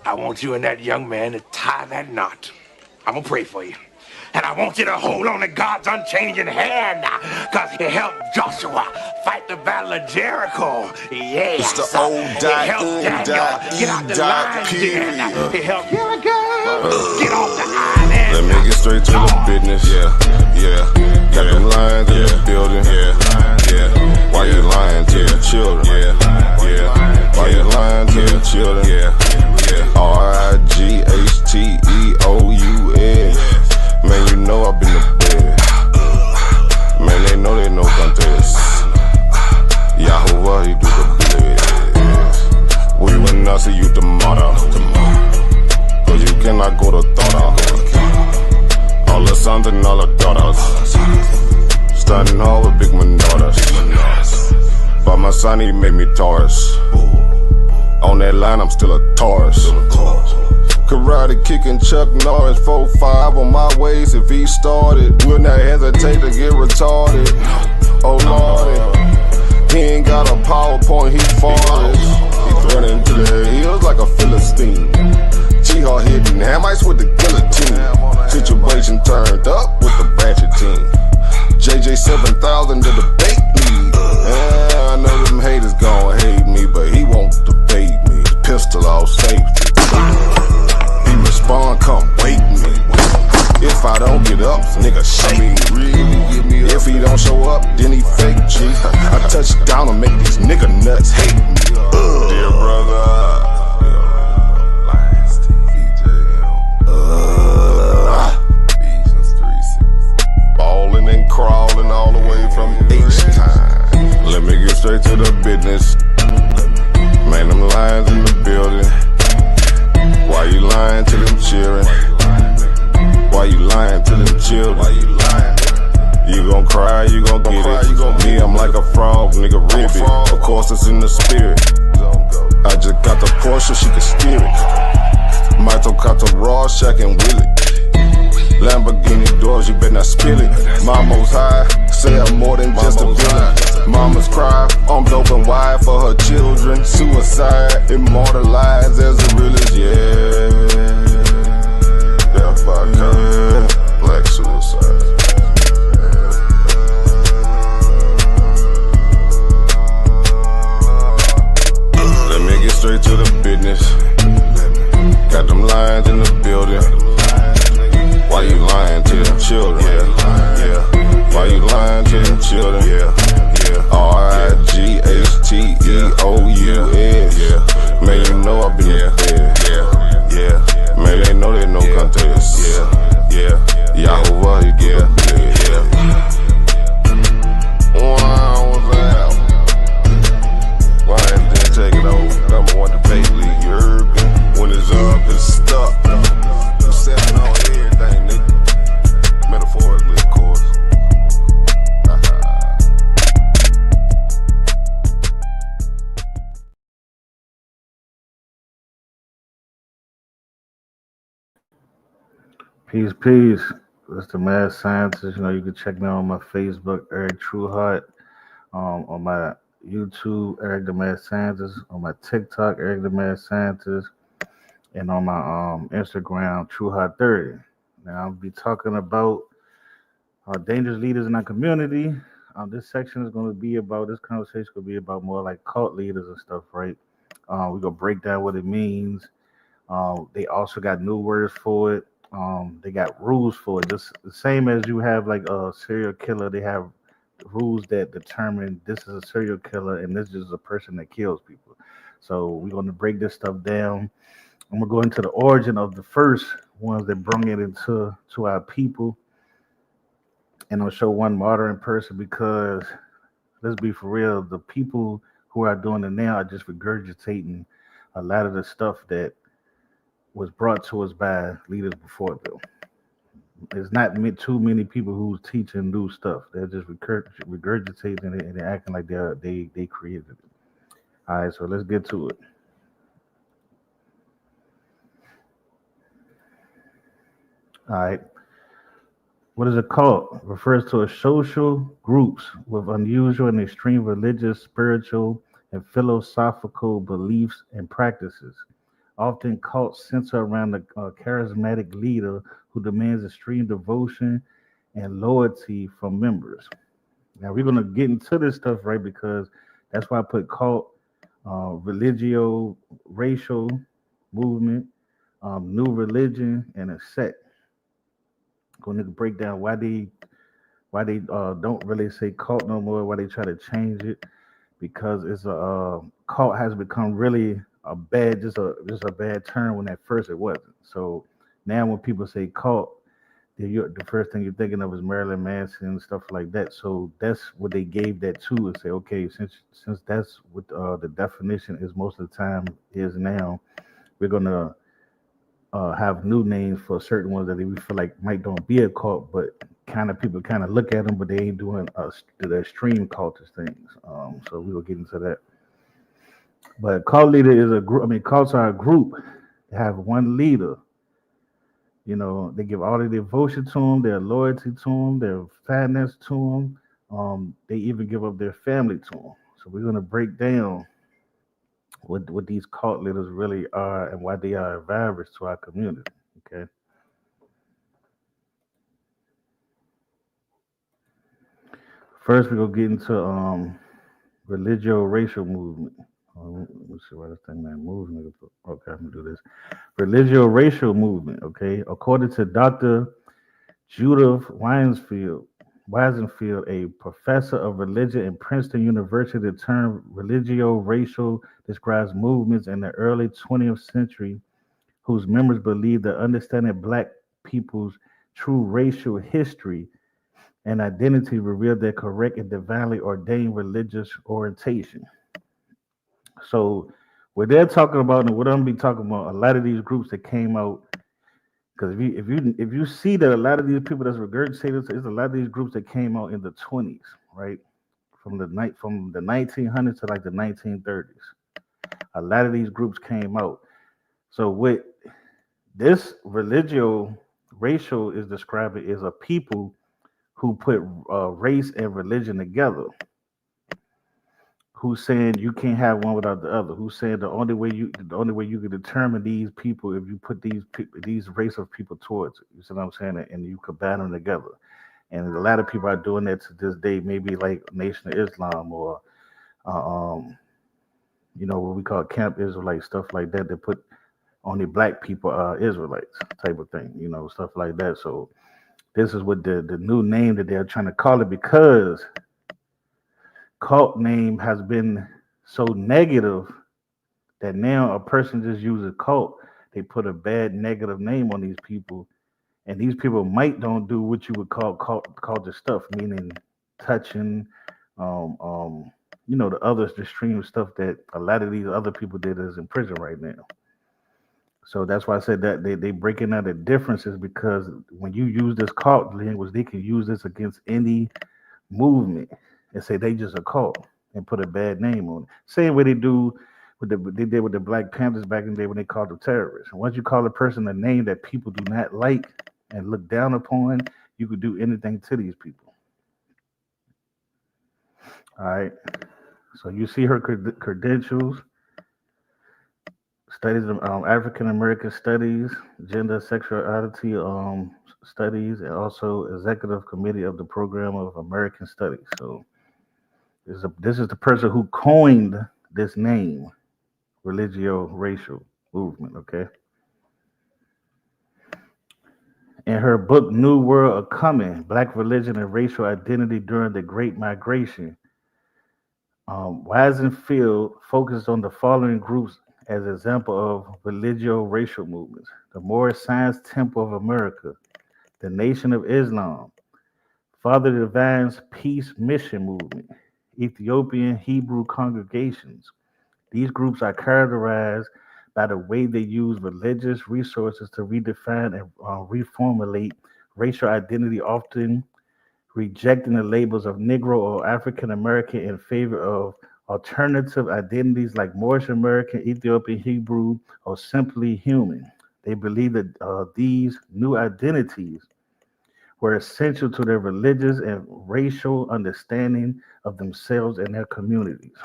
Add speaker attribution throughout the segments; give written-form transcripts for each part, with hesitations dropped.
Speaker 1: I want you and that young man to tie that knot. I'm gonna pray for you. And I want you to hold on to God's unchanging hand, because he helped Joshua fight the battle of Jericho.
Speaker 2: It's
Speaker 1: Yes.
Speaker 2: the old
Speaker 1: He helped Daniel get out the lion's den. He helped Gilligan get off the island.
Speaker 2: Let me get straight to the business. Yeah. Got them lions in the building. Yeah. Why you lying to the children? Yeah. Why you lying to the children? Yeah. RIGHTEOUS. Man, you know I've been to bed. Man, they know no contest. Yahuwah, he do the bless. We will not see you tomorrow. Cause you cannot go to thought. All the sons and all the daughters. Standing hard with big manodas. But my son, he made me Taurus. On that line, I'm still a Taurus. Karate kicking Chuck Norris, 4-5 on my waist. If he started, will not hesitate to get retarded. Oh lordy, he ain't got a PowerPoint, he farted. He's running to the hills like a Philistine. Jihad hitting Hamites with the guillotine. Situation turned up with the Ratchet team. JJ 7000 to the bait lead. Yeah, I know them haters gon' hate me, but he won't debate me. Pistol off safety. Respond, come wake me. If I don't get up, nigga shake me. If he don't show up, then he fake G. I touch down and make these nigga nuts hate me. Dear brother, ballin' and crawling all the way from H-time. Let me get straight to the business. Man, them lions in the building. Why you lying to them children? Why you lying to them children? You gon' cry, you gon' get it. Me, I'm like a frog, nigga, ribbit. Of course, it's in the spirit. I just got the Porsche, she can steer it. Mito got the raw, Shaq and Willie. Lamborghini doors, you better not spill it. Mama's high, say I'm more than just a villain. Mama's cry, arms open wide for her children. Suicide, immortalized as the realest, yeah. Death by cop, black suicide. Let me get straight to the business. Got them lions in the building. Why you lying to them children? Yeah. Why you lying to them children? Yeah. RIGHTEOUS. Man, you know I've been there. Yeah. Man, they know they no contest. Yeah. Yahuwah, he do the best. Wow, what's that? Why didn't take it over? Number one debate league, you heard me? When it's up, it's stuck. I'm stepping on everything, nigga. Metaphorically, of course.
Speaker 3: Peace. That's the Mad Scientist. You know, you can check me out on my Facebook, Eric Trueheart. On my YouTube, Eric the Mad Scientist. On my TikTok, Eric the Mad Scientist. And on my Instagram, Trueheart30. Now, I'll be talking about dangerous leaders in our community. This section is going to be about, this conversation is going to be about more like cult leaders and stuff, right? We're going to break down what it means. They also got new words for it. They got rules for it. Just the same as you have like a serial killer, they have rules that determine this is a serial killer and this is a person that kills people. So we're going to break this stuff down. I'm gonna go into the origin of the first ones that brought it into our people, and I'll show one modern person because let's be for real, the people who are doing it now are just regurgitating a lot of the stuff that was brought to us by leaders before them. There's not too many people who's teaching new stuff. They're just regurgitating it and they're acting like they created it. All right, so let's get to it. All right. What is a cult? Refers to a social groups with unusual and extreme religious, spiritual, and philosophical beliefs and practices. Often cults center around the charismatic leader who demands extreme devotion and loyalty from members. Now we're gonna get into this stuff, right? Because that's why I put cult, religio, racial movement, new religion, and a sect. Going to break down why they don't really say cult no more. Why they try to change it, because it's a cult has become really a bad just a bad term when at first it wasn't. So now when people say cult, the first thing you're thinking of is Marilyn Manson and stuff like that. So that's what they gave that to and say, okay, since that's what the definition is most of the time is now, we're gonna have new names for certain ones that we feel like might don't be a cult, but kind of people kind of look at them, but they ain't doing the extreme cultist things. So we will get into that. But cult leader is a group. I mean, cults are a group. They have one leader. You know, they give all their devotion to him, their loyalty to him, their fatness to him. They even give up their family to him. So we're gonna break down what these cult leaders really are and why they are a virus to our community. Okay. First, we're gonna get into religio racial movement. Let me see why this thing man moves. Okay, I'm gonna do this. Religio racial movement. Okay, according to Dr. Judith Weisenfield, a professor of religion in Princeton University, the term religio racial describes movements in the early 20th century whose members believed that understanding black people's true racial history and identity revealed their correct and divinely ordained religious orientation. So, what they're talking about and what I'm gonna be talking about, a lot of these groups that came out, because if you see that a lot of these people that's regurgitated, there's a lot of these groups that came out in the 20s, right? From the 1900s to like the 1930s. A lot of these groups came out. So what this religio racial is describing is a people who put race and religion together. Who's saying you can't have one without the other? Who's saying the only way you can determine these people if you put these race of people towards it. You see what I'm saying? And you combine them together. And a lot of people are doing that to this day. Maybe like Nation of Islam or uh, um, what we call Camp Israelite stuff like that. That put only black people are Israelites type of thing. Stuff like that. So this is what the new name that they're trying to call it, because cult name has been so negative that now a person just uses cult. They put a bad negative name on these people, and these people might don't do what you would call culture stuff, meaning touching, um, um, the other extreme stuff that a lot of these other people did is in prison right now. So that's why I said that they breaking out the differences, because when you use this cult language, they can use this against any movement and say they just a cult and put a bad name on it. Same way they did with the Black Panthers back in the day when they called them terrorists. And once you call a person a name that people do not like and look down upon, you could do anything to these people. All right. So you see her credentials: studies of African American studies, gender sexuality studies, and also executive committee of the program of American Studies. So this is the person who coined this name, religio racial movement. Okay. In her book New World of Coming: Black Religion and Racial Identity During the Great Migration, Weisenfield focused on the following groups as example of religio racial movements: the Moorish Science Temple of America, the Nation of Islam, Father Divine's Peace Mission Movement, Ethiopian Hebrew congregations. These groups are characterized by the way they use religious resources to redefine and reformulate racial identity, often rejecting the labels of Negro or African American in favor of alternative identities like Moorish American, Ethiopian Hebrew, or simply human. They believe that these new identities were essential to their religious and racial understanding of themselves and their communities.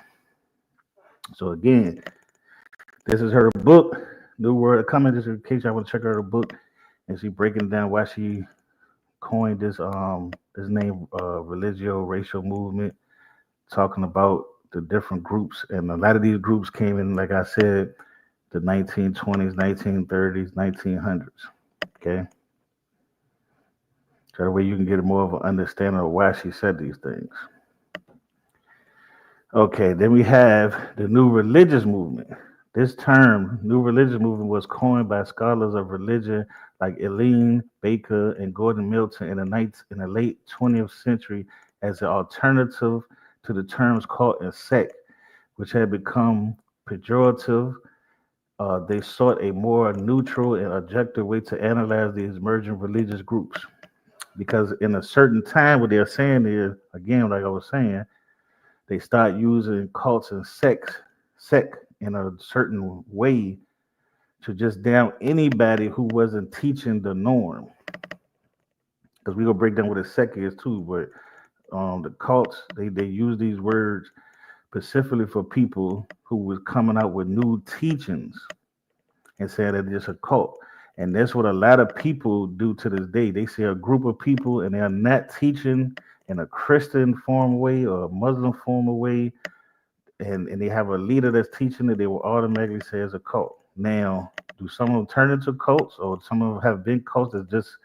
Speaker 3: So again, this is her book, New World coming just in case y'all want to check out her book, and she breaking down why she coined this name religio racial movement, talking about the different groups, and a lot of these groups came in, like I said, the 1920s, 1930s, 1900s. Okay, so that way you can get more of an understanding of why she said these things. Okay, then we have the new religious movement. This term, new religious movement, was coined by scholars of religion like Elaine Baker and Gordon Milton in the late 20th century as an alternative to the terms cult and sect, which had become pejorative. They sought a more neutral and objective way to analyze these emerging religious groups. Because in a certain time, what they're saying is, again, like I was saying, they start using cults and sect in a certain way to just down anybody who wasn't teaching the norm. Because we gonna break down what a sect is too, but the cults they use these words specifically for people who was coming out with new teachings and saying that it's a cult. And that's what a lot of people do to this day. They see a group of people and they're not teaching in a Christian form way or a Muslim form of way, and they have a leader that's teaching it, they will automatically say it's a cult. Now, do some of them turn into cults, or some of them have been cults that's just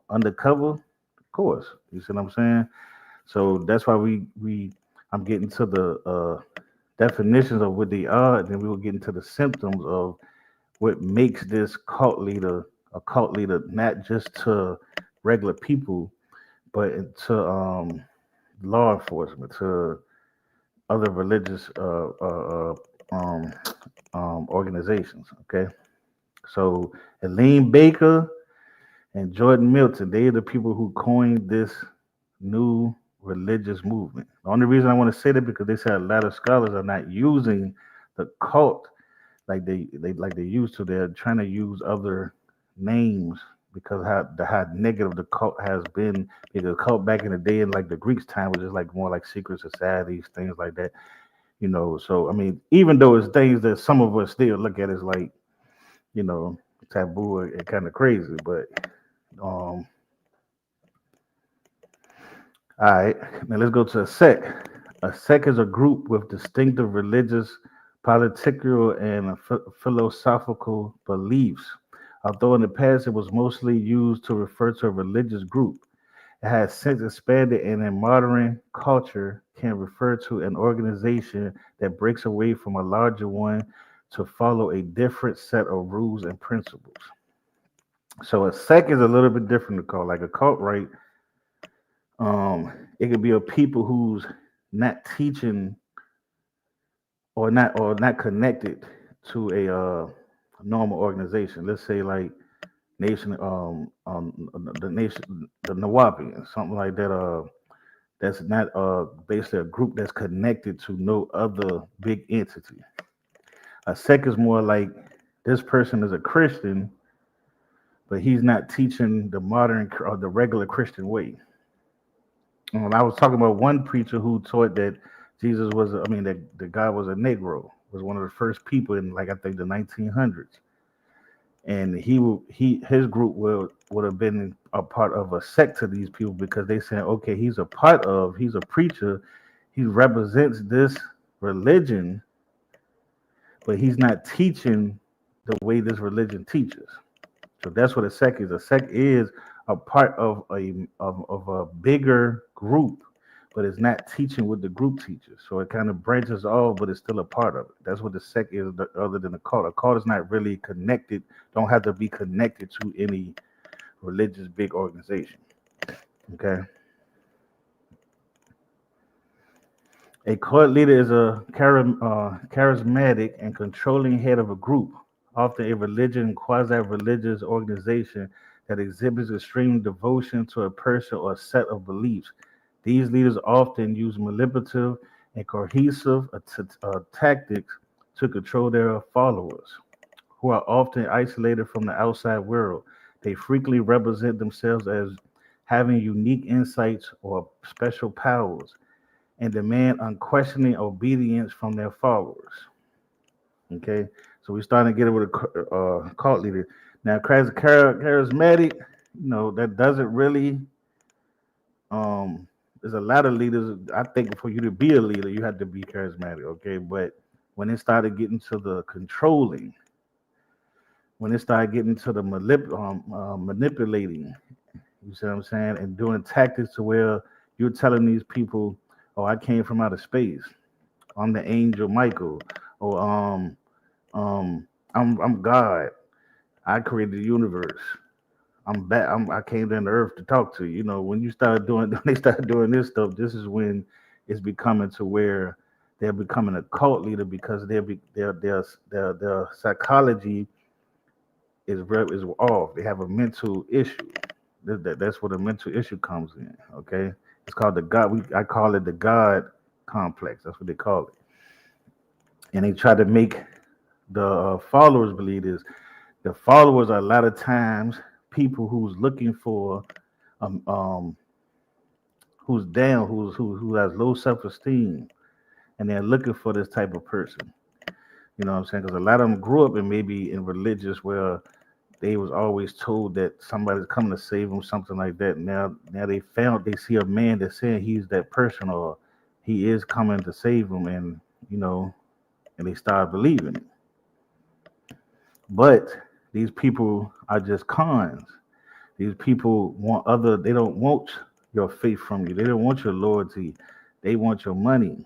Speaker 3: undercover? Of course, you see what I'm saying. So that's why we I'm getting to the definitions of what they are, and then we will get into the symptoms of what makes this cult leader a cult leader, not just to regular people, but to law enforcement, to other religious organizations. Okay, so Elaine Baker and Jordan Milton, they are the people who coined this new religious movement. The only reason I want to say that because they said a lot of scholars are not using the cult like they used to. They're trying to use other names because how negative the cult has been. Because cult back in the day in like the Greeks time was just like more like secret societies, things like that. So I mean, even though it's things that some of us still look at as like, you know, taboo and kind of crazy, but um all right, now let's go to a sect. A sect is a group with distinctive religious, political, and philosophical beliefs. Although in the past it was mostly used to refer to a religious group, it has since expanded and in modern culture can refer to an organization that breaks away from a larger one to follow a different set of rules and principles. So a sect is a little bit different to call. Like a cult, right? It could be a people who's not teaching or not connected to a normal organization. Let's say like the nation, the Nawapians, something like that. That's not basically a group that's connected to no other big entity. A sect is more like this person is a Christian, but he's not teaching the modern or the regular Christian way. I was talking about one preacher who taught that Jesus was, I mean, that the God was a Negro, was one of the first people in, like, I think the 1900s, and his group would have been a part of a sect to these people because they said, okay, he's a preacher, he represents this religion, but he's not teaching the way this religion teaches. So that's what a sect is. A sect is a part of a bigger group, but it's not teaching what the group teaches. So it kind of branches off, but it's still a part of it. That's what the sect is, other than a cult. A cult is not really connected. Don't have to be connected to any religious big organization. Okay. A cult leader is a charismatic and controlling head of a group, often a religion, quasi-religious organization that exhibits extreme devotion to a person or a set of beliefs. These leaders often use manipulative and cohesive tactics to control their followers, who are often isolated from the outside world. They frequently represent themselves as having unique insights or special powers and demand unquestioning obedience from their followers. Okay, So we starting to get it with a cult leader. Now, charismatic, that doesn't really. There's a lot of leaders. I think for you to be a leader, you have to be charismatic. Okay, but when it started getting to the controlling, when it started getting to the manipulating, you see what I'm saying, and doing tactics to where you're telling these people, "Oh, I came from outer space. I'm the angel Michael," or I'm God. I created the universe. I'm back. I came down to earth to talk to you. You know, when you start doing, when they start doing this stuff, this is when it's becoming to where they're becoming a cult leader because their psychology is off. They have a mental issue. That's where the mental issue comes in. Okay, it's called the God. I call it the God complex. That's what they call it. And they try to make the followers believe this. The followers are a lot of times people who's looking for um, um who's down, who has low self esteem, and they're looking for this type of person. You know what I'm saying? Because a lot of them grew up in maybe in religious where they was always told that somebody's coming to save them, something like that. Now they see a man that's saying he's that person or he is coming to save them, and you know, and they start believing it. But these people are just cons. These people want other. They don't want your faith from you. They don't want your loyalty. They want your money.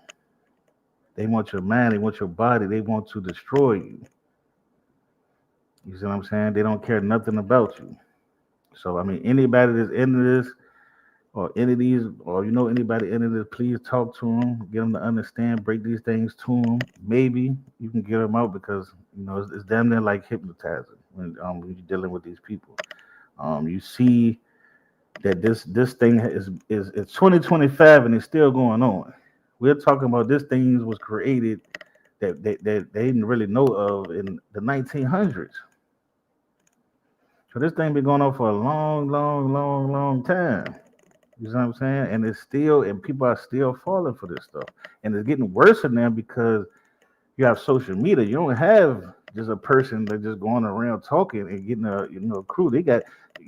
Speaker 3: They want your mind. They want your body. They want to destroy you. You see what I'm saying? They don't care nothing about you. So I mean, anybody that's into this, or any of these, or anybody into this, please talk to them, get them to understand, break these things to them. Maybe you can get them out because it's damn near like hypnotizing when you're dealing with these people. You see that this thing is it's 2025 and it's still going on. We're talking about this thing was created that they didn't really know of in the 1900s. So this thing been going on for a long, long, long, long time. You know what I'm saying? And it's still, and people are still falling for this stuff. And it's getting worse now because you have social media. You don't have just a person that just going around talking and getting a crew. They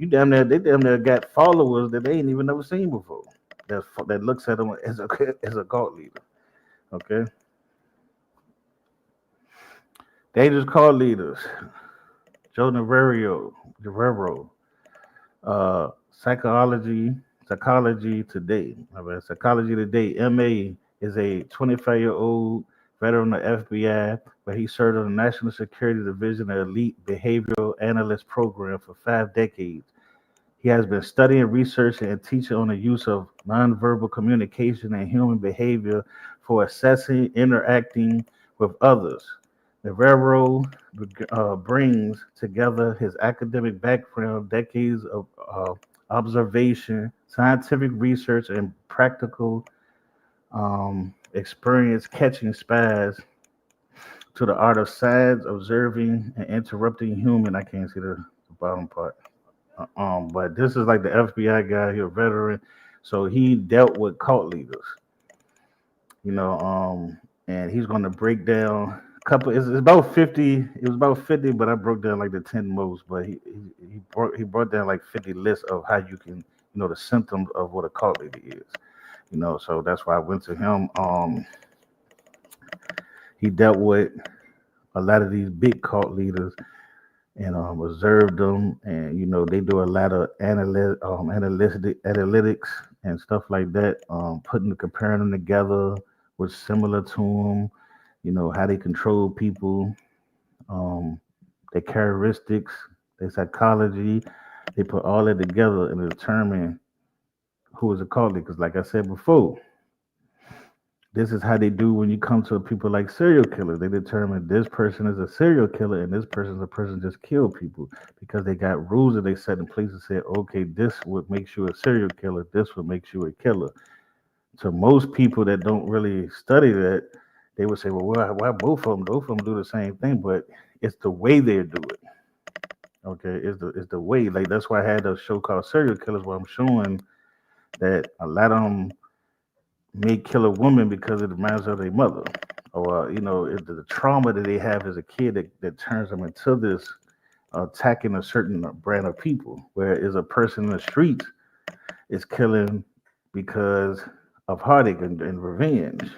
Speaker 3: damn near got followers that they ain't even never seen before. That looks at them as a cult leader. Okay, dangerous cult leaders. Joe Navarro, psychology today. Psychology today. MA is a 25-year-old veteran of the FBI, where he served on the National Security Division of Elite Behavioral Analyst Program for 5 decades. He has been studying, researching, and teaching on the use of nonverbal communication and human behavior for assessing, interacting with others. Navarro brings together his academic background, decades of observation, scientific research, and practical experience catching spies to the art of science, observing, and interrupting human. I can't see the bottom part. But this is like the FBI guy, he's a veteran, so he dealt with cult leaders, and he's going to break down a couple. It's about 50. It was about 50, but I broke down like the 10 most. But he brought down like 50 lists of how you can, the symptoms of what a cult leader is. So that's why I went to him. He dealt with a lot of these big cult leaders and observed them, and they do a lot of analytics and stuff like that, comparing them together, what's similar to them, how they control people, um, their characteristics, their psychology. They put all that together and determine who is a cult leader. Because, like I said before, this is how they do when you come to people like serial killers. They determine this person is a serial killer and this person is a person just kill people because they got rules that they set in place and said, okay, this would make you a serial killer. This would make you a killer. To most people that don't really study that, they would say, well, why both of them? Both of them do the same thing, but it's the way they do it. Okay, it's the way. Like that's why I had a show called Serial Killers where I'm showing that a lot of them may kill a woman because it reminds her of their mother, or the trauma that they have as a kid that turns them into this attacking a certain brand of people. Whereas a person in the streets is killing because of heartache and revenge,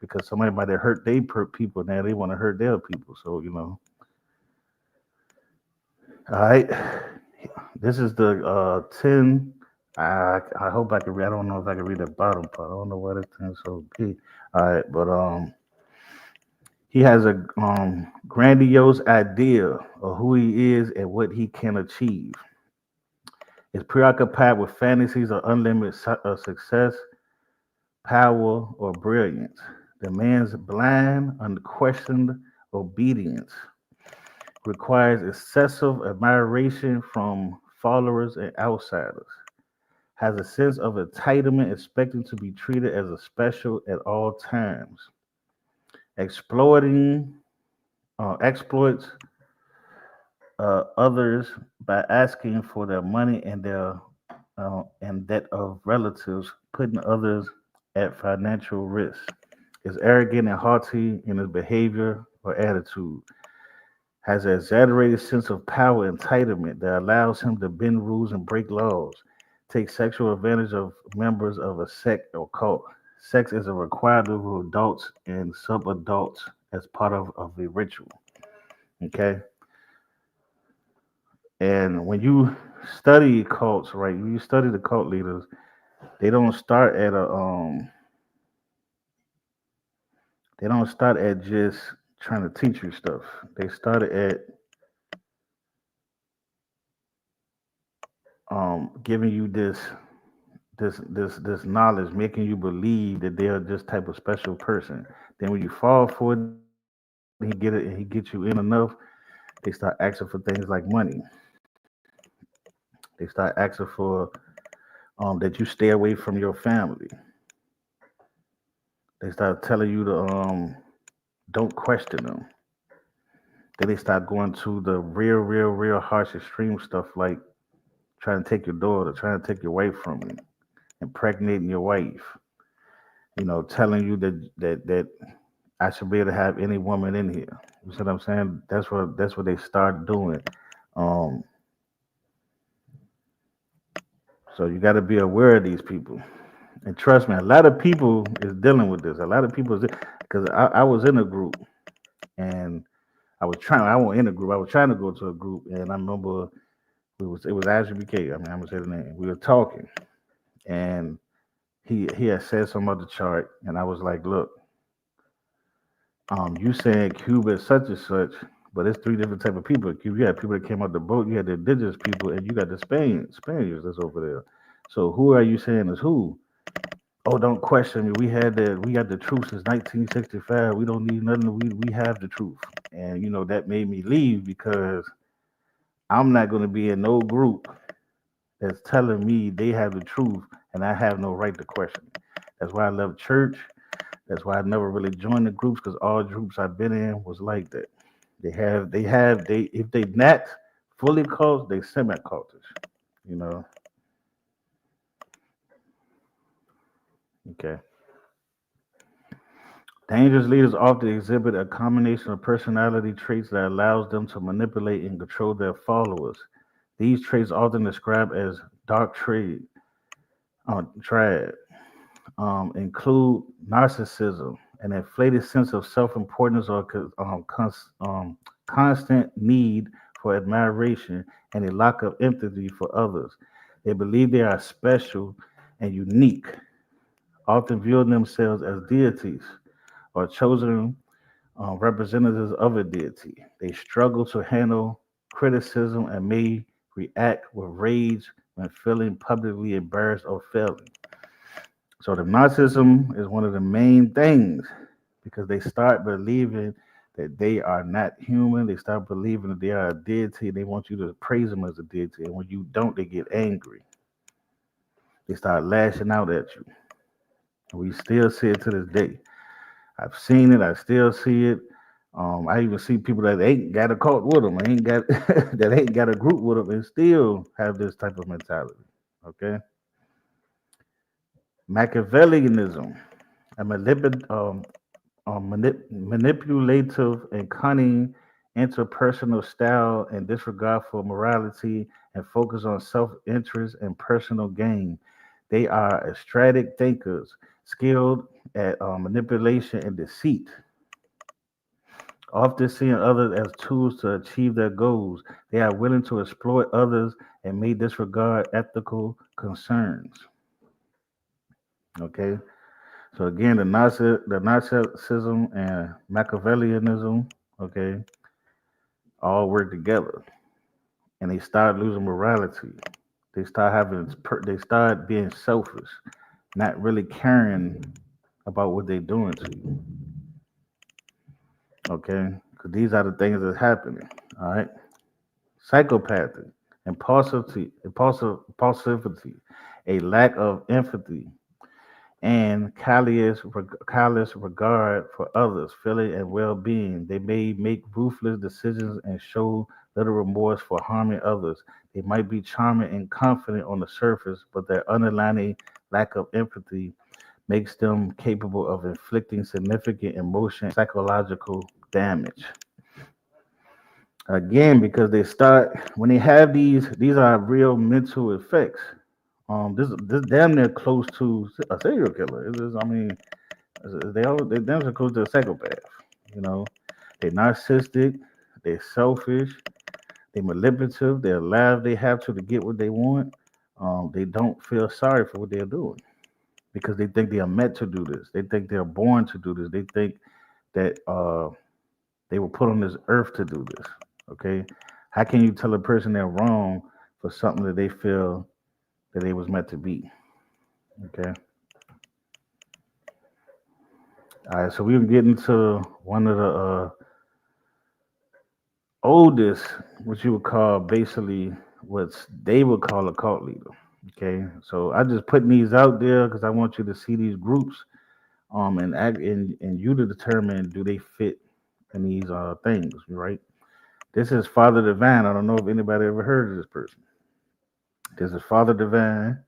Speaker 3: because somebody might have hurt their people, now they want to hurt their people. So all right, this is the 10. I hope I can read. I don't know if I can read the bottom part. I don't know what it's 10 so big. All right, but he has a grandiose idea of who he is and what he can achieve. Is preoccupied with fantasies of unlimited success, power, or brilliance. The man's blind, unquestioned obedience requires excessive admiration from followers and outsiders. Has a sense of entitlement, expecting to be treated as a special at all times. Exploiting exploits others by asking for their money and that of relatives, putting others at financial risk. Is arrogant and haughty in his behavior or attitude. Has an exaggerated sense of power and entitlement that allows him to bend rules and break laws. Take sexual advantage of members of a sect or cult. Sex is a required of adults and sub-adults as part of a ritual. Okay, and when you study cults, right? When you study the cult leaders, they don't start at a they don't start at just trying to teach you stuff. They started at giving you this knowledge, making you believe that they're this type of special person. Then when you fall for it, he get it, and he gets you in enough. They start asking for things like money. They start asking for that you stay away from your family. They start telling you to don't question them. Then they start going to the real harsh extreme stuff like trying to take your daughter, trying to take your wife from you, impregnating your wife. Telling you that I should be able to have any woman in here. You see what I'm saying? That's what they start doing. Um, so you got to be aware of these people. And trust me, a lot of people is dealing with this. A lot of people, because I was in a group and I wasn't in a group. I was trying to go to a group, and I remember it was Ashley BK. I mean, I'm gonna say the name. We were talking, and he had said something about the chart, and I was like, look, you saying Cuba is such and such, but it's three different type of people. Cuba, you had people that came out the boat, you had the indigenous people, and you got the Spaniards that's over there. So who are you saying is who? Oh, don't question me. We got the truth since 1965. We don't need nothing. We have the truth, and that made me leave because I'm not going to be in no group that's telling me they have the truth, and I have no right to question it. That's why I love church. That's why I never really joined the groups, because all groups I've been in was like that. They if they not fully cult, they semi cultish. You know. Okay. Dangerous leaders often exhibit a combination of personality traits that allows them to manipulate and control their followers. These traits often described as dark triad include narcissism, an inflated sense of self-importance or constant need for admiration, and a lack of empathy for others. They believe they are special and unique, often viewing themselves as deities or chosen representatives of a deity. They struggle to handle criticism and may react with rage when feeling publicly embarrassed or failing. So the narcissism is one of the main things because they start believing that they are not human. They start believing that they are a deity. They want you to praise them as a deity. And when you don't, they get angry. They start lashing out at you. And we still see it to this day. I've seen it. I still see it. I even see people that ain't got a cult with them, ain't got that ain't got a group with them, and still have this type of mentality. Okay, Machiavellianism, a manipulative and cunning interpersonal style and disregard for morality and focus on self-interest and personal gain. They are strategic thinkers, skilled at manipulation and deceit, often seeing others as tools to achieve their goals. They are willing to exploit others and may disregard ethical concerns. Okay, so again, the Nazism and Machiavellianism, okay, all work together, and they start losing morality. They start being selfish, not really caring about what they're doing to you. Okay, because these are the things that's happening. All right, psychopathy, impulsivity, a lack of empathy, and callous regard for others' feeling and well-being. They may make ruthless decisions and show little remorse for harming others. They might be charming and confident on the surface, but their underlying lack of empathy makes them capable of inflicting significant emotion and psychological damage. Again, because they start when they have these are real mental effects. This damn near close to a serial killer. I mean, they damn near close to a psychopath. You know, they're narcissistic, they're selfish, they're manipulative, they're alive. They have to get what they want. They don't feel sorry for what they're doing because they think they are meant to do this. They think they're born to do this. They think that they were put on this earth to do this. Okay, how can you tell a person they're wrong for something that they feel that they was meant to be? Okay. All right, so we're getting to one of the oldest, what you would call basically what they would call a cult leader. Okay, so I just putting these out there because I want you to see these groups, and you to determine do they fit in these things, right? This is Father Divine. I don't know if anybody ever heard of this person. This is Father Divine.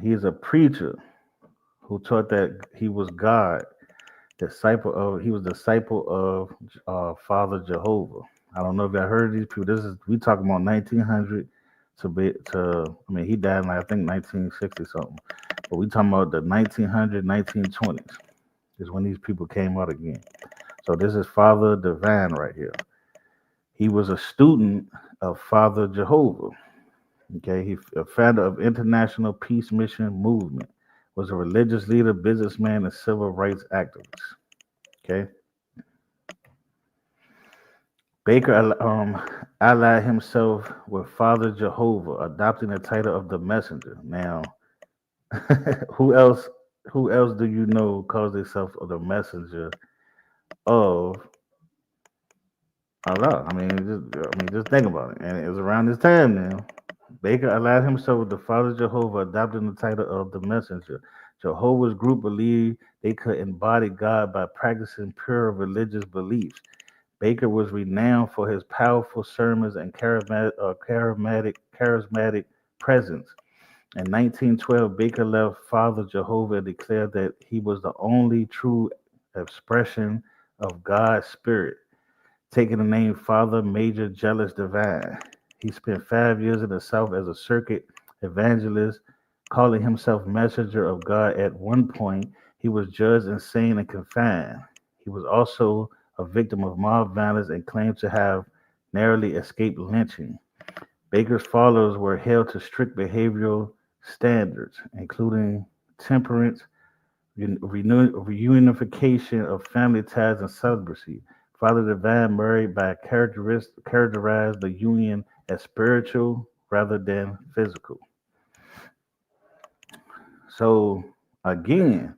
Speaker 3: He is a preacher who taught that he was God, he was disciple of Father Jehovah. I don't know if y'all heard of these people. This is we talking about 1900 I mean he died in I think 1960 something, but we talking about the 1900 1920s is when these people came out again. So this is Father Divine right here. He was a student of Father Jehovah. Okay, he a founder of International Peace Mission Movement, was a religious leader, businessman, and civil rights activist. Okay, Baker allied himself with Father Jehovah, adopting the title of the Messenger. Now, who else? Who else do you know calls themselves the Messenger of Allah? Just think about it. And it was around this time now. Baker allied himself with the Father Jehovah, adopting the title of the Messenger. Jehovah's group believed they could embody God by practicing pure religious beliefs. Baker was renowned for his powerful sermons and charismatic presence. In 1912, Baker left Father Jehovah and declared that he was the only true expression of God's Spirit, taking the name Father Major Jealous Divine. He spent 5 years in the South as a circuit evangelist, calling himself Messenger of God. At one point, he was judged insane and confined. He was also a victim of mob violence and claimed to have narrowly escaped lynching. Baker's followers were held to strict behavioral standards, including temperance, reunification of family ties, and celibacy. Father Divine married by characterized the union as spiritual rather than physical. So again,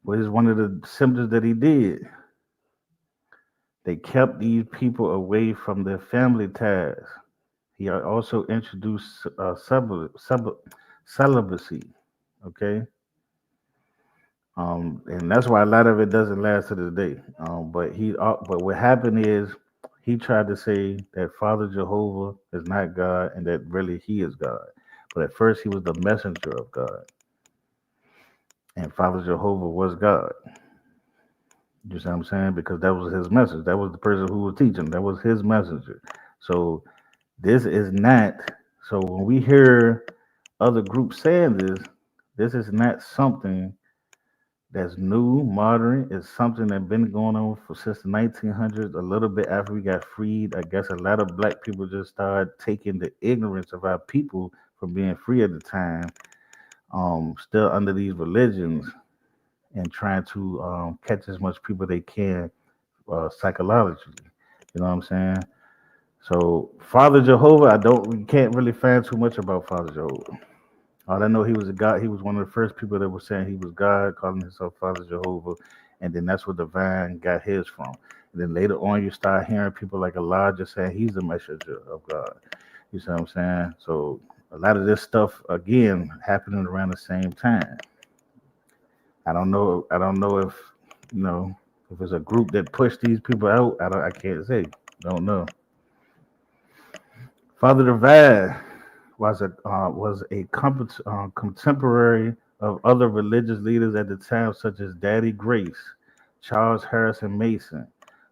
Speaker 3: what is one of the symptoms that he did? They kept these people away from their family ties. He also introduced celibacy. Okay, and that's why a lot of it doesn't last to this day. But what happened is he tried to say that Father Jehovah is not God and that really he is God. But at first he was the messenger of God, and Father Jehovah was God. You see what I'm saying? Because that was his message. That was the person who was teaching. That was his messenger. So this is not. So when we hear other groups saying this is not something that's new, modern. It's something that's been going on for since the 1900s. A little bit after we got freed, I guess a lot of black people just started taking the ignorance of our people from being free at the time, still under these religions, and trying to catch as much people they can psychologically. You know what I'm saying? So Father Jehovah, I don't, we can't really find too much about Father Jehovah. All I know, he was a God. He was one of the first people that was saying he was God, calling himself Father Jehovah, and then that's where Divine got his from. And then later on, you start hearing people like Elijah saying he's the messenger of God. You see what I'm saying? So a lot of this stuff again happening around the same time. I don't know. I don't know if you know if it's a group that pushed these people out. I don't. I can't say. Don't know. Father Divine was a contemporary of other religious leaders at the time, such as Daddy Grace, Charles Harrison Mason,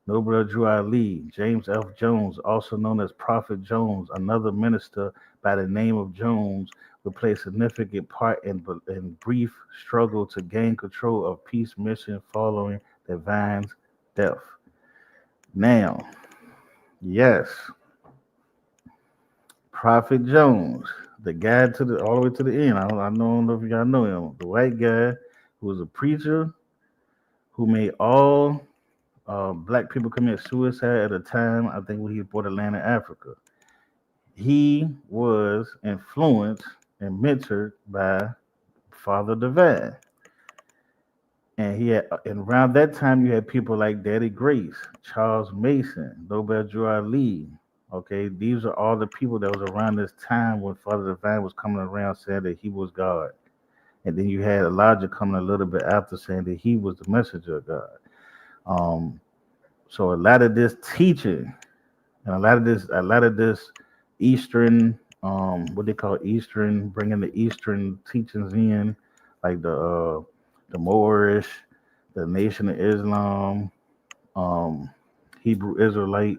Speaker 3: Noble Drew Ali, James F. Jones, also known as Prophet Jones, another minister by the name of Jones, would play a significant part in brief struggle to gain control of peace mission following Divine's death. Now, yes, Prophet Jones, the guy to the all the way to the end. I don't know if y'all know him. The white guy who was a preacher who made all black people commit suicide at a time. I think when he was borderland in Africa. He was influenced and mentored by Father Divine. And around that time, you had people like Daddy Grace, Charles Mason, Nobel Drew Ali. Okay, these are all the people that was around this time when Father Divine was coming around saying that he was God. And then you had Elijah coming a little bit after saying that he was the messenger of God. Um, so a lot of this teaching and a lot of this Eastern, what they call Eastern, bringing the Eastern teachings in, like the Moorish, the Nation of Islam, um, Hebrew Israelite.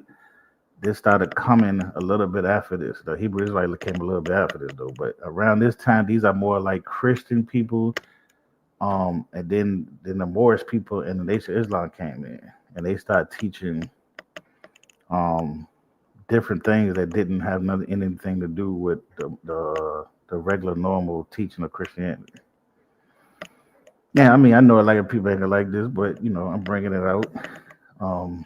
Speaker 3: This started coming a little bit after this. The Hebrew Israelite came a little bit after this though, but around this time, these are more like Christian people. And then the Moorish people and the Nation of Islam came in, and they started teaching um different things that didn't have nothing anything to do with the regular normal teaching of Christianity. Yeah, I mean, I know a lot of people ain't gonna like this, but I'm bringing it out. Um,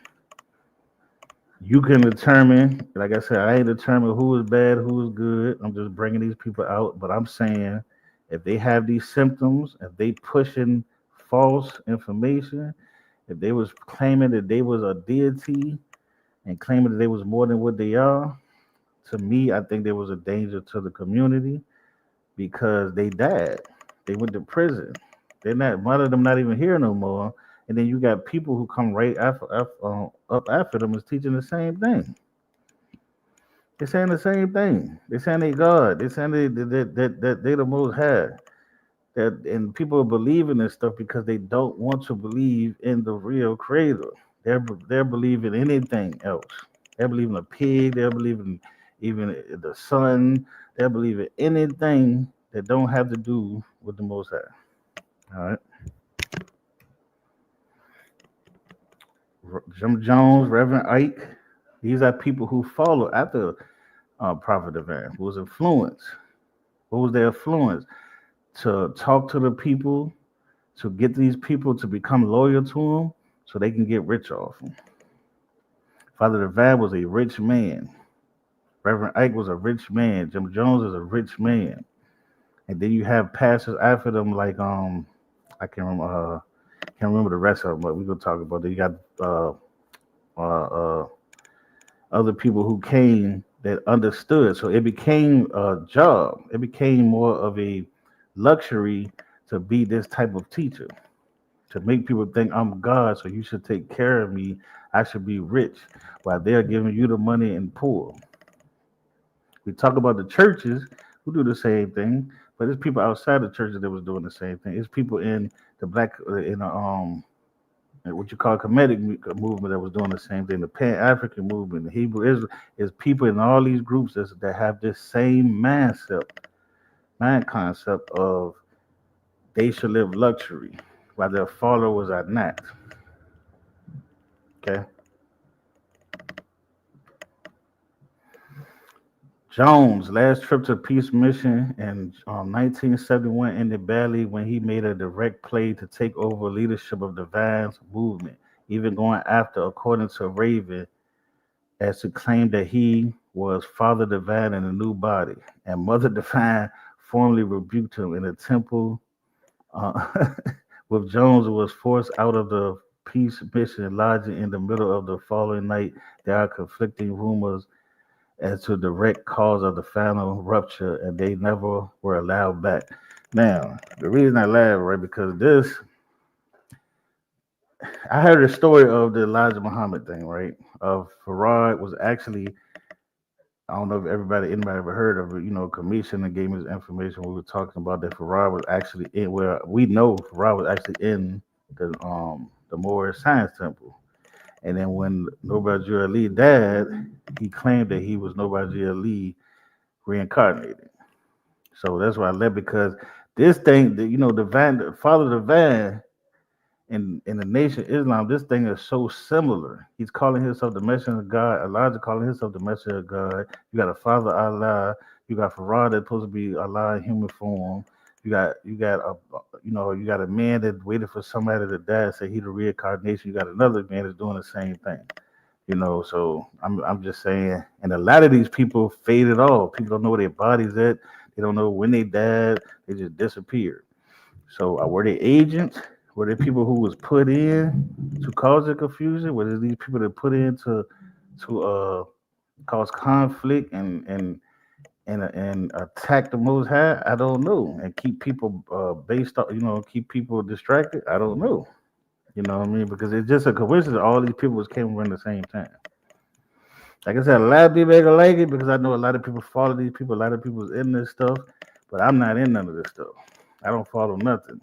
Speaker 3: you can determine, like I said, I ain't determine who is bad, who is good. I'm just bringing these people out, but I'm saying if they have these symptoms, if they pushing false information, if they was claiming that they was a deity and claiming that they was more than what they are, to me, I think there was a danger to the community because they died. They went to prison. They're not. One of them not even here no more. And then you got people who come right up after them is teaching the same thing. They're saying the same thing. They're saying they God. They're saying that they the most high. That and people believe in this stuff because they don't want to believe in the real creator. They're believing anything else. They believe in a pig. They believe in even the sun. They believe in anything that don't have to do with the Most High. All right. Jim Jones, Reverend Ike. These are people who follow after Prophet Divine, who was influenced. What was their influence? To talk to the people, to get these people to become loyal to him so they can get rich off him. Father Divine was a rich man. Reverend Ike was a rich man. Jim Jones is a rich man. And then you have pastors after them like I can't remember the rest of them, but we're gonna talk about it. You got uh, other people who came that understood. So it became a job. It became more of a luxury to be this type of teacher, to make people think I'm God, so you should take care of me. I should be rich while they're giving you the money and poor. We talk about the churches who do the same thing, but there's people outside the churches that was doing the same thing. It's people in the black in what you call Kemetic movement that was doing the same thing. The Pan African movement, the Hebrew Israel, is people in all these groups that have this same mind concept of they should live luxury, while their followers are not. Okay. Jones' last trip to Peace Mission in 1971 ended badly when he made a direct play to take over leadership of the Vines movement, even going after, according to Raven, as to claim that he was Father Divine in a new body, and Mother Divine formally rebuked him in a temple. Uh, with Jones was forced out of the Peace Mission lodging in the middle of the following night. There are conflicting rumors as to the direct cause of the final rupture, and they never were allowed back. Now, the reason I laugh, right, because I heard a story of the Elijah Muhammad thing, right? Of Farad was actually, I don't know if anybody ever heard of it, Commission gave me this information. We were talking about that Farad was actually in, where we know Farad was actually in the Moorish Science Temple. And then when Nobel Ali died, he claimed that he was Nobel Ali reincarnated. So that's why I left, because this thing, the van, the Father the Van in the nation Islam, this thing is so similar. He's calling himself the messenger of God. Elijah calling himself the messenger of God. You got a Father Allah. You got Farad that's supposed to be Allah in human form. You got a man that waited for somebody to die, say he the reincarnation. You got another man that's doing the same thing. So I'm just saying, and a lot of these people faded off. People don't know where their bodies at. They don't know when they died. They just disappeared. So were they agents? Were they people who was put in to cause the confusion? Were there these people that put in to cause conflict and attack the Most High? I don't know, and keep people based on, keep people distracted. I don't know. You know what I mean? Because it's just a coincidence. All these people came around the same time. Like I said, a lot of people ain't gonna like it because I know a lot of people follow these people. A lot of people's in this stuff, but I'm not in none of this stuff. I don't follow nothing.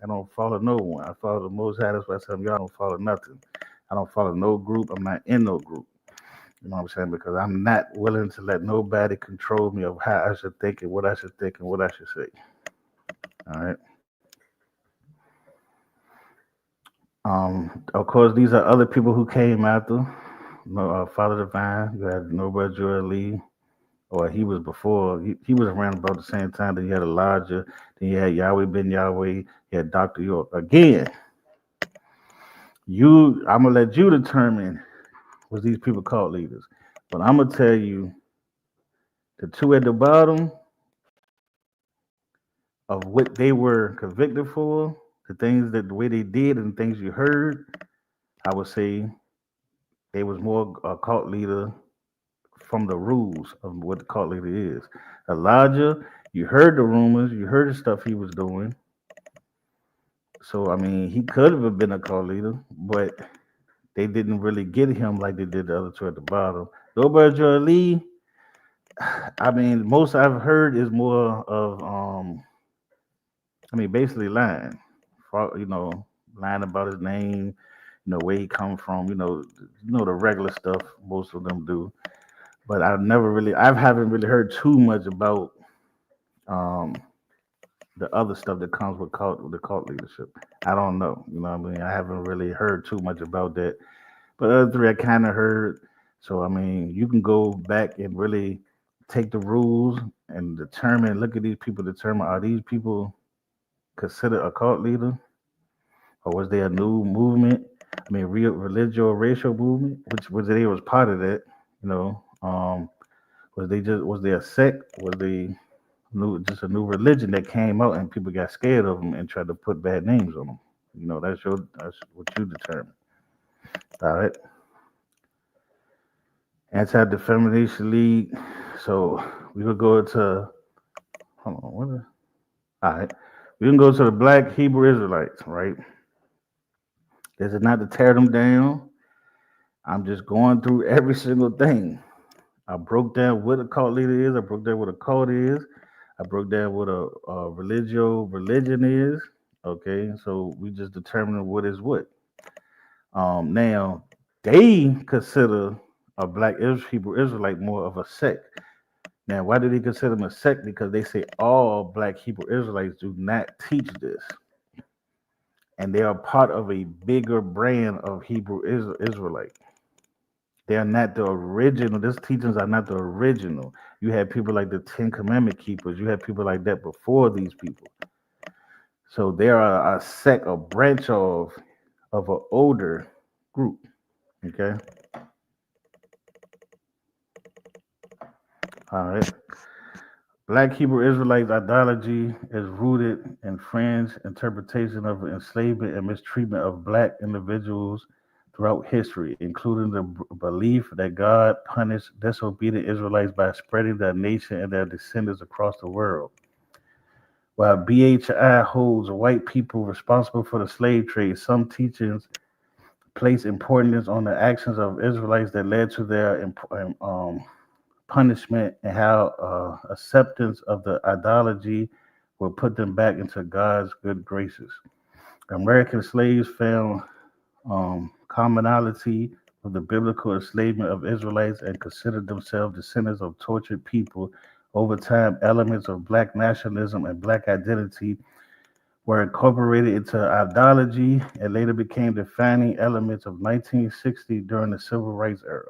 Speaker 3: I don't follow no one. I follow the Most High. That's why I tell y'all, I don't follow nothing. I don't follow no group. I'm not in no group. You know what I'm saying? Because I'm not willing to let nobody control me of how I should think and what I should think and what I should say. All right. Of course, these are other people who came after. No, Father Divine. You had Noble Joel Lee, or he was before. He was around about the same time that you had Elijah. Then you had Yahweh Ben Yahweh. You had Doctor York. Again, I'm gonna let you determine was these people cult leaders, but I'm gonna tell you the two at the bottom of what they were convicted for, the things that the way they did and the things you heard. I would say they was more a cult leader from the rules of what the cult leader is. Elijah, you heard the rumors, you heard the stuff he was doing. So I mean, he could have been a cult leader, but they didn't really get him like they did the other two at the bottom. Robert Joy Lee, I mean, most I've heard is more of basically lying. Lying about his name, where he come from, the regular stuff most of them do. But I haven't really heard too much about um, the other stuff that comes with the cult leadership. I don't know, what I mean. I haven't really heard too much about that. But the other three I kind of heard. So I mean, you can go back and really take the rules and look at these people, determine are these people considered a cult leader, or was there a new movement? I mean, real religious or racial movement, which was they was part of that. Was they a sect? Was they just a new religion that came out and people got scared of them and tried to put bad names on them? That's what you determine. All right. Anti-Defamation League. So we will go to hold on. All right. We can go to the Black Hebrew Israelites, right? This is not to tear them down. I'm just going through every single thing. I broke down what a cult leader is. I broke down what a cult is. I broke down what a religion is. Okay, so we just determined what is what. Now they consider a black Hebrew Israelite more of a sect. Now, why do they consider them a sect? Because they say all black Hebrew Israelites do not teach this, and they are part of a bigger brand of Hebrew Israelite. They are not the original. These teachings are not the original. You had people like the Ten Commandment keepers. You had people like that before these people. So they are a sect, a branch of an older group. Okay. All right. Black Hebrew Israelites ideology is rooted in French interpretation of enslavement and mistreatment of black individuals throughout history, including the belief that God punished disobedient Israelites by spreading their nation and their descendants across the world. While BHI holds white people responsible for the slave trade, some teachings place importance on the actions of Israelites that led to their punishment and how acceptance of the ideology will put them back into God's good graces. American slaves found commonality with the biblical enslavement of Israelites and considered themselves descendants of tortured people. Over time, elements of black nationalism and black identity were incorporated into ideology and later became defining elements of 1960 during the civil rights era.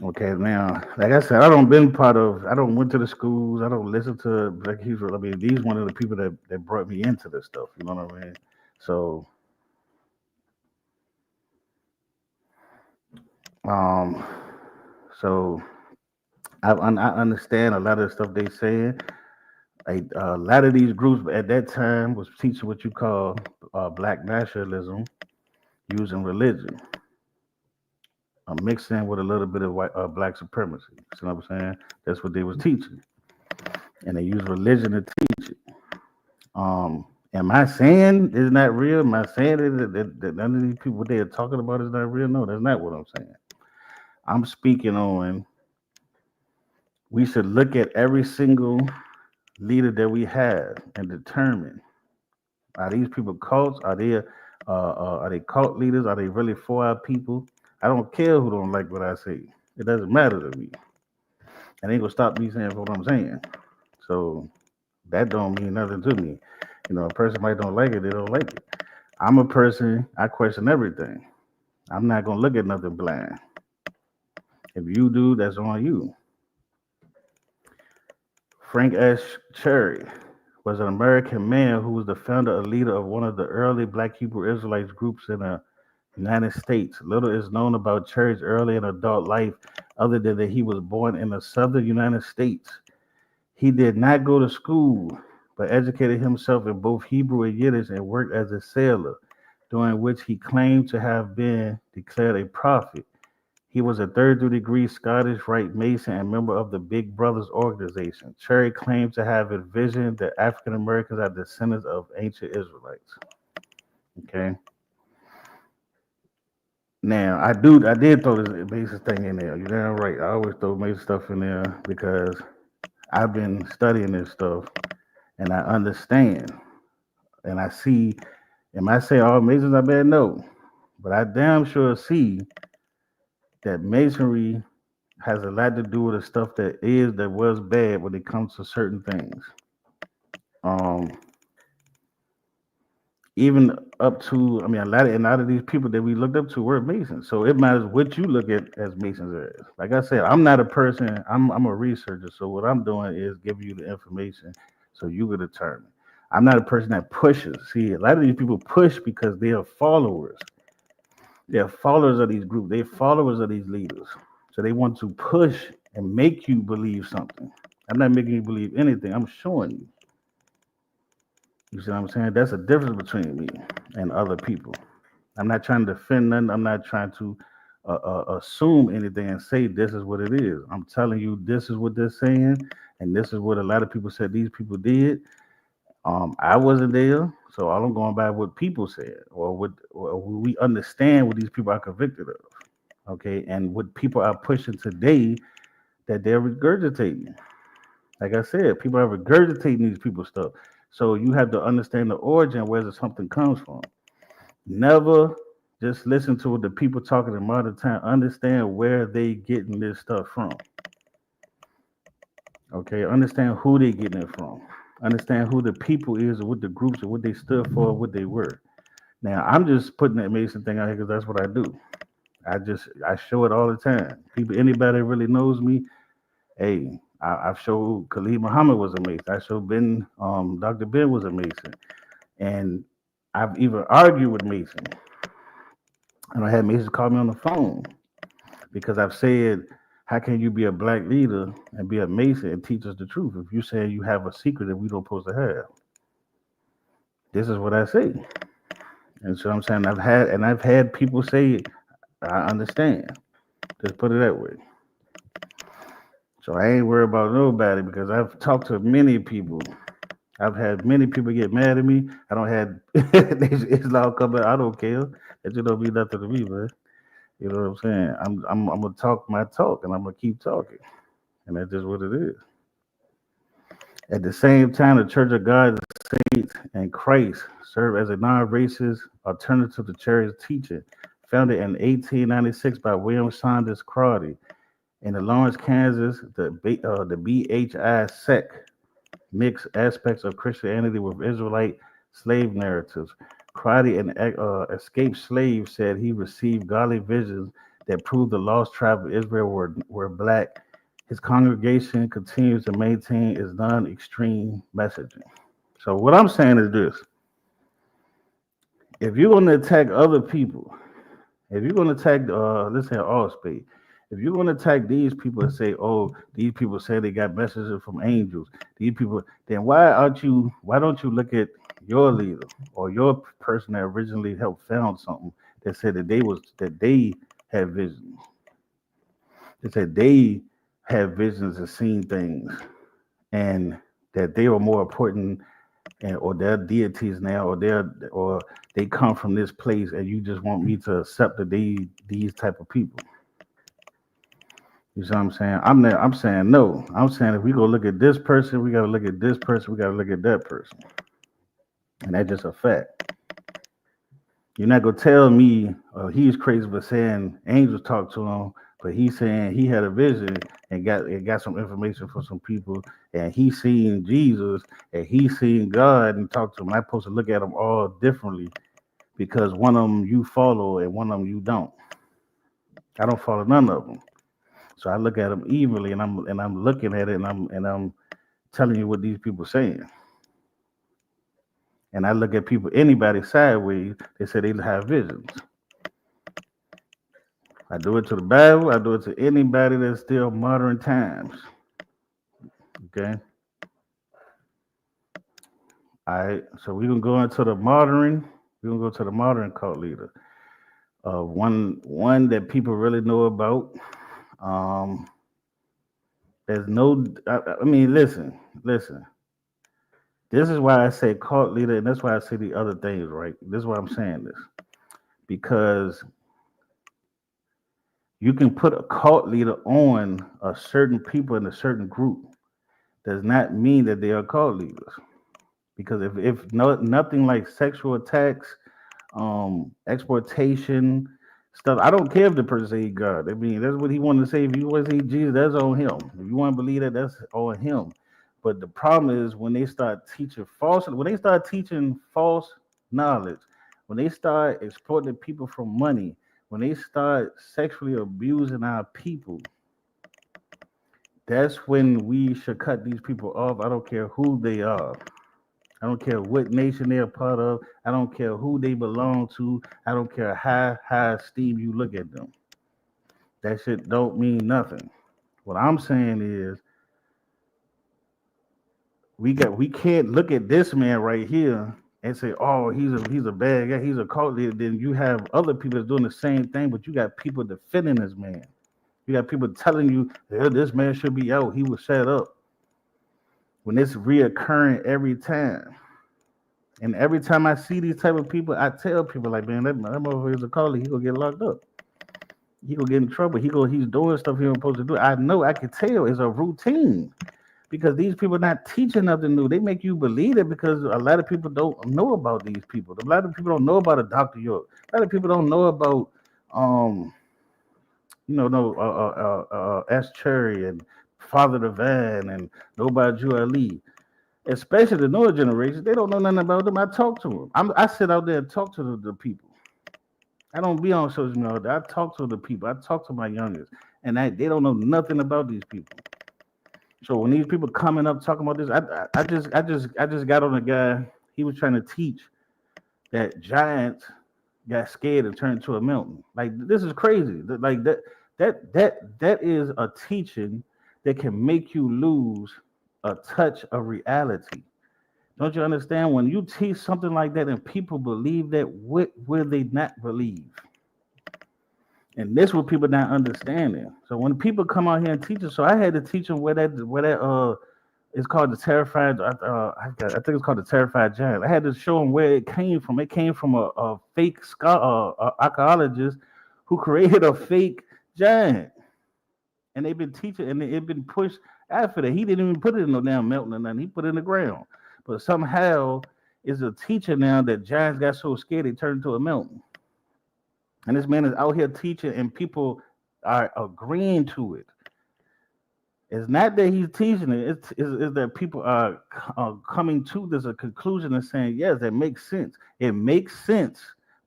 Speaker 3: Okay, now, like I said, I don't went to the schools, I don't listen to Black Hebrew. I mean, these one of the people that brought me into this stuff, you know what I mean? So, um, so I understand a lot of the stuff they saying. A lot of these groups at that time was teaching what you call black nationalism using religion, mixing with a little bit of white black supremacy. You know what I'm saying? That's what they was teaching, and they use religion to teach it. Am I saying it's not real? Am I saying that none of these people what they are talking about is not real? No, that's not what I'm saying. I'm speaking on we should look at every single leader that we have and determine are these people cults? Are they cult leaders? Are they really for our people? I don't care who don't like what I say. It doesn't matter to me. And ain't gonna stop me saying what I'm saying. So that don't mean nothing to me. You know, a person might don't like it, they don't like it. I'm a person, I question everything. I'm not gonna look at nothing blind. If you do, that's on you. Frank S. Cherry was an American man who was the founder and leader of one of the early Black Hebrew Israelites groups in the United States. Little is known about Cherry's early and adult life, other than that he was born in the southern United States. He did not go to school, but educated himself in both Hebrew and Yiddish and worked as a sailor, during which he claimed to have been declared a prophet. He was a third degree Scottish Rite Mason and member of the Big Brothers organization. Cherry claimed to have envisioned that African Americans are descendants of ancient Israelites. Okay. Now I did throw this Mason thing in there. You're damn right. I always throw Mason stuff in there because I've been studying this stuff and I understand and I see. Am I saying all Masons are bad? No, but I damn sure see that Masonry has a lot to do with the stuff that was bad when it comes to certain things. Um, Even up to, I mean, a lot of these people that we looked up to were Masons. So it matters what you look at as Masons as. Like I said, I'm not a person. I'm a researcher. So what I'm doing is giving you the information so you can determine. I'm not a person that pushes. See, a lot of these people push because they are followers. They're followers of these groups. They're followers of these leaders. So they want to push and make you believe something. I'm not making you believe anything. I'm showing you. You see what I'm saying? That's a difference between me and other people. I'm not trying to defend nothing. I'm not trying to assume anything and say this is what it is. I'm telling you this is what they're saying, and this is what a lot of people said these people did. I wasn't there, so all I'm going by what people said or what or we understand what these people are convicted of. Okay, and what people are pushing today that they're regurgitating. Like I said, people are regurgitating these people's stuff. So you have to understand the origin where something comes from. Never. Just listen to what the people talking in modern time. Understand where they getting this stuff from. Okay, understand who they getting it from. Understand who the people is, and what the groups, and what they stood for, what they were. Now, I'm just putting that Mason thing out here because that's what I do. I show it all the time. People, anybody that really knows me, hey, I've showed Khalid Muhammad was a Mason. I showed Dr. Ben was a Mason, and I've even argued with Mason, and I had Mason call me on the phone because I've said, how can you be a black leader and be a Mason and teach us the truth if you say you have a secret that we don't supposed to have? This is what I say. And so I'm saying I've had people say, I understand. Just put it that way. So I ain't worried about nobody because I've talked to many people. I've had many people get mad at me. I don't had Islam come back. I don't care. That you don't mean nothing to me, man. You know what I'm saying? I'm gonna talk my talk and I'm gonna keep talking. And that's just what it is. At the same time, the Church of God, the Saints, and Christ serve as a non-racist alternative to church teaching. Founded in 1896 by William Saunders Crowdy in the Lawrence, Kansas, the BHI sect mixed aspects of Christianity with Israelite slave narratives. Crowdy, an escaped slave, said he received godly visions that proved the lost tribe of Israel were black. His congregation continues to maintain its non-extreme messaging. So what I'm saying is this: if you're going to attack other people, if you're going to attack, let's say Allstate, if you're going to attack these people and say, "Oh, these people say they got messages from angels," these people, then why don't you look at your leader or your person that originally helped found something that said that they had visions, that said they had visions and seen things, and that they were more important, and or their deities now, or they come from this place, and you just want me to accept that these type of people. You see what I'm saying? I'm saying no. I'm saying if we go look at this person, we got to look at this person, we got to look at that person, and that's just a fact. You're not gonna tell me he's crazy for saying angels talk to him, but he's saying he had a vision and got some information for some people, and he's seen Jesus and he's seen God and talked to him. I'm supposed to look at them all differently because one of them you follow and one of them you don't. I don't follow none of them, so I look at them evenly, and I'm looking at it, and I'm telling you what these people saying. And I look at people, anybody sideways, they say they have visions. I do it to the Bible. I do it to anybody that's still modern times. Okay. All right. So we're gonna go into the modern. We're gonna go to the modern cult leader. One that people really know about. Um, there's no. I mean, listen. This is why I say cult leader, and that's why I say the other things. Right. This is why I'm saying this because you can put a cult leader on a certain people in a certain group does not mean that they are cult leaders. Because if no, nothing like sexual attacks, exploitation, stuff, I don't care if the person say God. I mean, that's what he wanted to say. If you want to say Jesus, that's on him. If you want to believe that, that's on him. But the problem is when they start teaching false knowledge, when they start exploiting people for money, when they start sexually abusing our people, that's when we should cut these people off. I don't care who they are. I don't care what nation they're a part of. I don't care who they belong to. I don't care how high esteem you look at them. That shit don't mean nothing. What I'm saying is we can't look at this man right here and say, oh, he's a bad guy, he's a cult leader. Then you have other people that's doing the same thing, but you got people defending this man. You got people telling you this man should be out. He was set up. When it's reoccurring every time. And every time I see these type of people, I tell people like, man, that motherfucker is a cult leader. He gonna get locked up. He gonna get in trouble. He's doing stuff he ain't supposed to do. I know. I can tell. It's a routine. because these people are not teaching nothing new. They make you believe it because a lot of people don't know about these people. A lot of people don't know about a Dr. York. A lot of people don't know about um no S. Cherry and Father Divine and nobody Drew Ali. Especially the newer generation, they don't know nothing about them. I talk to them. I sit out there and talk to the people. I don't be on social media. I talk to the people. I talk to my youngest, and they don't know nothing about these people. So when these people coming up talking about this, I just got on a guy. He was trying to teach that giants got scared and turned to a mountain. Like this is crazy. Like that is a teaching that can make you lose a touch of reality. Don't you understand? When you teach something like that and people believe that, what will they not believe? And this what people not understanding. So when people come out here and teach us, so I had to teach them where that it's called the terrified. I think it's called the terrified giant. I had to show them where it came from. It came from a fake archaeologist who created a fake giant, and they've been teaching, and it been pushed after that. He didn't even put it in no damn mountain or nothing. He put it in the ground, but somehow is a teacher now that giants got so scared they turned into a mountain. And this man is out here teaching, and people are agreeing to it. It's not that he's teaching it; it's that people are coming to this a conclusion and saying, "Yes, that makes sense. It makes sense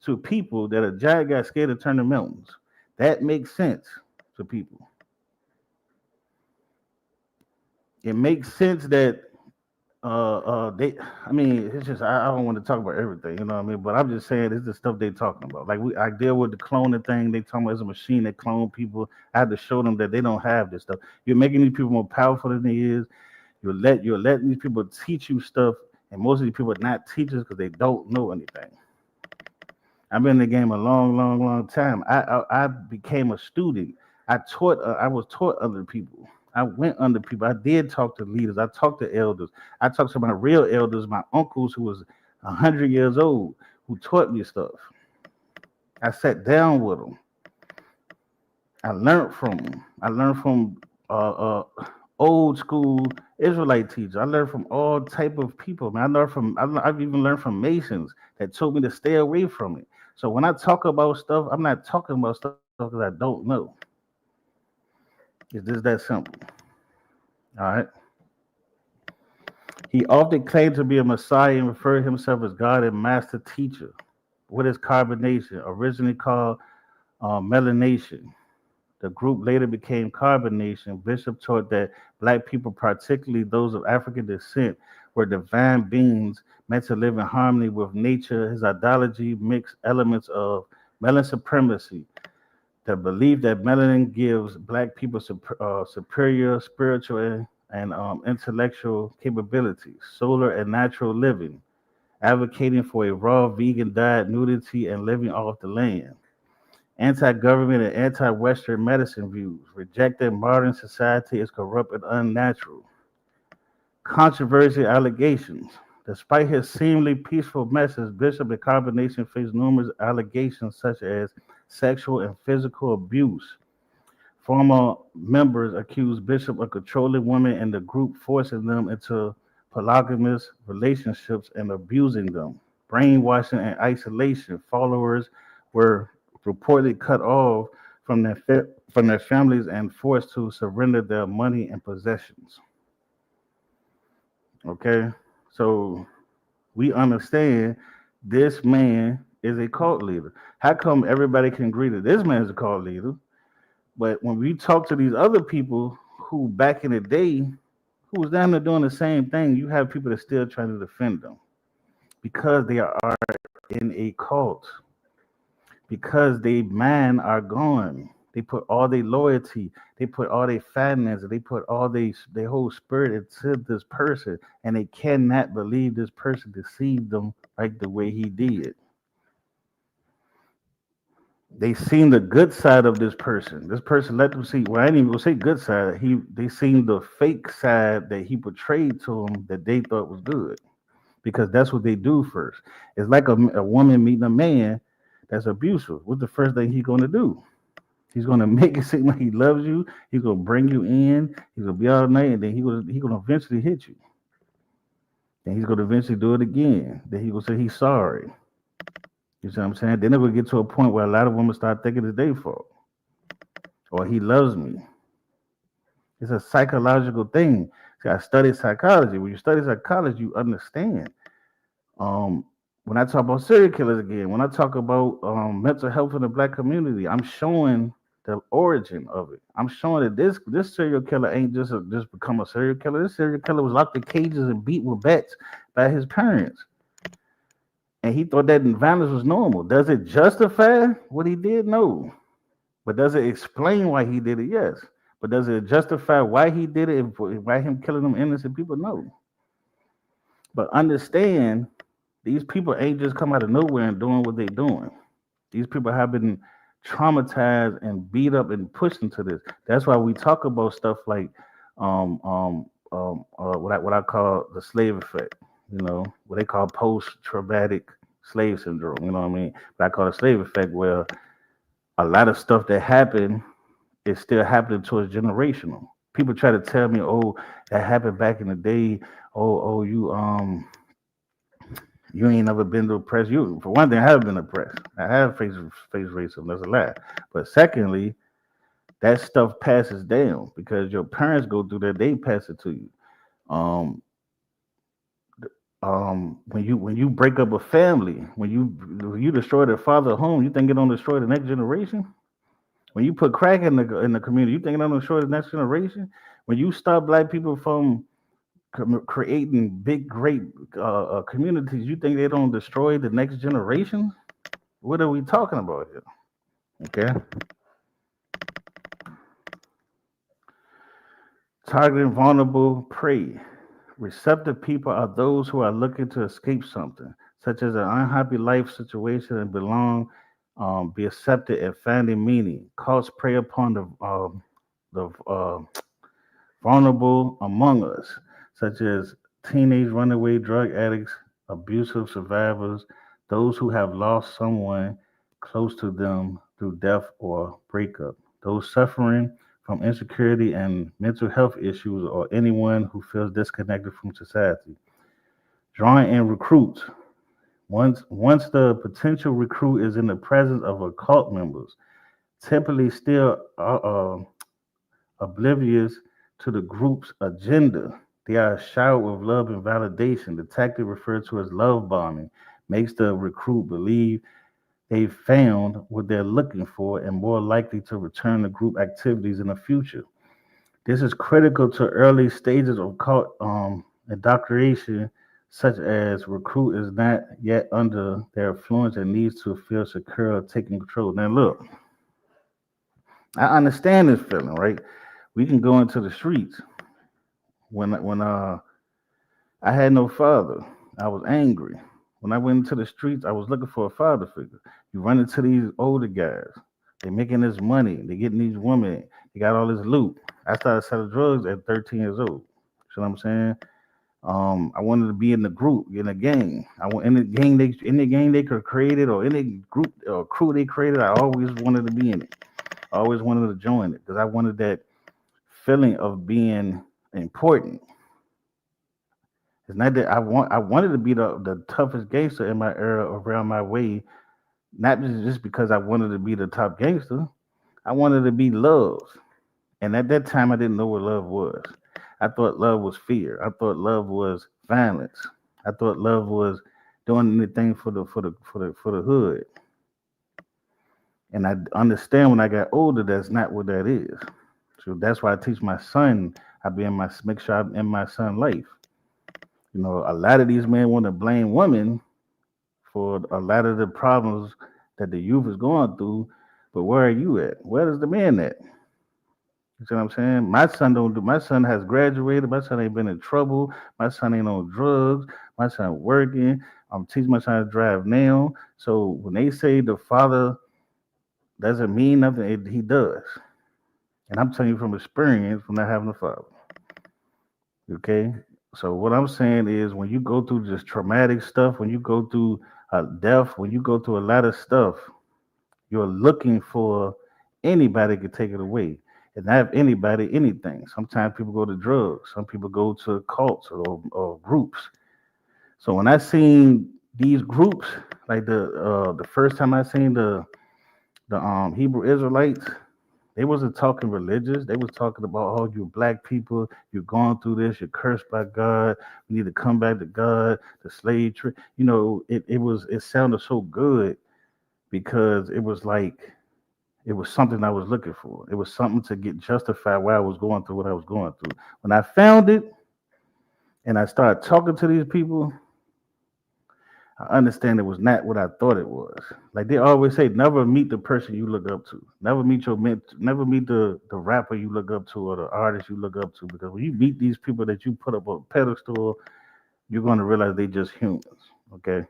Speaker 3: to people that a giant got scared to turn the mountains. That makes sense to people. It makes sense that they, I mean, it's just I don't want to talk about everything, you know what I mean, but I'm just saying it's the stuff they talking about. Like I deal with the cloning thing. They talking about it's a machine that clone people. I had to show them that they don't have this stuff. You're making these people more powerful than they is. You're letting these people teach you stuff, and most of these people are not teachers because they don't know anything. I've been in the game a long, long, long time. I became a student. I was taught other people. I went under people. I did talk to leaders. I talked to elders. I talked to my real elders, my uncles who was 100 years old, who taught me stuff. I sat down with them. I learned from them. I learned from old school Israelite teachers. I learned from all type of people. Man, I've even learned from Masons that told me to stay away from it. So when I talk about stuff, I'm not talking about stuff because I don't know. It's just that simple. All right. He often claimed to be a Messiah and referred himself as God and Master Teacher. What is carbonation? Originally called melanation. The group later became Carbonation. Bishop taught that black people, particularly those of African descent, were divine beings meant to live in harmony with nature. His ideology mixed elements of melanin supremacy, the belief that melanin gives black people superior spiritual and intellectual capabilities, solar and natural living, advocating for a raw vegan diet, nudity, and living off the land. Anti-government and anti-Western medicine views, rejecting modern society as corrupt and unnatural. Controversy allegations. Despite his seemingly peaceful message, Bishop and Combination faced numerous allegations such as sexual and physical abuse. Former members accused Bishop of controlling women in the group, forcing them into polygamous relationships and abusing them. Brainwashing and isolation. Followers were reportedly cut off from their families and forced to surrender their money and possessions. Okay, so we understand this man is a cult leader. How come everybody can agree that this man is a cult leader, but when we talk to these other people who back in the day who was down there doing the same thing, you have people that still trying to defend them because they are in a cult, because they man are gone. They put all their loyalty, they put all their finances, they put all their whole spirit into this person, and they cannot believe this person deceived them like the way he did. They seen the good side of this person. This person let them see. Well, I ain't even gonna say good side. They seen the fake side that he portrayed to them that they thought was good, because that's what they do first. It's like a woman meeting a man that's abusive. What's the first thing he gonna do? He's gonna make it seem like he loves you. He's gonna bring you in. He's gonna be all night, and then he gonna eventually hit you. Then he's gonna eventually do it again. Then he gonna say he's sorry. You see what I'm saying? Then it will get to a point where a lot of women start thinking it's their fault or he loves me. It's a psychological thing. See, I study psychology. When you study psychology, you understand. Um, when I talk about serial killers again, when I talk about mental health in the black community, I'm showing the origin of it. I'm showing that this serial killer ain't just become a serial killer. This serial killer was locked in cages and beat with bats by his parents, and he thought that violence was normal. Does it justify what he did? No. But does it explain why he did it? Yes. But does it justify why he did it and why him killing them innocent people? No. But understand, these people ain't just come out of nowhere and doing what they're doing. These people have been traumatized and beat up and pushed into this. That's why we talk about stuff like what I call the slave effect. You know, what they call post-traumatic slave syndrome. You know what I mean? But I call it slave effect, where a lot of stuff that happened is still happening to us generational. People try to tell me, "Oh, that happened back in the day. Oh, you ain't never been to oppressed." You, for one thing, I have been oppressed. I have faced racism. That's a lie. But secondly, that stuff passes down because your parents go through that. They pass it to you. Um, when you break up a family, when you destroy their father home, you think it don't destroy the next generation? When you put crack in the community, you think it don't destroy the next generation? When you stop black people from creating big, great communities, you think they don't destroy the next generation? What are we talking about here? Okay, targeting vulnerable prey. Receptive people are those who are looking to escape something, such as an unhappy life situation and belong, be accepted and finding meaning. Cults prey upon the vulnerable among us, such as teenage runaway drug addicts, abusive survivors, those who have lost someone close to them through death or breakup, those suffering from insecurity and mental health issues, or anyone who feels disconnected from society. Drawing in recruits. Once the potential recruit is in the presence of occult members, typically still oblivious to the group's agenda. They are showered with love and validation. The tactic referred to as love bombing makes the recruit believe they've found what they're looking for and more likely to return to group activities in the future. This is critical to early stages of cult indoctrination, such as recruit is not yet under their influence and needs to feel secure or taking control. Now, look, I understand this feeling, right? We can go into the streets. When I had no father, I was angry. When I went into the streets, I was looking for a father figure. You run into these older guys. They making this money. They getting these women. They got all this loot. I started selling drugs at 13 years old. See what I'm saying? I wanted to be in the group, in a gang. I want in the gang they could created, or any group or crew they created. I always wanted to be in it. I always wanted to join it because I wanted that feeling of being important. It's not that I wanted to be the toughest gangster in my era around my way, not just because I wanted to be the top gangster. I wanted to be loved. And at that time I didn't know what love was. I thought love was fear. I thought love was violence. I thought love was doing anything for the hood. And I understand when I got older that's not what that is. So that's why I teach my son. I be in my make sure I'm in my son's life. You know, a lot of these men want to blame women for a lot of the problems that the youth is going through. But where are you at? Where is the man at? You see what I'm saying? My son don't do. My son has graduated. My son ain't been in trouble. My son ain't on drugs. My son working. I'm teaching my son to drive now. So when they say the father doesn't mean nothing, he does. And I'm telling you from experience, from not having a father. Okay. So what I'm saying is, when you go through this traumatic stuff, when you go through death, when you go through a lot of stuff, you're looking for anybody could take it away. And not anybody, anything. Sometimes people go to drugs. Some people go to cults or groups. So when I seen these groups, like the first time I seen the Hebrew Israelites, they wasn't talking religious. They was talking about, oh, you black people, you're going through this, you're cursed by God. We need to come back to God. The slave trade, it sounded so good because it was like it was something I was looking for. It was something to get justified why I was going through what I was going through. When I found it and I started talking to these people, I understand it was not what I thought it was. Like they always say, never meet the person you look up to. Never meet never meet the rapper you look up to or the artist you look up to. Because when you meet these people that you put up on a pedestal, you're going to realize they just humans. Okay.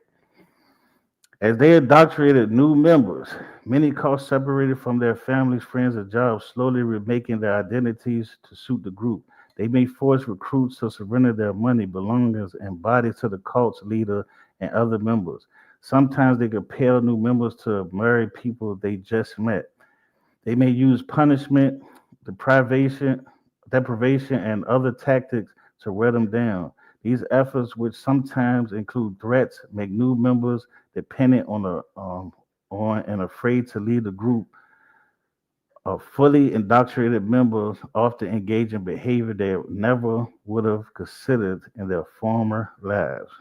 Speaker 3: As they indoctrinated new members, many caught separated from their families, friends, and jobs, slowly remaking their identities to suit the group. They may force recruits to surrender their money, belongings, and bodies to the cult's leader and other members. Sometimes they compel new members to marry people they just met. They may use punishment, deprivation, deprivation, and other tactics to wear them down. These efforts, which sometimes include threats, make new members dependent on and afraid to leave the group. Of fully indoctrinated members often engage in behavior they never would have considered in their former lives.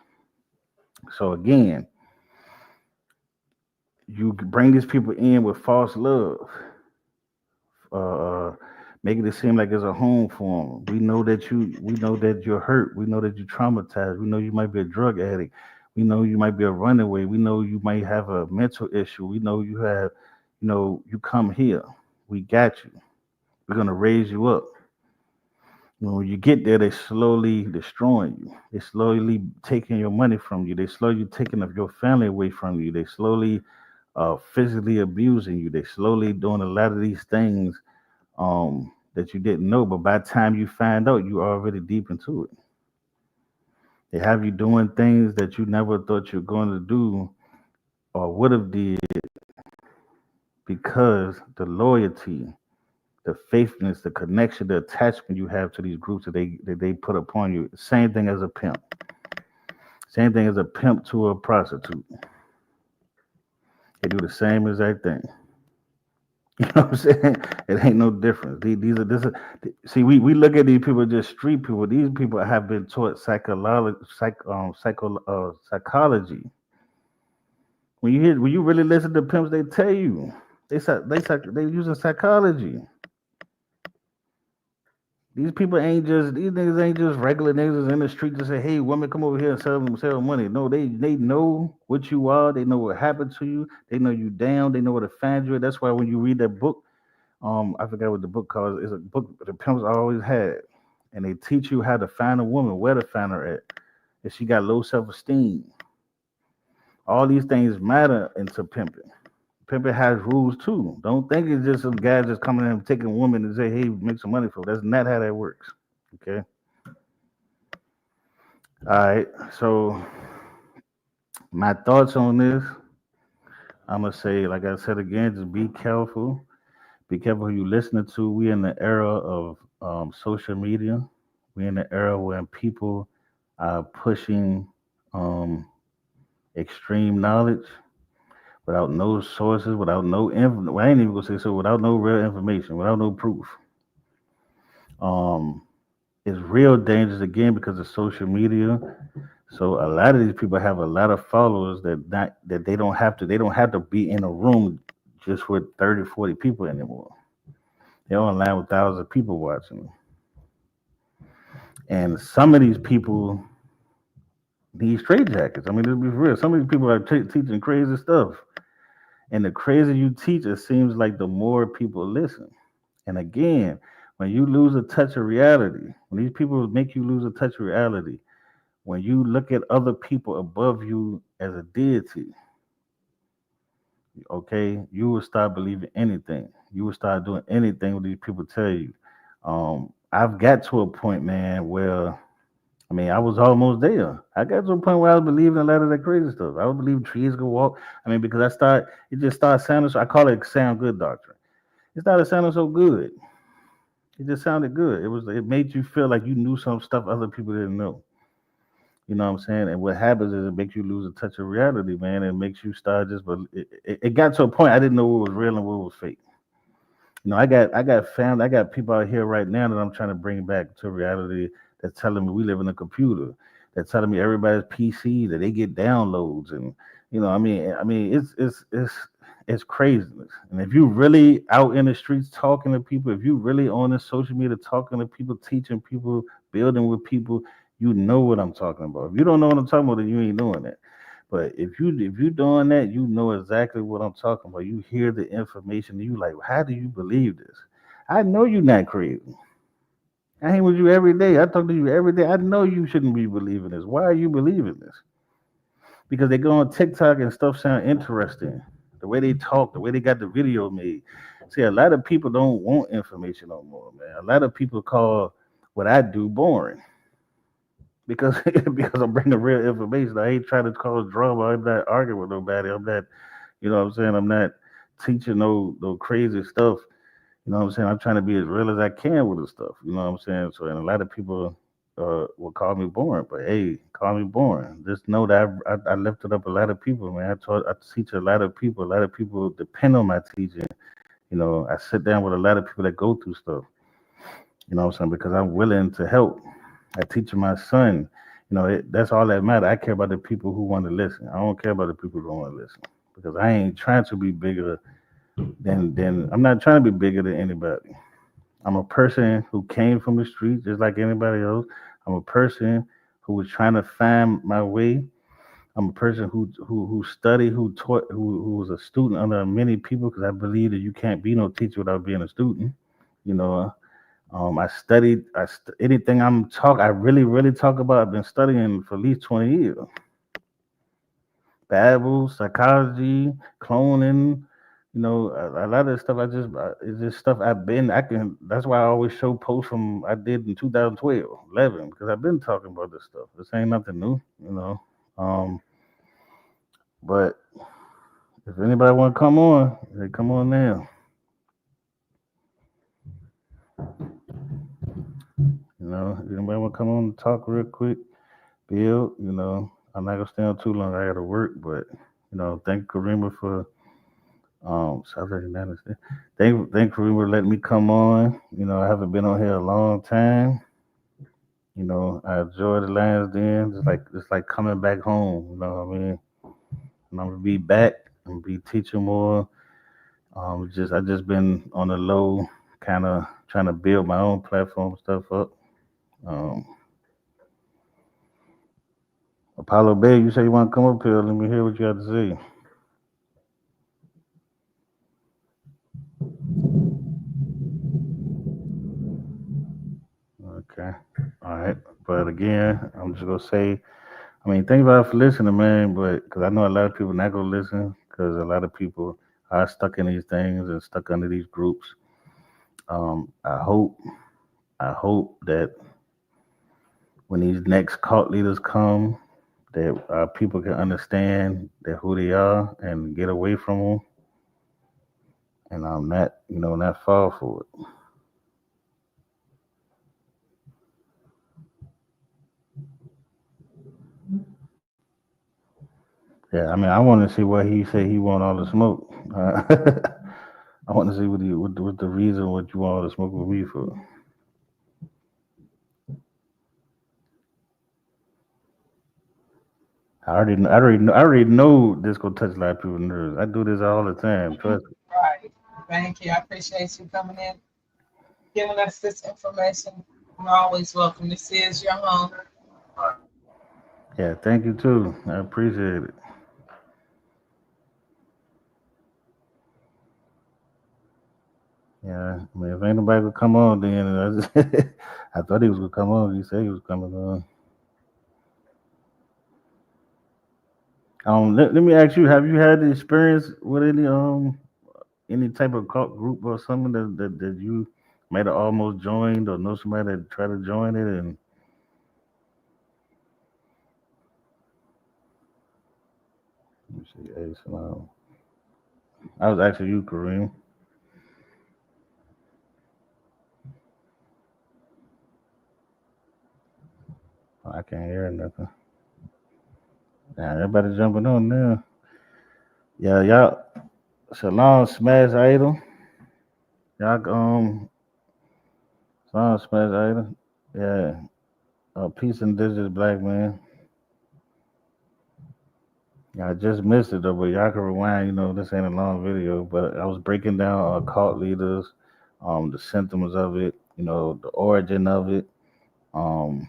Speaker 3: So again, you bring these people in with false love, uh, making it seem like it's a home for them. We know that you're hurt. We know that you're traumatized. We know you might be a drug addict. We know you might be a runaway. We know you might have a mental issue. We know you come here. We got you. We're gonna raise you up. When you get there, they slowly destroying you. They slowly taking your money from you. They slowly taking of your family away from you. They slowly physically abusing you. They slowly doing a lot of these things that you didn't know, but by the time you find out, you're already deep into it. They have you doing things that you never thought you're going to do or would have did because the loyalty, the faithfulness, the connection, the attachment you have to these groups that they put upon you. Same thing as a pimp. Same thing as a pimp to a prostitute. They do the same exact thing. You know what I'm saying? It ain't no difference. These are this. See, we look at these people as just street people. These people have been taught psychology. When you really listen to pimps, they tell you they using psychology. These niggas ain't just regular niggas in the street to say, hey, women, come over here and sell money. No, they know what you are. They know what happened to you. They know you down. They know where to find you. That's why when you read that book, I forgot what the book called. It's a book the pimps always had, and they teach you how to find a woman, where to find her at, if she got low self-esteem. All these things matter into pimping. Pimping has rules too. Don't think it's just some guy just coming in and taking a woman and say, hey, make some money for her. That's not how that works. Okay. All right. So my thoughts on this, I'm gonna say, like I said again, just be careful. Be careful who you listening to. We in the era of social media. We in the era when people are pushing um, extreme knowledge without no sources, without no well, I ain't even gonna say so, without no real information, without no proof. Um, it's real dangerous again because of social media. So a lot of these people have a lot of followers that they don't have to be in a room just with 30, 40 people anymore. They're online with thousands of people watching them. And some of these people need straitjackets. I mean, let's be real. Some of these people are teaching crazy stuff. And the crazier you teach, it seems like the more people listen. And again, when you lose a touch of reality, when these people make you lose a touch of reality, when you look at other people above you as a deity, okay, you will start believing anything. You will start doing anything what these people tell you. I've got to a point, man, where I mean, I was almost there. I got to a point where I was believing a lot of that crazy stuff. I was believing trees could walk. I mean, because it just started sounding. So I call it sound good doctrine. It started sounding so good. It just sounded good. It made you feel like you knew some stuff other people didn't know. You know what I'm saying? And what happens is it makes you lose a touch of reality, man. It makes you start just, but it got to a point I didn't know what was real and what was fake. I got family, I got people out here right now that I'm trying to bring back to reality. That's telling me we live in a computer. That's telling me everybody's PC that they get downloads, and I mean, it's craziness. And if you really out in the streets talking to people, if you really on the social media talking to people, teaching people, building with people, you know what I'm talking about. If you don't know what I'm talking about, then you ain't doing that. But if you doing that, you know exactly what I'm talking about. You hear the information, you like, how do you believe this? I know you're not crazy. I hang with you every day. I talk to you every day. I know you shouldn't be believing this. Why are you believing this? Because they go on TikTok and stuff sound interesting. The way they talk, the way they got the video made. See, a lot of people don't want information no more, man. A lot of people call what I do boring because because I'm bringing real information. I ain't trying to cause drama. I'm not arguing with nobody. I'm not, you know what I'm saying? I'm not teaching no crazy stuff. You know what I'm saying? I'm trying to be as real as I can with the stuff. You know what I'm saying? So, and a lot of people will call me boring, but hey, call me boring. Just know that I lifted up a lot of people, man. I teach a lot of people. A lot of people depend on my teaching. You know, I sit down with a lot of people that go through stuff. You know what I'm saying? Because I'm willing to help. I teach my son. That's all that matters. I care about the people who want to listen. I don't care about the people who don't want to listen because I ain't trying to be bigger than I'm not trying to be bigger than anybody. I'm a person who came from the street just like anybody else. I'm a person who was trying to find my way. I'm a person who studied, who taught, who was a student under many people because I believe that you can't be no teacher without being a student. You know, I studied. Anything I really really talk about. I've been studying for at least 20 years. Bible, psychology, cloning. A lot of stuff. It's just stuff I've been. I can. That's why I always show posts from I did in 2012, 11, because I've been talking about this stuff. This ain't nothing new. But if anybody want to come on, they come on now. If anybody want to come on and talk real quick, Bill. I'm not gonna stay on too long. I gotta work, but thank Karima for South United States. Thank Karima for letting me come on. I haven't been on here a long time. I enjoy the Lions Den, just like coming back home. You know what I mean? And I'm gonna be back. I'm gonna be teaching more. I just been on the low, kind of trying to build my own platform stuff up. Um, Apollo Bay, you say you want to come up here? Let me hear what you have to say. Okay, all right. But again, I'm just gonna say, I mean, thank you for listening, man. But because I know a lot of people not gonna listen, because a lot of people are stuck in these things and stuck under these groups. Um, I hope, I hope that when these next cult leaders come, that people can understand that who they are and get away from them, and not fall for it. Yeah, I mean, I want to see why he said he want all the smoke. I want to see what the reason what you want all the smoke with me for. I already know this gonna touch a lot of people's nerves. I do this all the time. Trust me.
Speaker 4: Right. Thank you. I appreciate you coming in, giving us this information. You're always welcome. This is your home.
Speaker 3: Yeah, thank you too. I appreciate it. Yeah, I mean, if ain't nobody could come on, then I thought he was gonna come on. He said he was coming on. Let me ask you: have you had the experience with any type of cult group or something that you might have almost joined or know somebody that tried to join it? And let me see, hey, so, I was asking you, Kareem. I can't hear nothing. Nah, everybody jumping on now. Yeah, y'all. Shalom, smash idol. Y'all, shalom, smash idol. Yeah. Peace and digits, black man. Yeah, I just missed it though, but y'all can rewind. This ain't a long video, but I was breaking down cult leaders, the symptoms of it, the origin of it, um,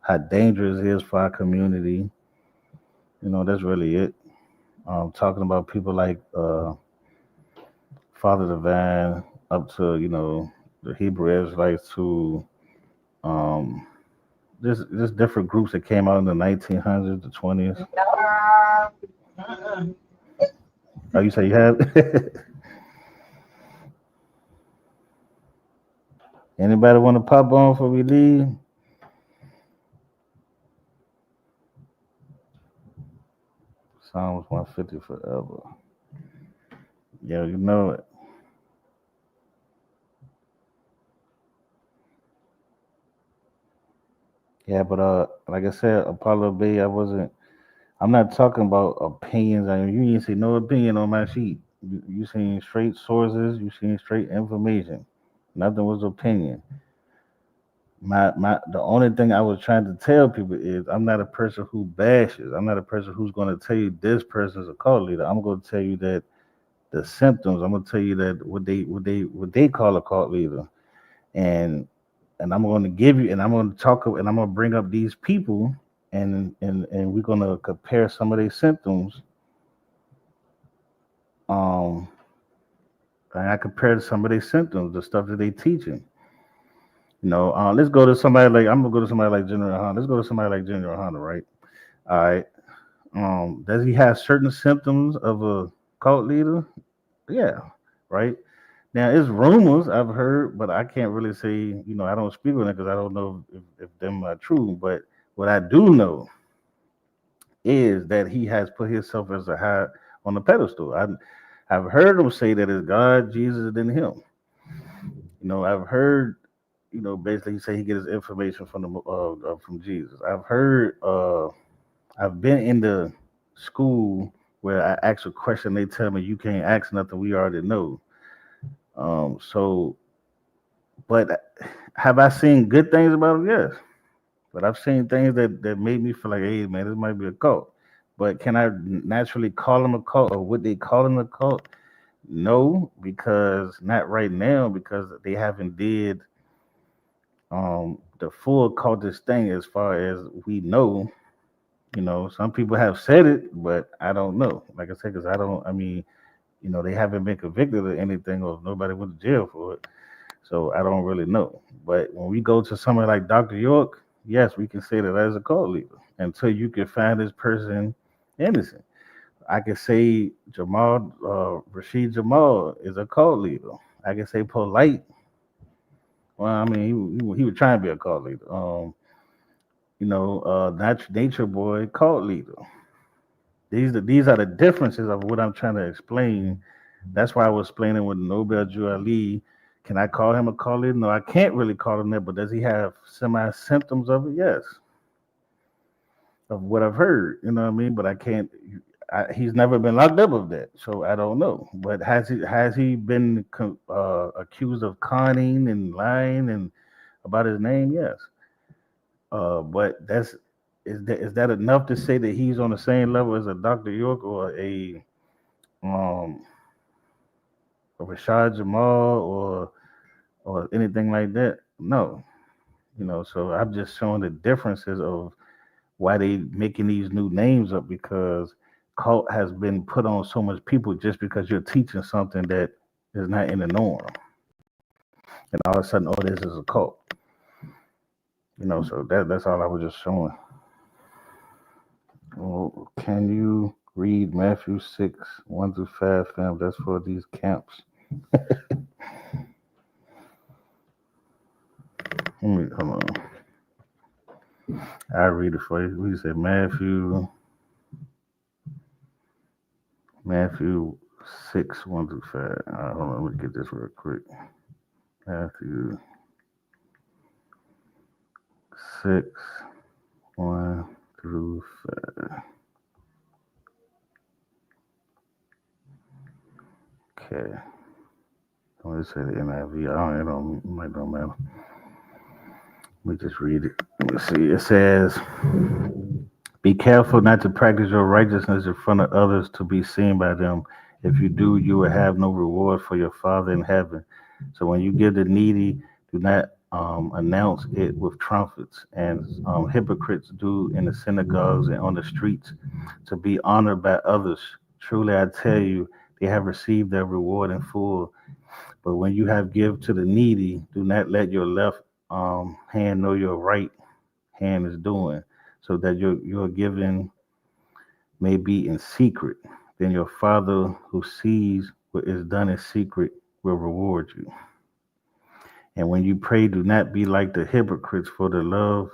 Speaker 3: how dangerous it is for our community. That's really it. Talking about people like Father Divine up to the Hebrew Israelites to um, just different groups that came out in the 1900s, the 20s.
Speaker 4: Uh-uh.
Speaker 3: Oh, you say you have? Anybody want to pop on before we leave? Psalms 150 forever. Yeah, you know it. Yeah, but like I said, Apollo Bay, I'm not talking about opinions. I mean, you didn't see no opinion on my sheet. You seen straight sources. You seen straight information. Nothing was opinion. The only thing I was trying to tell people is I'm not a person who bashes. I'm not a person who's going to tell you this person's a cult leader. I'm going to tell you that the symptoms. I'm going to tell you that what they call a cult leader, and I'm going to give you, and I'm going to talk, and I'm going to bring up these people, and we're going to compare some of their symptoms. Um, and I compared some of their symptoms, the stuff that they teaching. Let's go to somebody like I'm gonna go to somebody like General Hunter. Let's go to somebody like General Hunter, right? All right. Does he have certain symptoms of a cult leader? Yeah, right. Now, it's rumors I've heard, but I can't really say. I don't speak on it because I don't know if them are true. But what I do know is that he has put himself as a high on the pedestal. I've heard him say that it's God, Jesus, and him. I've heard basically he say he gets his information from Jesus. I've been in the school where I ask a question, they tell me you can't ask nothing we already know. So, but have I seen good things about him? Yes, but I've seen things that made me feel like, hey man, this might be a cult. But can I naturally call him a cult, or would they call him a cult? No, because not right now, because they haven't did the full cultist thing as far as we know. Some people have said it, but I don't know. Like I said, because I don't. I mean, they haven't been convicted of anything, or nobody went to jail for it. So I don't really know. But when we go to somebody like Dr. York, yes, we can say that as a cult leader until you can find this person innocent. I can say Rashid Jamal is a cult leader. I can say Polite. Well, I mean, he was trying to be a cult leader. Nature Boy, cult leader. These are the differences of what I'm trying to explain. That's why I was explaining with Nobel Jew Ali. Can I call him a cult leader? No, I can't really call him that. But does he have semi symptoms of it? Yes, of what I've heard. You know what I mean? But I can't. He's never been locked up of that, so I don't know. But has he been accused of conning and lying and about his name? Yes. But is that enough to say that he's on the same level as a Dr. York or um a Rashad Jamal or anything like that? No. So I'm just showing the differences of why they making these new names up because cult has been put on so much people just because you're teaching something that is not in the norm. And all of a sudden, oh, this is a cult. So that's all I was just showing. Well, can you read Matthew 6, 1 through 5, fam? That's for these camps. Hold on. I read it for you. We say Matthew 6, 1 through 5. Hold on, let me get this real quick. Matthew 6, 1 through 5. Okay. Let me say the NIV. I don't, it might don't matter. Let me just read it. Let me see. It says, be careful not to practice your righteousness in front of others to be seen by them. If you do, you will have no reward for your Father in heaven. So when you give the needy, do not announce it with trumpets, and hypocrites do in the synagogues and on the streets to be honored by others. Truly, I tell you, they have received their reward in full. But when you have give to the needy, do not let your left hand know your right hand is doing, so that your giving may be in secret. Then your Father who sees what is done in secret will reward you. And when you pray, do not be like the hypocrites, for the love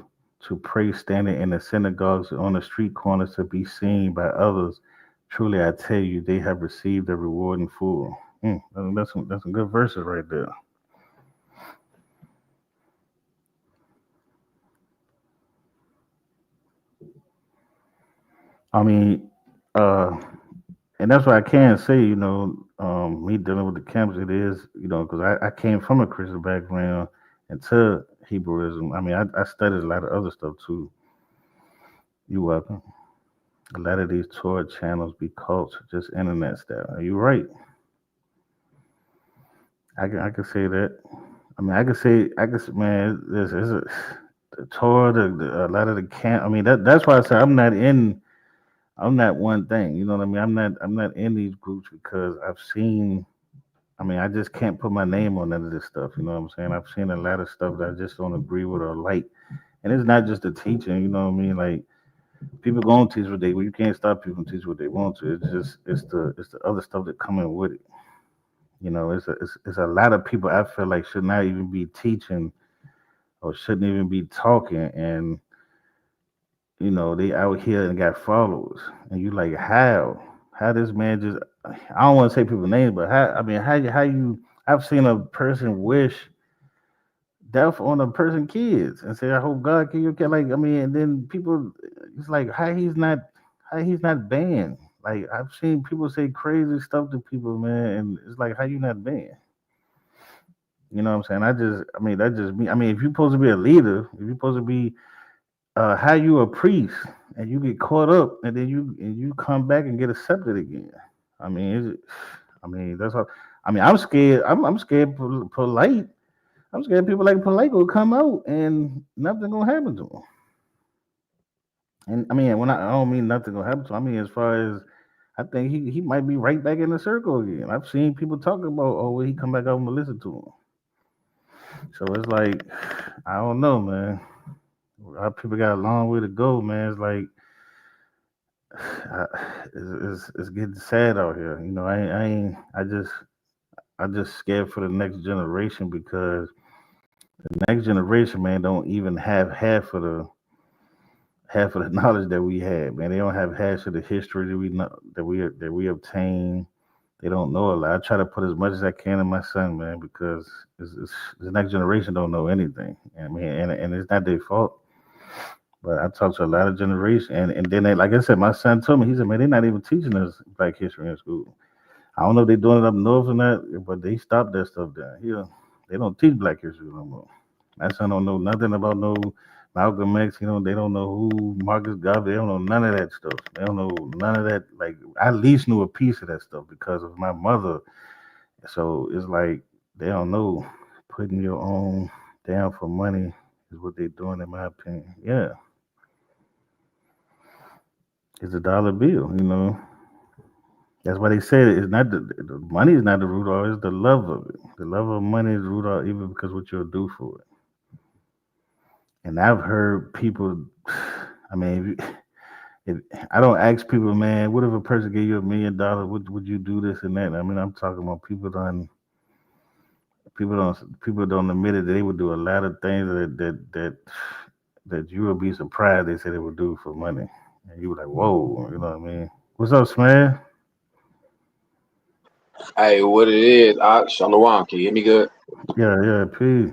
Speaker 3: to pray standing in the synagogues and on the street corners to be seen by others. Truly, I tell you, they have received their reward in full. That's some good verses right there. I mean, uh, and that's why I can say, me dealing with the camps, it is, because I came from a Christian background into Hebrewism. I mean, I studied a lot of other stuff too. You welcome. A lot of these tour channels be culture, just internet style. Are you right? I can say that. I mean, man, this is the tour, a lot of the camp. I mean, that's why I say I'm not one thing. You know what I mean? I'm not in these groups because I've seen. I mean, I just can't put my name on none of this stuff. You know what I'm saying? I've seen a lot of stuff that I just don't agree with or like, and it's not just the teaching. You know what I mean? Like people gonna teach what they. Well, you can't stop people from teaching what they want to. It's the other stuff that come in with it. It's a lot of people I feel like should not even be teaching or shouldn't even be talking, and they out here and got followers, and you like how this man just I don't want to say people's names, but how you I've seen a person wish death on a person kids and say I hope God kill your kid, like I mean, and then people, it's like how he's not banned. Like I've seen people say crazy stuff to people, man, and it's like how you not banned. You know what I'm saying? I mean, that just me. I mean, if you're supposed to be a leader, if you're supposed to be, how you a priest, and you get caught up, and then you come back and get accepted again. I mean, I mean that's how. I mean, I'm scared. I'm scared. Polite. I'm scared people like Polite will come out and nothing gonna happen to him. And I mean, I don't mean nothing gonna happen to him. I mean, as far as I think he might be right back in the circle again. I've seen people talk about, oh, will he come back out and listen to him? So it's like, I don't know, man. Our people got a long way to go, man. It's like I, it's getting sad out here. I ain't. I just scared for the next generation because the next generation, man, don't even have half of the knowledge that we had, man. They don't have half of the history that we know that we obtained. They don't know a lot. I try to put as much as I can in my son, man, because the next generation don't know anything. I mean, and it's not their fault. But I talked to a lot of generations, and then like I said, my son told me, he said, man, they're not even teaching us Black history in school. I don't know if they're doing it up north or not, but they stopped that stuff down here. They don't teach Black history no more. My son don't know nothing about no Malcolm X. They don't know who Marcus Garvey. They don't know none of that stuff. They don't know none of that. Like I at least knew a piece of that stuff because of my mother. So it's like they don't know putting your own down for money is what they're doing, in my opinion. Yeah, it's a dollar bill. That's why they say it's not the money is not the root of all. It's the love of it. The love of money is the root of all, even because what you'll do for it. And I've heard people. I mean, I don't ask people, man, what if a person gave you $1 million? Would you do this and that? I mean, I'm talking about people don't admit it. They would do a lot of things that you would be surprised they said they would do for money, and you were like, whoa, you know what I mean? What's up, Sman?
Speaker 5: Hey, what it is, Shalom, can you hear me good?
Speaker 3: Yeah, yeah, P.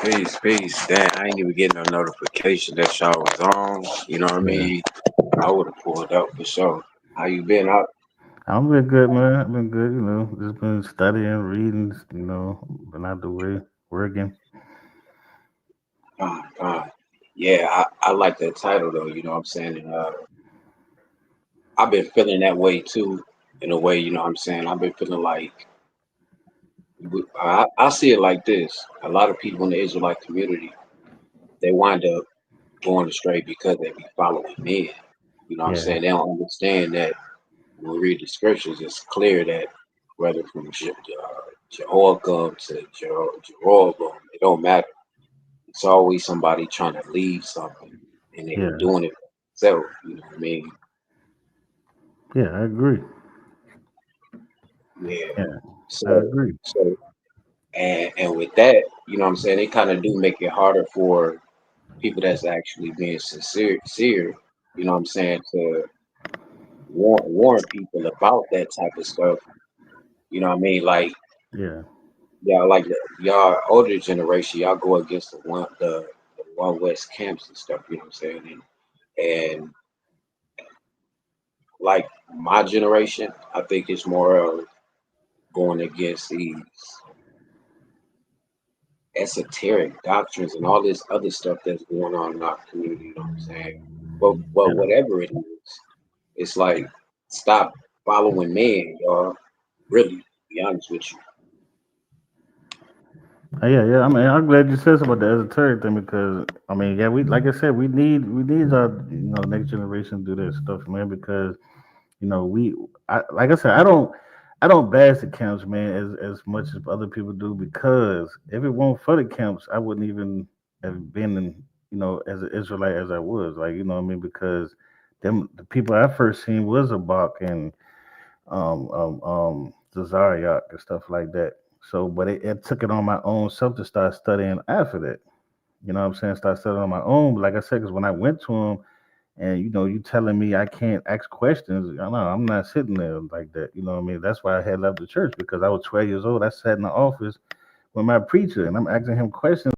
Speaker 5: Peace, peace. Damn, I ain't even getting no notification that y'all was on. You know what I
Speaker 3: Yeah.
Speaker 5: mean? I would have pulled up for sure. How you been out?
Speaker 3: I've been good, man. I've been good, just been studying, reading, been out the way, working.
Speaker 5: Yeah, I like that title though, you know what I'm saying? And I've been feeling that way too, in a way, you know what I'm saying? I've been feeling like, I see it like this. A lot of people in the Israelite community, they wind up going astray because they be following men. You know what I'm
Speaker 3: Yeah,
Speaker 5: saying? They don't understand that when we read the scriptures, it's clear that whether from Jehoiakim to Jeroboam, it don't matter. It's always somebody trying to lead something, and they were
Speaker 3: yeah,
Speaker 5: doing it for themselves. You know what I mean?
Speaker 3: yeah. I agree.
Speaker 5: Yeah.
Speaker 3: Yeah, I
Speaker 5: So,
Speaker 3: agree.
Speaker 5: so, and with that, you know what I'm saying? They kind of do make it harder for people that's actually being sincere. You know what I'm saying? To warn people about that type of stuff. You know what I mean? Like,
Speaker 3: Yeah,
Speaker 5: yeah, like y'all older generation, y'all go against the one West camps and stuff. You know what I'm saying? And like my generation, I think it's more of going against these esoteric doctrines and all this other stuff that's going on in our community. You know what I'm saying? But
Speaker 3: yeah.
Speaker 5: whatever it is, it's like stop following man, y'all. Really, to be honest with you.
Speaker 3: Yeah, yeah. I mean, I'm glad you said something about the esoteric thing because I mean, yeah, we like I said, we need our next generation to do that stuff, man. Because like I said, I don't bash the camps, man, as much as other people do. Because if it weren't for the camps, I wouldn't even have been in, as an Israelite as I was. Like, you know what I mean? Because the people I first seen was a Bach and Zazariak and stuff like that. So, but it took it on my own self to start studying after that. You know what I'm saying? Start studying on my own. But like I said, because when I went to him, and you telling me I can't ask questions, I know I'm not sitting there like that. You know what I mean? That's why I had left the church because I was 12 years old. I sat in the office with my preacher, and I'm asking him questions,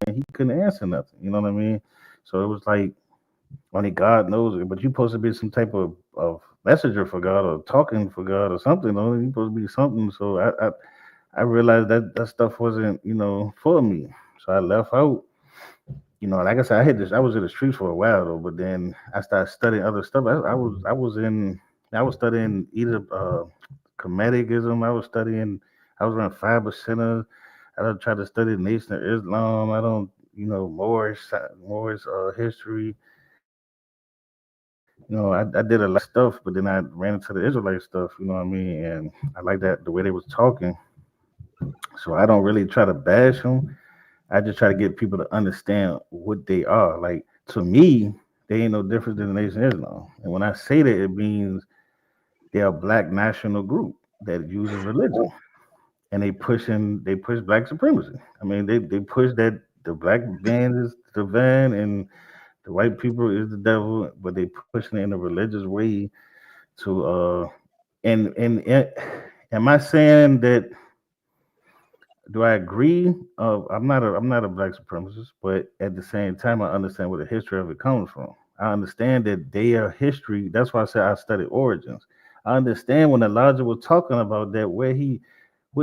Speaker 3: and he couldn't answer nothing. You know what I mean? So it was like only God knows it. But you're supposed to be some type of messenger for God or talking for God or something. You're supposed to be something. So I realized that stuff wasn't for me. So I left out. Like I said, I was in the streets for a while though, but then I started studying other stuff. I was studying either Comedicism. I was around five percenters. I don't try to study the Nation of Islam. I don't, Moorish history. I did a lot of stuff, but then I ran into the Israelite stuff. You know what I mean? And I like that the way they was talking. So I don't really try to bash them. I just try to get people to understand what they are. Like to me, they ain't no different than the Nation of Islam. And when I say that, it means they're a black national group that uses religion and they push black supremacy. I mean, they push that the black man is the van and the white people is the devil, but they pushing it in a religious way to and am I saying that do I agree? I'm not a black supremacist, but at the same time, I understand where the history of it comes from. I understand that their history. That's why I said I studied origins. I understand when Elijah was talking about that, what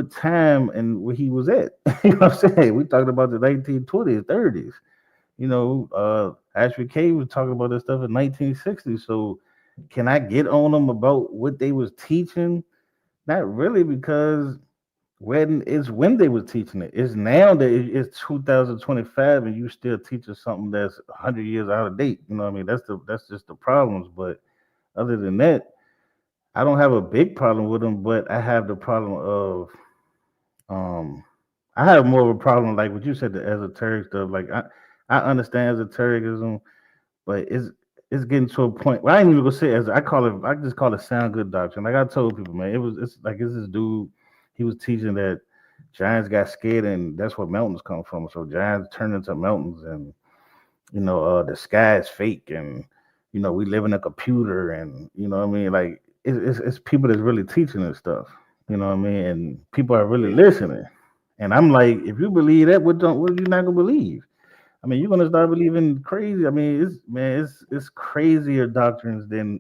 Speaker 3: time and where he was at. You know what I'm saying? We talking about the 1920s, 30s. Ashley K was talking about this stuff in 1960s. So, can I get on them about what they was teaching? Not really, because when they was teaching it. It's now that it's 2025 and you still teaching something that's 100 years out of date. You know what I mean? That's just the problems. But other than that, I don't have a big problem with them. But I have the problem of um, I have more of a problem like what you said, the esoteric stuff. Like I understand esotericism, but it's getting to a point. Well, I ain't even gonna say it as I call it. I just call it sound good doctrine. Like I told people, man, it's this dude. He was teaching that giants got scared, and that's where mountains come from. So giants turn into mountains, and the sky is fake, and we live in a computer, and what I mean. Like it's people that's really teaching this stuff. You know what I mean, and people are really listening. And I'm like, if you believe that, what are you not gonna believe? I mean, you're gonna start believing crazy. I mean, it's crazier doctrines than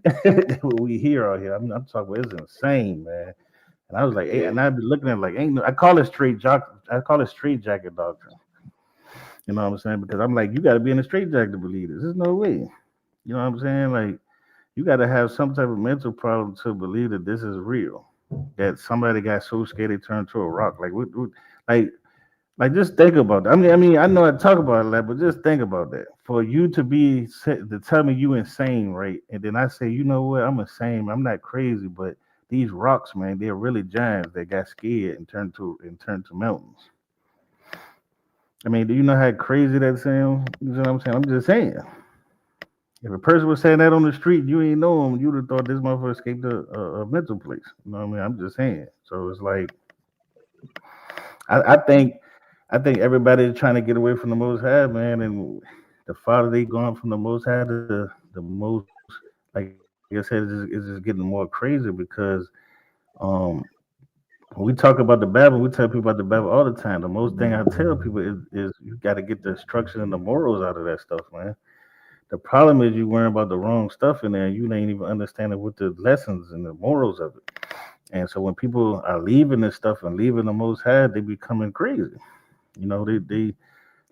Speaker 3: what we hear out here. I'm talking about it's insane, man. And I was like,
Speaker 5: Yeah.
Speaker 3: and I'd be looking at it like, ain't no, I call it I call it straight jacket doctrine. You know what I'm saying? Because I'm like, you got to be in a straight jacket to believe this. There's no way. You know what I'm saying? Like, you got to have some type of mental problem to believe that this is real. That somebody got so scared they turned to a rock. Like, like just think about that. I know I talk about it a lot, but just think about that. For you to to tell me you insane, right? And then I say, you know what? I'm insane. I'm not crazy, but these rocks, man, they're really giants that got scared and turned to mountains. I mean, do you know how crazy that sounds? You know what I'm saying? I'm just saying. If a person was saying that on the street, you ain't know him, you'd have thought this motherfucker escaped a mental place. You know what I mean? I'm just saying. So it's like I, I think I think everybody's trying to get away from the Most High, man, and the farther they going from the Most High, the most, like I said, it's just getting more crazy because um, when we talk about the Bible, we tell people about the Bible all the time. The most thing I tell people is you got to get the instruction and the morals out of that stuff, man. The problem is you worrying about the wrong stuff in there, and you ain't even understanding what the lessons and the morals of it. And so when people are leaving this stuff and leaving the Most High, they becoming crazy. You know, they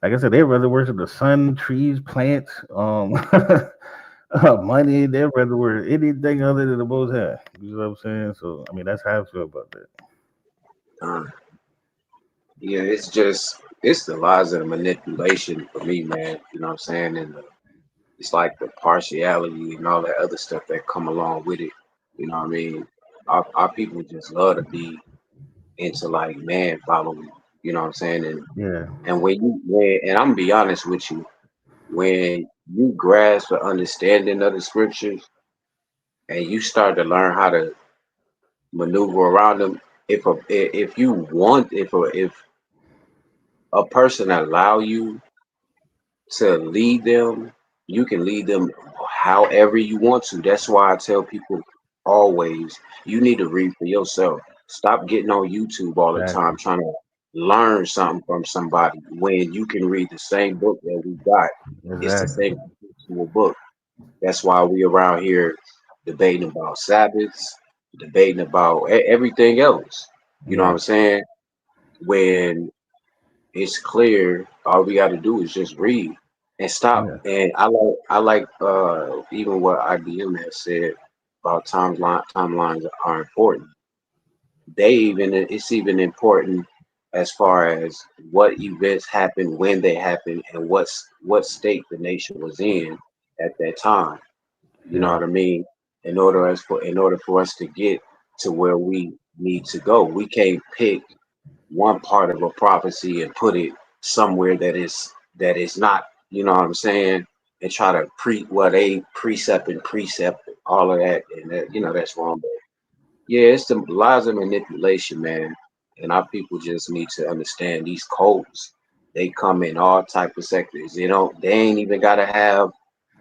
Speaker 3: like I said, they rather worship the sun, trees, plants, money. They rather worship anything other than the Most High. You know what I'm saying? So I mean, that's how I feel about that.
Speaker 5: Uh, yeah, it's the lies and the manipulation for me, man. You know what I'm saying? And it's like the partiality and all that other stuff that come along with it. You know what I mean? Our people just love to be into like man following. You know what I'm saying?
Speaker 3: Yeah,
Speaker 5: And and I'm gonna be honest with you, when you grasp the understanding of the scriptures and you start to learn how to maneuver around them, if you want if a person allow you to lead them, you can lead them however you want to. That's why I tell people always, you need to read for yourself. Stop getting on YouTube all the time
Speaker 3: exactly,
Speaker 5: trying to learn something from somebody when you can read the same book that we got. It's the
Speaker 3: exactly.
Speaker 5: same book. That's why we around here debating about Sabbaths, debating about everything else. You know what
Speaker 3: Yeah,
Speaker 5: I'm saying? When it's clear, all we got to do is just read and stop.
Speaker 3: yeah,
Speaker 5: And I like even what IBM has said about timelines are important. It's even important as far as what events happened, when they happened, and what state the nation was in at that time. You know
Speaker 3: yeah,
Speaker 5: what I mean? In order for us to get to where we need to go, we can't pick one part of a prophecy and put it somewhere that is not, you know what I'm saying, and try to a precept and precept all of that, and that, that's wrong. But yeah, it's the lies and manipulation, man. And our people just need to understand these codes. They come in all type of sectors. They ain't even gotta have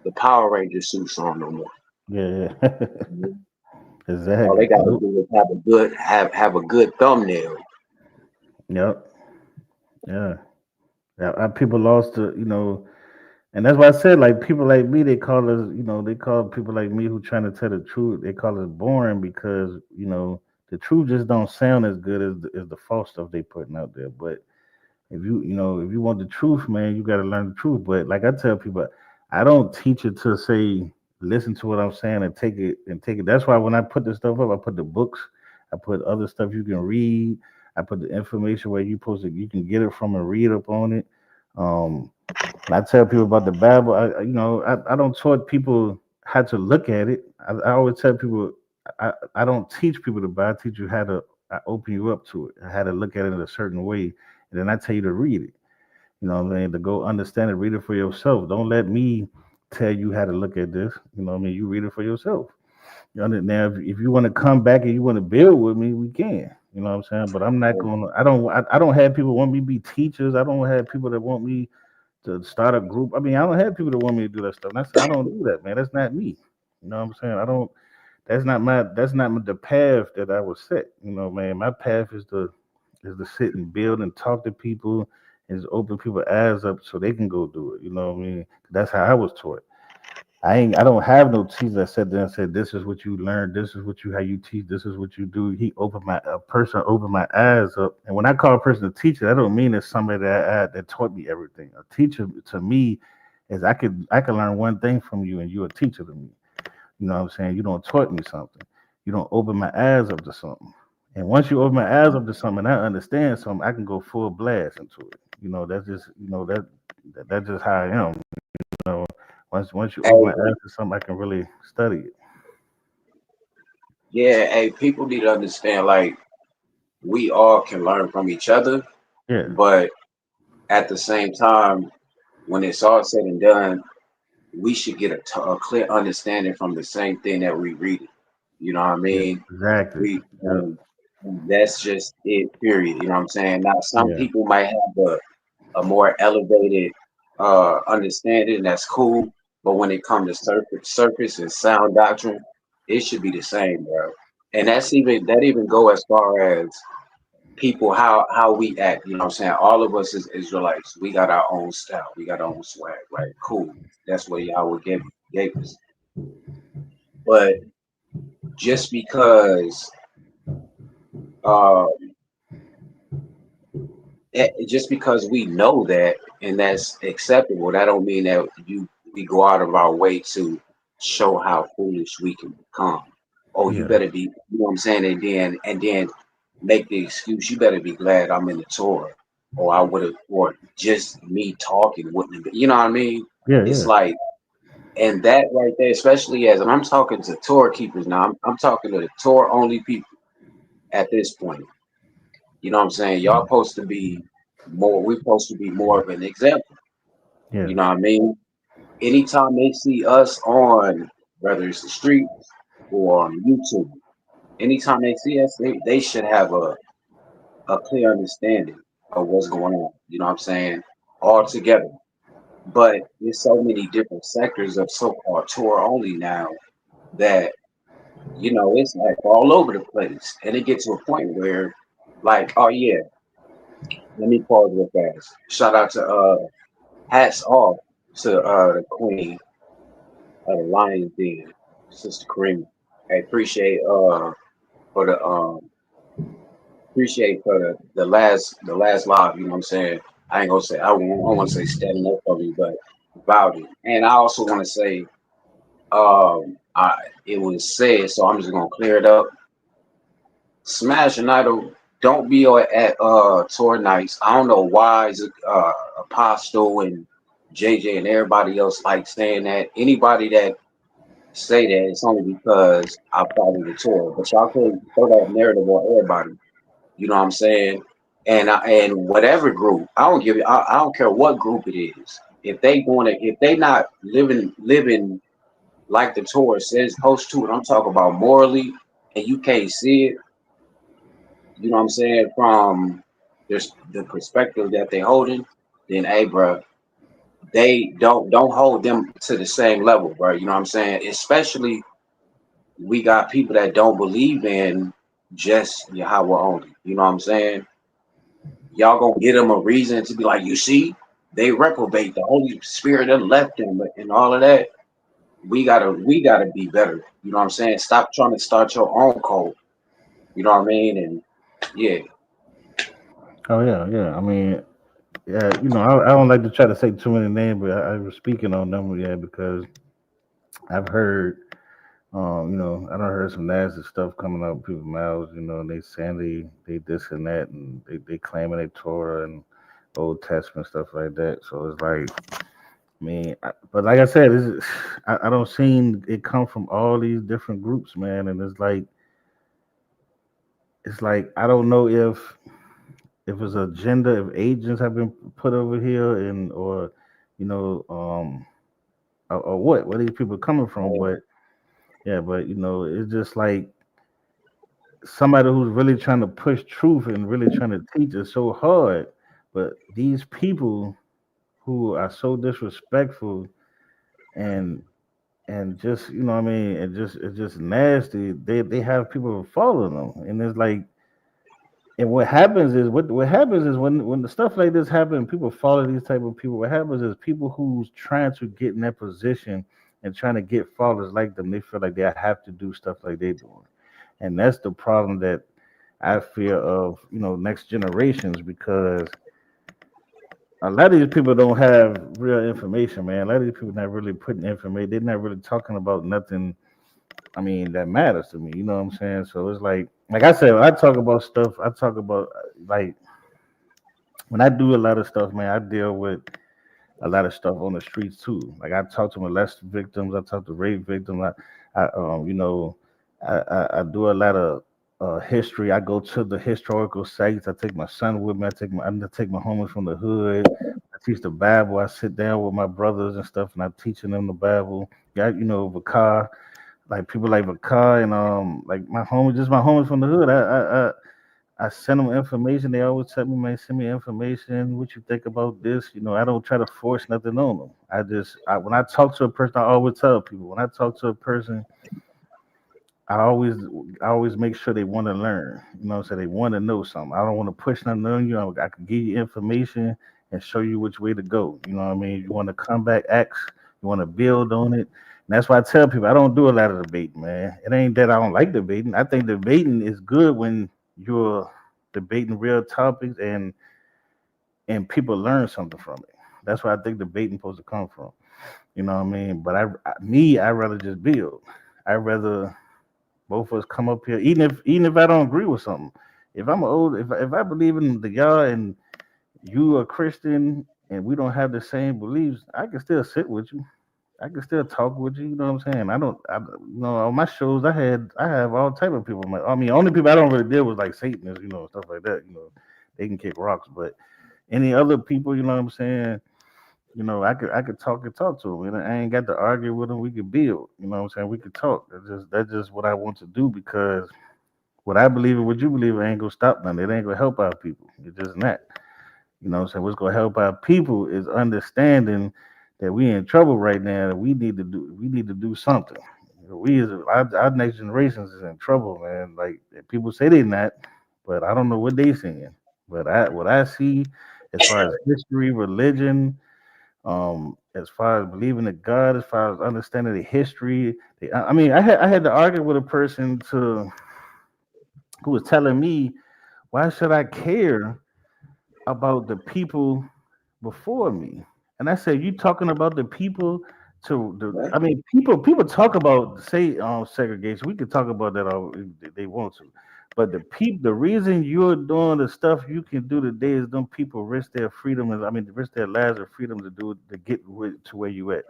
Speaker 5: the Power Ranger suits on no more.
Speaker 3: yeah, yeah.
Speaker 5: All they
Speaker 3: Exactly.
Speaker 5: gotta
Speaker 3: Nope.
Speaker 5: do is have a good thumbnail.
Speaker 3: Yep. Yeah. Yeah. People lost the, and that's why I said, like, people like me, they call us, they call people like me who trying to tell the truth, they call us boring because, the truth just don't sound as good as the false stuff they putting out there. But if you want the truth, man, you got to learn the truth. But like I tell people, I don't teach it to say, listen to what I'm saying and take it. That's why when I put this stuff up, I put the books, I put other stuff you can read, I put the information where you can get it from and read up on it. Um, and I tell people about the Bible. I don't taught people how to look at it. I always tell people, I don't teach people the Bible. I teach you how to, I open you up to it, how to look at it in a certain way, and then I tell you to read it. You know what I mean? To go understand it, read it for yourself. Don't let me tell you how to look at this. You know what I mean? You read it for yourself. Now, if you want to come back and you want to build with me, we can. You know what I'm saying? But I'm not going to. I don't have people want me to be teachers. I don't have people that want me to start a group. I mean, I don't have people that want me to do that stuff. And I don't do that, man. That's not me. You know what I'm saying? I don't. The path that I was set. You know, man. My path is to sit and build and talk to people and just open people's eyes up so they can go do it. You know what I mean? That's how I was taught. I don't have no teacher that sat there and said, this is what you learn, this is what you how you teach, this is what you do. He opened my a person opened my eyes up. And when I call a person a teacher, I don't mean it's somebody that taught me everything. A teacher to me is I could learn one thing from you and you're a teacher to me. You know what I'm saying? You don't taught me something. You don't open my eyes up to something. And once you open my eyes up to something and I understand something, I can go full blast into it. That's just that's just how I am. You know, once you open my
Speaker 5: Hey,
Speaker 3: eyes to something, I can really study it.
Speaker 5: yeah, hey, people need to understand like we all can learn from each other,
Speaker 3: Yeah,
Speaker 5: but at the same time, when it's all said and done, we should get a clear understanding from the same thing that we read it. You know what I
Speaker 3: yeah,
Speaker 5: mean?
Speaker 3: exactly.
Speaker 5: We
Speaker 3: Yeah,
Speaker 5: that's just it. Period. You know what I'm saying? Now, some
Speaker 3: yeah,
Speaker 5: people might have a more elevated understanding. That's cool, but when it comes to surface and sound doctrine, it should be the same, bro. And that even go as far as people how we act. You know what I'm saying? All of us as Israelites, we got our own style, we got our own swag, right? Cool. That's what Yahweh gave us. But just because uh just because we know that and that's acceptable, that don't mean that we go out of our way to show how foolish we can become. Oh, you
Speaker 3: yeah,
Speaker 5: better be, you know what I'm saying? And then make the excuse, you better be glad I'm in the Torah, or I would have, or just me talking wouldn't have been, you know what I mean?
Speaker 3: yeah,
Speaker 5: It's
Speaker 3: yeah,
Speaker 5: like, and that right there, especially as, and I'm talking to Torah keepers now, I'm talking to the Torah only people at this point. You know what I'm saying? Y'all supposed to be more, we're supposed to be more of an example.
Speaker 3: yeah,
Speaker 5: You know what I mean? Anytime they see us on, whether it's the street or on YouTube, anytime they see us, they should have a clear understanding of what's going on. You know what I'm saying? All together. But there's so many different sectors of so-called tour only now that, it's like all over the place. And it gets to a point where, like, oh yeah, let me pause real fast. Shout out to hats off to the queen of the Lions Den, Sister Kareem. I for the appreciate for the last live, you know what I'm saying? I ain't gonna say I don't want to say standing up for me, but about it. And I also want to say I it was said, so I'm just gonna clear it up. Smash and Idol, don't be at tour nights. I don't know why is it Apostle and JJ and everybody else like saying that. Anybody that say that, it's only because I follow the tour. But y'all can't throw that narrative on everybody. You know what I'm saying? And whatever group, I don't care what group it is. If they not living like the Torah says supposed to, and I'm talking about morally, and you can't see it, you know what I'm saying, from just the perspective that they holding, then hey, bro, they don't hold them to the same level, bro. You know what I'm saying? Especially we got people that don't believe in just Yahweh only. You know what I'm saying? Y'all gonna give them a reason to be like, you see, they reprobate. The Holy Spirit done left them, and all of that. We gotta be better. You know what I'm saying? Stop trying to start your own code. You know what I mean? And yeah,
Speaker 3: oh yeah, yeah. I mean, yeah, I don't like to try to say too many names, but I was speaking on them, yeah, because I've heard, I don't heard some nasty stuff coming out of people's mouths, and they saying they this and that, and they claiming they Torah and Old Testament stuff like that. So it's like, but like I said, I don't seen it come from all these different groups, man, and it's like I don't know if it's agenda, if agents have been put over here, and or you know, or what, where these people coming from,
Speaker 5: man,
Speaker 3: but yeah, but it's just like somebody who's really trying to push truth and really trying to teach is so hard, but these people who are so disrespectful and just what I mean, and just it's just nasty. They have people following them, and it's like And what happens is when the stuff like this happen, people follow these type of people. What happens is people who's trying to get in that position and trying to get followers like them, they feel like they have to do stuff like they doing, and that's the problem that I fear of, next generations, because a lot of these people don't have real information, man. A lot of these people not really putting information. They're not really talking about nothing. I mean, that matters to me. You know what I'm saying? So it's like I said, when I talk about stuff, I talk about like when I do a lot of stuff, man. I deal with a lot of stuff on the streets too. Like I talk to molest victims, I talk to rape victims. I do a lot of history. I go to the historical sites. I take my son with me. I take my homies from the hood. I teach the Bible. I sit down with my brothers and stuff, and I'm teaching them the Bible. Yeah, Vakar, like people like Vakar and like my homies from the hood. I send them information. They always tell me, man, send me information. What you think about this? I don't try to force nothing on them. When I talk to a person, I always tell people, when I talk to a person, I always, I always make sure they want to learn. So they want to know something. I don't want to push nothing on you. I can give you information and show you which way to go. You know what I mean? You want to come back, ask. You want to build on it. And that's why I tell people I don't do a lot of debating, man. It ain't that I don't like debating. I think debating is good when you're debating real topics and people learn something from it. That's where I think debating supposed to come from. You know what I mean? But I rather just build. I rather both of us come up here, even if I don't agree with something. If I believe in the God and you are Christian and we don't have the same beliefs, I can still sit with you. I can still talk with you. You know what I'm saying? On my shows, I have all type of people. I mean, only people I don't really deal with like Satanists, stuff like that. They can kick rocks, but any other people, you know what I'm saying? I could talk to them. I ain't got to argue with them. We could build. You know what I'm saying? We could talk. That's just what I want to do, because what I believe and what you believe ain't gonna stop nothing. It ain't gonna help our people. It's just not. You know what I'm saying? What's gonna help our people is understanding that we in trouble right now. That we need to do something. We as our next generations is in trouble, man. Like people say they not, but I don't know what they saying. But what I see as far as history, religion, as far as believing in God, as far as understanding the history. I mean, I had to argue with a person who was telling me, why should I care about the people before me? And I said, you talking about the people to the?
Speaker 5: Right?
Speaker 3: I mean, people talk about say segregation. We could talk about that all if they want to, but the reason you're doing the stuff you can do today is them people risk their freedom and I mean risk their lives and freedom to do it to get to where you at.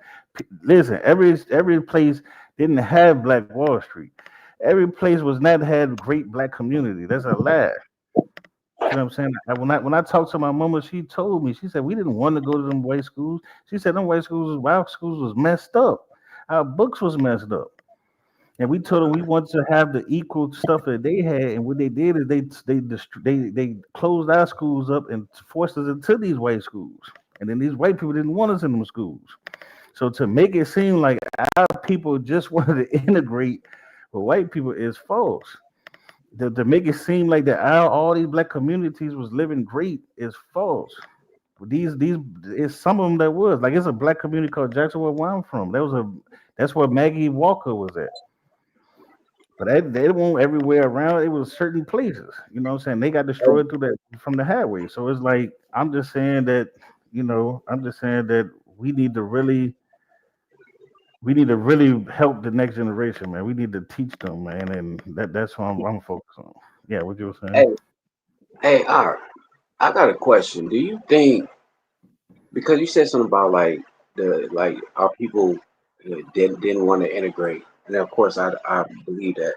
Speaker 3: Listen, every place didn't have Black Wall Street. Every place was not had great black community. That's a lie. See what I'm saying? When I talked to my mama, she told me, she said we didn't want to go to them white schools. She said them white schools was messed up. Our books was messed up. And we told them we wanted to have the equal stuff that they had, and what they did is they closed our schools up and forced us into these white schools. And then these white people didn't want us in them schools. So to make it seem like our people just wanted to integrate with white people is false. To make it seem like that all these black communities was living great is false. These it's some of them that was like it's a black community called Jacksonville where I'm from. That's where Maggie Walker was at. But they won't everywhere around. It was certain places. You know what I'm saying? They got destroyed through that from the highway. So it's like I'm just saying that we need to really we need to really help the next generation, man. We need to teach them, man, and that's what I'm focused on. Yeah, what you were saying?
Speaker 5: Hey, hey, Art, I got a question. Do you think because you said something about like our people didn't want to integrate, and of course I believe that.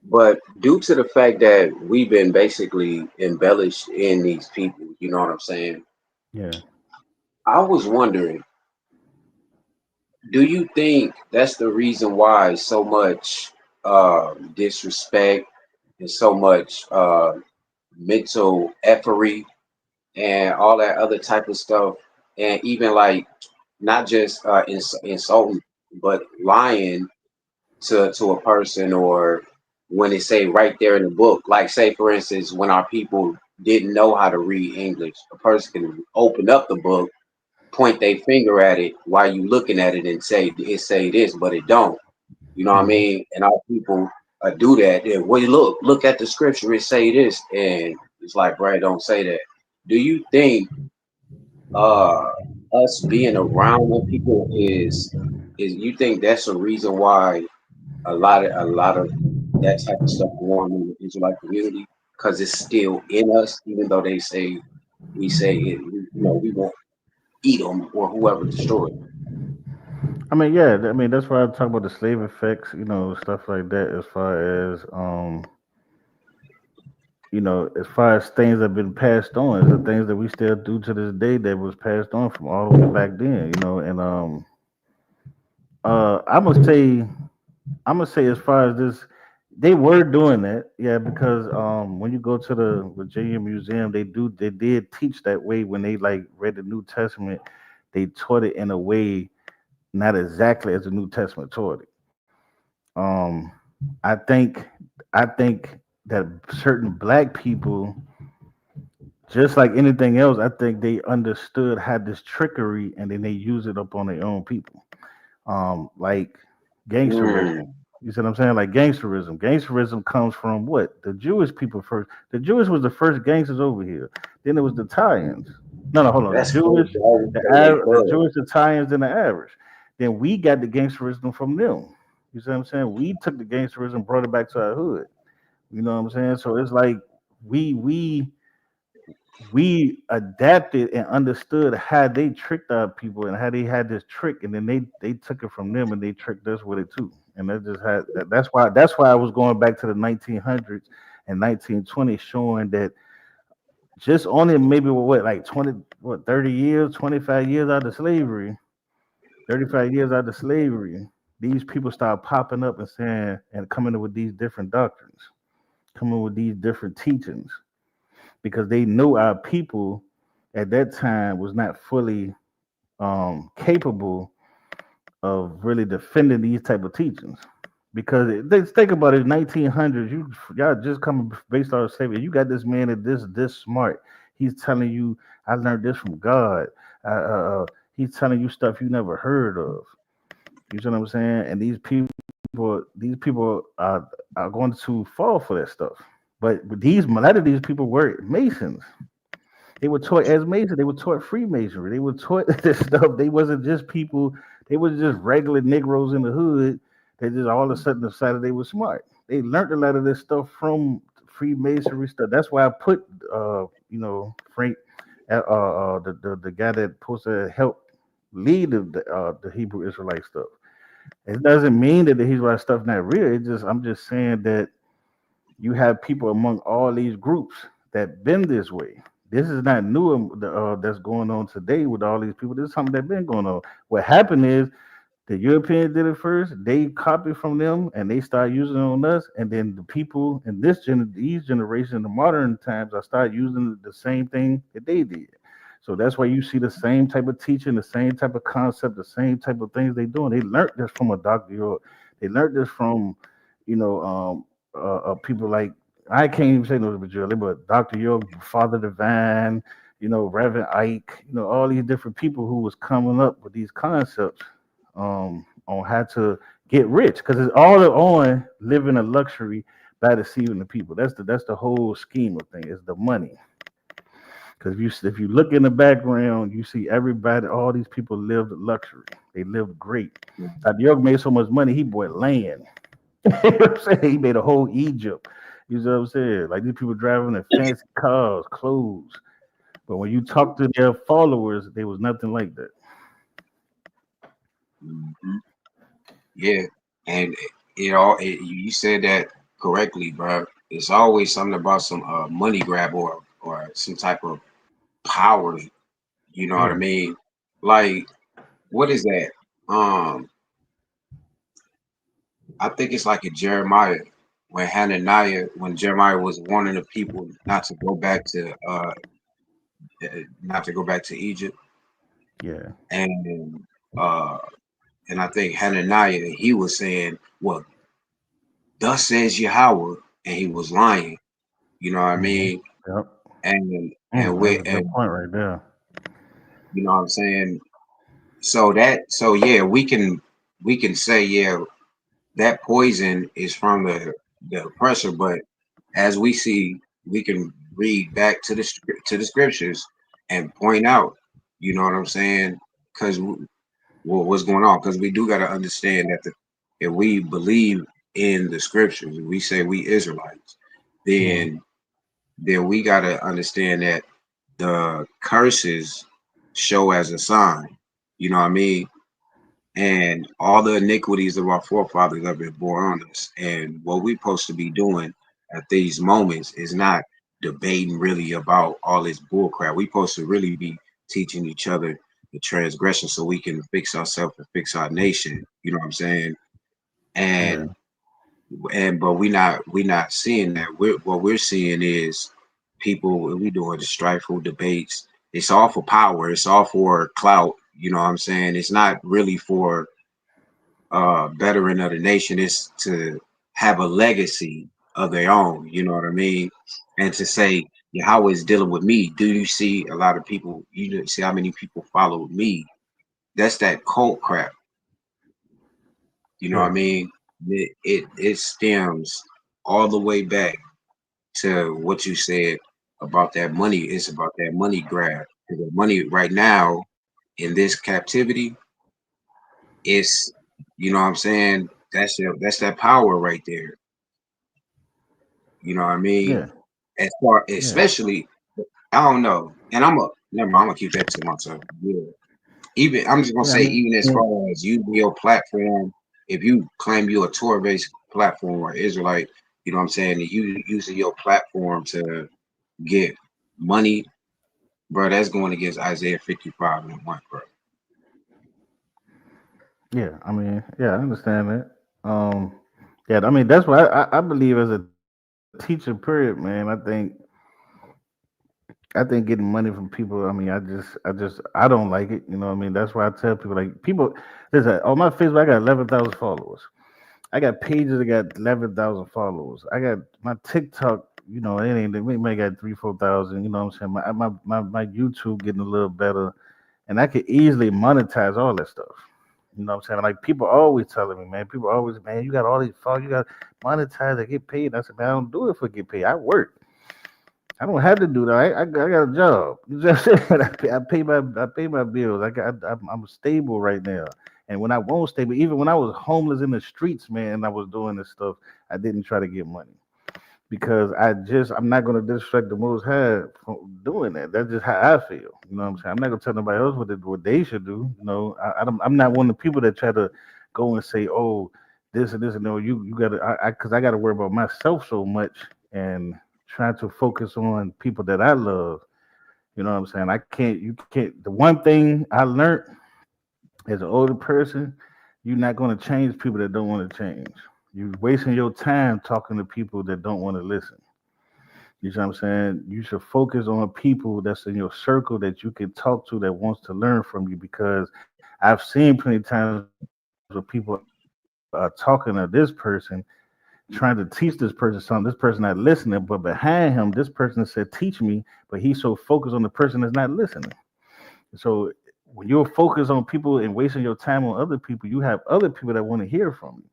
Speaker 5: But due to the fact that we've been basically embellished in these people, you know what I'm saying?
Speaker 3: Yeah.
Speaker 5: I was wondering, do you think that's the reason why so much disrespect and so much mental effery and all that other type of stuff, and even like not just insulting, but lying to a person or when it say right there in the book, like say for instance, when our people didn't know how to read English, a person can open up the book, point their finger at it while you looking at it and say it say this, but it don't. You know what I
Speaker 3: Mhm.
Speaker 5: mean? And our people do that. And well, look at the scripture. It say this, and it's like, Brad, don't say that. Do you think uh us being around them people is you think that's a reason why a lot of that type of stuff going on in the Israelite community because it's still in us, even though they say we say it, we won't eat them or whoever destroyed.
Speaker 3: I mean, yeah, I mean that's why I talk about the slave effects, stuff like that. As far as as far as things that have been passed on, it's the things that we still do to this day that was passed on from all the way back then, and I'm gonna say as far as this, they were doing that, yeah, because when you go to the Virginia Museum, they did teach that way when they like read the New Testament, they taught it in a way not exactly as the New Testament taught it. Um, I think I think that certain black people, just like anything else, I think they understood how this trickery, and then they use it up on their own people. Like
Speaker 5: Mm,
Speaker 3: gangsterism. You see what I'm saying? Like gangsterism. Gangsterism comes from what? The Jewish people first. The Jewish was the first gangsters over here. Then it was the Italians. No, no, hold on.
Speaker 5: that's crazy. I always say they
Speaker 3: The
Speaker 5: blood.
Speaker 3: Jewish, Italians, and the Irish. Then we got the gangsterism from them. You see what I'm saying? We took the gangsterism, brought it back to our hood. You know what I'm saying? So it's like we we we adapted and understood how they tricked our people and how they had this trick, and then they took it from them and they tricked us with it too. And that just had that's why I was going back to the 1900s and 1920s, showing that just only maybe what like 20 what 30 years, 25 years out of slavery, 35 years out of slavery, these people start popping up and saying and coming up with these different doctrines, coming with these different teachings, because they knew our people at that time was not fully capable of really defending these type of teachings. Because they think about it, 1900s, y'all just coming based on slavery. You got this man that this smart. He's telling you, I learned this from God. He's telling you stuff you never heard of. You see what I'm saying? And these people are going to fall for that stuff. But a lot of these people were Masons. They were taught as Masons. They were taught Freemasonry. They were taught this stuff. They wasn't just people. They was just regular Negroes in the hood. They just all of a sudden decided they were smart. They learned a lot of this stuff from Freemasonry stuff. That's why I put, Frank, the guy that supposed to help lead the Hebrew Israelite stuff. It doesn't mean that the Hebrew stuff not real. I'm just saying that you have people among all these groups that been this way. This is not new, that's going on today with all these people. This is something that been going on. What happened is the Europeans did it first. They copied from them and they started using it on us. And then the people in these generations, the modern times, I started using the same thing that they did. So that's why you see the same type of teaching, the same type of concept, the same type of things they doing. They learned this from a Dr. York. They learned this from, you know, people like, I can't even say no to but Dr. York, Father Divine, Reverend Ike, all these different people who was coming up with these concepts on how to get rich, because it's all on living a luxury by deceiving the people. That's the whole scheme of things. Is the money. Because if you look in the background, you see everybody, all these people lived luxury. They lived great. Dr. York made so much money, he bought land. You know what I'm saying? He made a whole Egypt. You know what I'm saying? Like these people driving in fancy cars, clothes. But when you talk to their followers, they was nothing like that.
Speaker 5: mhm. Yeah, and you said that correctly, bro. It's always something about some money grab or some type of power. You know what I
Speaker 3: Yeah.
Speaker 5: mean? Like, what is that? Um, I think it's like in Jeremiah when Jeremiah was warning the people not to go back to Egypt,
Speaker 3: Yeah.
Speaker 5: and uh, and I think Hananiah he was saying, well, thus says Yahweh, and he was lying. You know what I
Speaker 3: Mm-hmm.
Speaker 5: mean?
Speaker 3: Yep.
Speaker 5: And
Speaker 3: That's
Speaker 5: with
Speaker 3: a good
Speaker 5: and
Speaker 3: point right there.
Speaker 5: you know what I'm saying. So yeah, we can say yeah that poison is from the oppressor, but as we see, we can read back to to the scriptures and point out, you know what I'm saying? Because what's going on? Because we do got to understand that if we believe in the scriptures, we say we Israelites,
Speaker 3: Mm-hmm.
Speaker 5: then we got to understand that the curses show as a sign. You know what I mean? And all the iniquities of our forefathers have been borne on us. And what we're supposed to be doing at these moments is not debating really about all this bullcrap. We're supposed to really be teaching each other the transgression so we can fix ourselves and fix our nation. You know what I'm saying?
Speaker 3: Yeah.
Speaker 5: And but we not seeing that. What we're seeing is people we doing the strifeful debates. It's all for power. It's all for clout. You know what I'm saying? It's not really for veteran of the nation is to have a legacy of their own, you know what I mean? And to say, yeah, how is dealing with me? Do you see a lot of people? You see how many people follow me? That's that cult crap. You know what I
Speaker 3: Yeah.
Speaker 5: mean? It stems all the way back to what you said about that money. It's about that money grab. 'Cause the money right now in this captivity is, you know what I'm saying? That's that power right there. You know what I mean?
Speaker 3: Yeah.
Speaker 5: As far,
Speaker 3: Yeah.
Speaker 5: especially, I don't know. And I'm a never mind, I'm gonna keep that to myself. Yeah. Even I'm just gonna
Speaker 3: Yeah. I
Speaker 5: say,
Speaker 3: mean,
Speaker 5: even as
Speaker 3: yeah.
Speaker 5: far as using your platform, if you claim you're a Torah based platform or Israelite, you know what I'm saying, and you using your platform to get money, bro, that's going against Isaiah 55 and 1, bro.
Speaker 3: Yeah. I mean, yeah, I understand that. Yeah. I mean, that's what I believe as a teacher. Period, man. I think getting money from people. I mean, I don't like it. You know what I mean? That's why I tell people like people. Listen, on my Facebook, I got 11,000 followers. I got pages that got 11,000 followers. I got my TikTok. You know, it ain't. We may got 3, 4,000. You know what I'm saying? My YouTube getting a little better, and I could easily monetize all that stuff. You know what I'm saying? Like people always telling me, man. People always, man, you got all these followers. You got monetize. I get paid. And I said, man, I don't do it for get paid. I work. I don't have to do that. I got a job. You know what I'm saying? I pay my bills. I'm stable right now. And when I won't stable, even when I was homeless in the streets, man, I was doing this stuff. I didn't try to get money because I'm not gonna disrespect the Most High for doing that. That's just how I feel. You know what I'm saying? I'm not gonna tell nobody else what they should do. You know, I'm not one of the people that try to go and say, oh, this and this and no. You gotta because I gotta worry about myself so much and trying to focus on people that I love. You know what I'm saying? I can't. You can't. The one thing I learned as an older person, you're not gonna change people that don't want to change. You're wasting your time talking to people that don't want to listen. You see what I'm saying? You should focus on people that's in your circle that you can talk to that wants to learn from you because I've seen plenty of times where people are talking to this person, trying to teach this person something. This person not listening, but behind him, this person said, teach me, but he's so focused on the person that's not listening. So when you're focused on people and wasting your time on other people, you have other people that want to hear from you.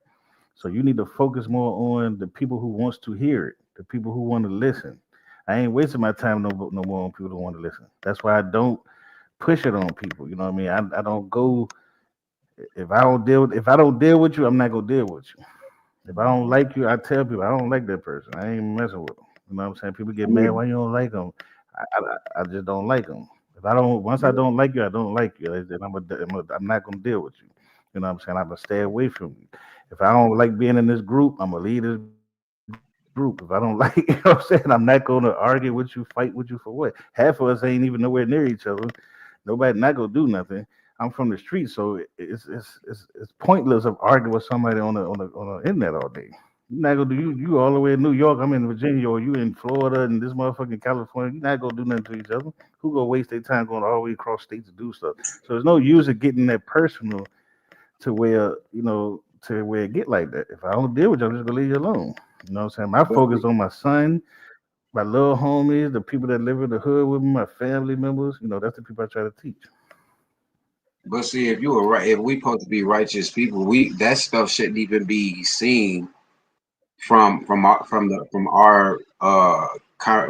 Speaker 3: So you need to focus more on the people who wants to hear it, the people who want to listen. I ain't wasting my time no more on people who want to listen. That's why I don't push it on people. You know what I mean? I don't go if I don't deal with you, I'm not gonna deal with you. If I don't like you, I tell people I don't like that person. I ain't messing with them. You know what I'm saying? People
Speaker 5: I
Speaker 3: get mad
Speaker 5: mean,
Speaker 3: why you don't like them. I just don't like them. If I don't, once I don't like you, I don't like you. And I'm not gonna deal with you. You know what I'm saying? I'm gonna stay away from you. If I don't like being in this group, I'm gonna leave this group. If I don't like, you know what I'm saying? I'm not gonna argue with you, fight with you for what? Half of us ain't even nowhere near each other. Nobody not gonna do nothing. I'm from the street, so it's pointless of arguing with somebody on the internet all day. You're not gonna do you all the way in New York. I'm in Virginia, or you in Florida, and this motherfucking California. You're not gonna do nothing to each other. Who gonna waste their time going all the way across states to do stuff? So there's no use of getting that personal to where to where it get like that. If I don't deal with you, I'm just gonna leave you alone. You know what I'm saying? My
Speaker 5: But
Speaker 3: focus on my son, my little homies, the people that live in the hood with me, my family members. You know, that's the people I try to teach.
Speaker 5: see, if you were right, if we supposed to be righteous people, we that stuff shouldn't even be seen from our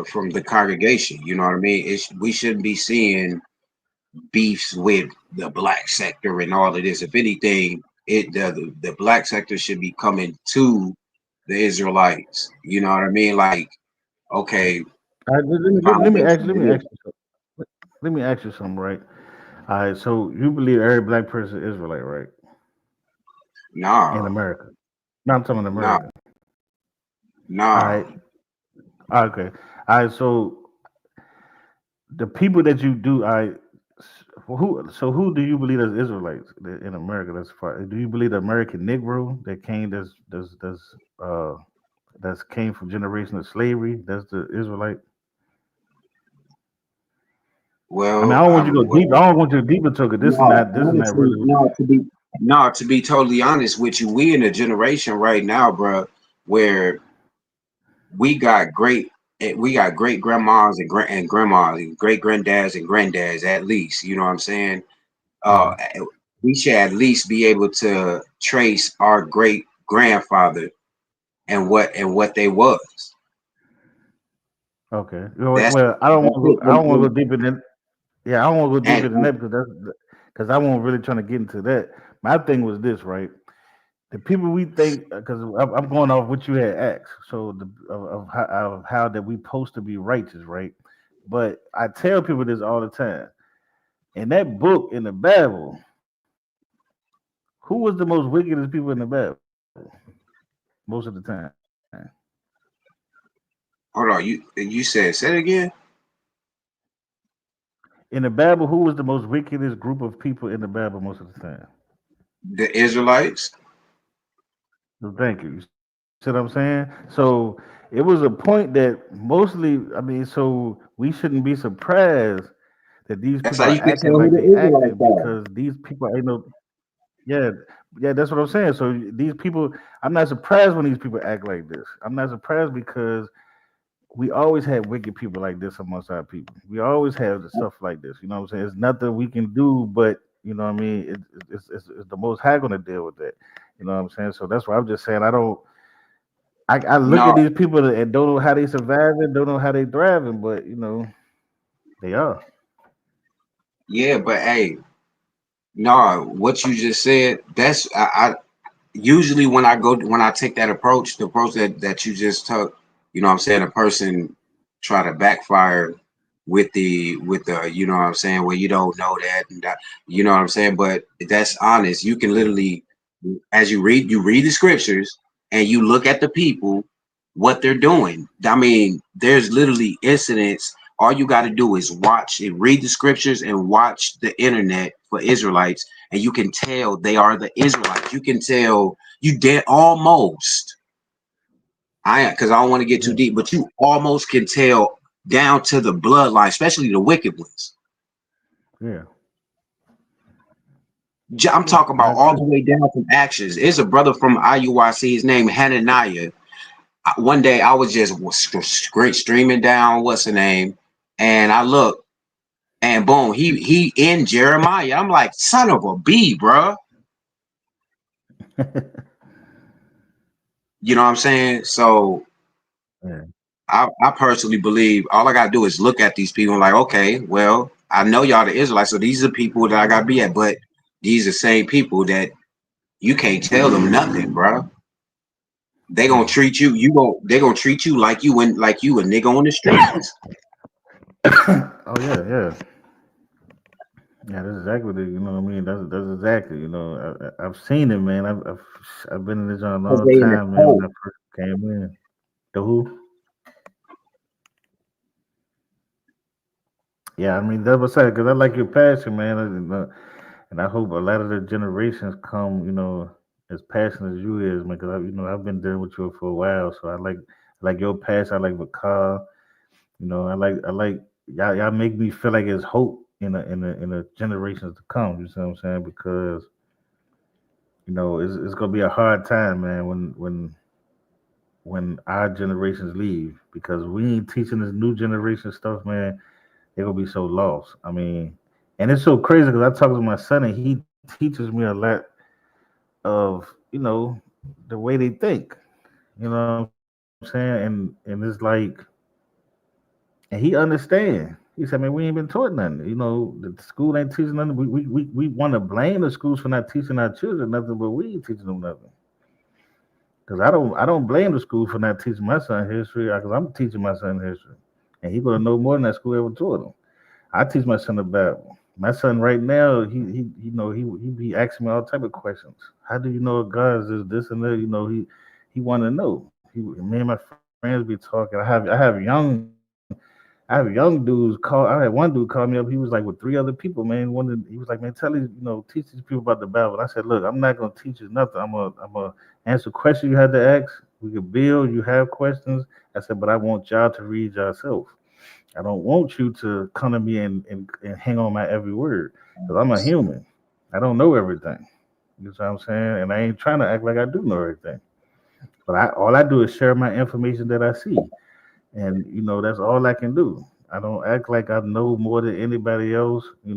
Speaker 5: from the congregation. You know what I mean? We shouldn't be seeing beefs with the black sector and all of this. If anything, the black sector should be coming to the Israelites. You know what I mean? Like, okay,
Speaker 3: All right,
Speaker 5: foundation
Speaker 3: let
Speaker 5: it
Speaker 3: me
Speaker 5: is.
Speaker 3: ask you something. Let me ask you something, right? All right, so you believe every black person is Israelite, right? In
Speaker 5: Nah,
Speaker 3: America. No, I'm talking about
Speaker 5: nah,
Speaker 3: America. All
Speaker 5: nah.
Speaker 3: right. Okay. All right. So the people that you do, I who so who do you believe as Israelites in America? That's far. Do you believe the American Negro that came uh that's came from generation of slavery? That's the Israelite. I mean, I
Speaker 5: Well,
Speaker 3: don't want you to go deep. I don't want you to deep into it. 'Cause
Speaker 5: no,
Speaker 3: this is not
Speaker 5: honestly,
Speaker 3: really.
Speaker 5: no. To be totally honest with you, we in a generation right now, bro, where we got great grandmas and grandmas and great granddads and granddads at least. You know what I'm saying? Uh,
Speaker 3: Yeah.
Speaker 5: we should at least be able to trace our great grandfather and what they was.
Speaker 3: Okay.
Speaker 5: That's
Speaker 3: Well, I don't want
Speaker 5: that's
Speaker 3: to
Speaker 5: it.
Speaker 3: go. I don't want to go deeper than. Yeah, I don't want to go
Speaker 5: And,
Speaker 3: deeper than that because I won't really trying to get into that. My thing was this, right? The people we think because I'm going off what you had asked, so of how that we supposed to be righteous, right? But I tell people this all the time. In that book in the Bible, who was the most wickedest people in the Bible most of the time?
Speaker 5: hold on, you said say it again.
Speaker 3: In the Bible, who was the most wickedest group of people in the Bible most of the time?
Speaker 5: The Israelites.
Speaker 3: So thank you. You see what I'm saying? So it was a point that mostly, I mean, so we shouldn't be surprised that these
Speaker 5: That's
Speaker 3: people
Speaker 5: how
Speaker 3: are
Speaker 5: you can
Speaker 3: acting
Speaker 5: tell who
Speaker 3: like
Speaker 5: the
Speaker 3: they
Speaker 5: Israelites
Speaker 3: acting
Speaker 5: are.
Speaker 3: because these people ain't no. Yeah, yeah, that's what I'm saying. So these people, I'm not surprised when these people act like this. I'm not surprised because we always had wicked people like this amongst our people. We always have the stuff like this. You know what I'm saying? It's nothing we can do, but you know what I mean. It's the Most High going to deal with that. You know what I'm saying? So that's why I'm just saying I don't. I look at
Speaker 5: No,
Speaker 3: these people and don't know how they surviving, don't know how they thriving, but you know they are.
Speaker 5: yeah, but hey, no, what you just said, that's I usually when I take that approach, the approach that you just took, you know what I'm saying, a person try to backfire with the you know what I'm saying, where you don't know that and that, you know what I'm saying, but that's honest. You can literally as you read the scriptures and you look at the people what they're doing. I mean, there's literally incidents. All you got to do is watch and read the scriptures and watch the internet for Israelites, and you can tell they are the Israelites. You can tell you did almost. I because I don't want to get too
Speaker 3: Yeah,
Speaker 5: deep, but you almost can tell down to the bloodline, especially the wicked ones.
Speaker 3: yeah,
Speaker 5: I'm
Speaker 3: yeah.
Speaker 5: talking
Speaker 3: I
Speaker 5: about all
Speaker 3: agree.
Speaker 5: the way down from actions. There's a brother from IUIC, his name Hananiah. One day I was just straight streaming down, what's the name? And I look, and boom, he in Jeremiah. I'm like, son of a b, bro. You know what I'm saying? So
Speaker 3: Yeah,
Speaker 5: I personally believe all I gotta do is look at these people and like, okay, well, I know y'all the Israelites, so these are the people that I gotta be at, but these are the same people that you can't tell them nothing, bro. They gonna
Speaker 3: yeah.
Speaker 5: treat you, they gonna treat you like you a nigga on the streets.
Speaker 3: Oh yeah, yeah. Yeah, that's exactly the, you know what I mean. That's exactly, you know. I've seen it, man. I've been in this job a
Speaker 5: Cause
Speaker 3: long
Speaker 5: they in the
Speaker 3: time, man. When
Speaker 5: cult.
Speaker 3: I first came in, the who? Yeah, I mean that's what I said because I like your passion, man, and I hope a lot of the generations come, you know, as passionate as you is, man. Because you know, I've been dealing with you for a while, so I like your passion. I like what Carl, you know, I like y'all make me feel like there's hope in the generations to come. You see what I'm saying? Because it's gonna be a hard time, man, when our generations leave because we ain't teaching this new generation stuff, man. They're gonna be so lost. I mean, and it's so crazy because I talk to my son and he teaches me a lot of the way they think. You know what I'm saying? And it's like, and he understand. He said, "Man, we ain't been taught nothing. The school ain't teaching nothing. We want to blame the schools for not teaching our children nothing, but we ain't teaching them nothing. Because I don't blame the school for not teaching my son history. Because I'm teaching my son history, and he gonna know more than that school ever taught him. I teach my son the Bible. My son right now, he be asking me all type of questions. How do you know God is this and that? He want to know. Me and my friends be talking. I have young dudes call. I had one dude call me up. He was like with three other people, man. He was like, man, teach these people about the Bible. And I said, look, I'm not gonna teach you nothing. I'm gonna answer questions you had to ask. We could build. You have questions. I said, but I want y'all to read yourself. I don't want you to come to me and hang on my every word because I'm a human. I don't know everything. You know what I'm saying? And I ain't trying to act like I do know everything. But all I do is share my information that I see, and that's all I can do. I don't act like I know more than anybody else. I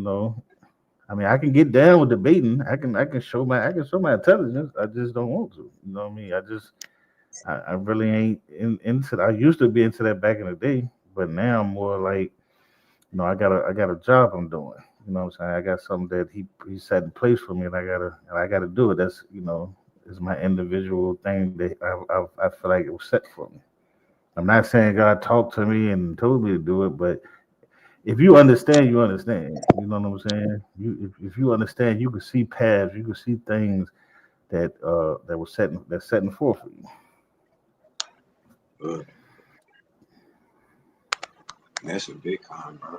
Speaker 3: mean, I can get down with debating. I can show my intelligence. I just don't want to. You know what I mean? I really ain't into. I used to be into that back in the day, but now I'm more like I got a job I'm doing. You know what I'm saying? I got something that he set in place for me, and I gotta do it. That's is my individual thing that I feel like it was set for me. I'm not saying God talked to me and told me to do it, but if you understand, you understand. You know what I'm saying? If you understand, you can see paths, you can see things that was setting forth for you.
Speaker 5: But that's a big con, bro.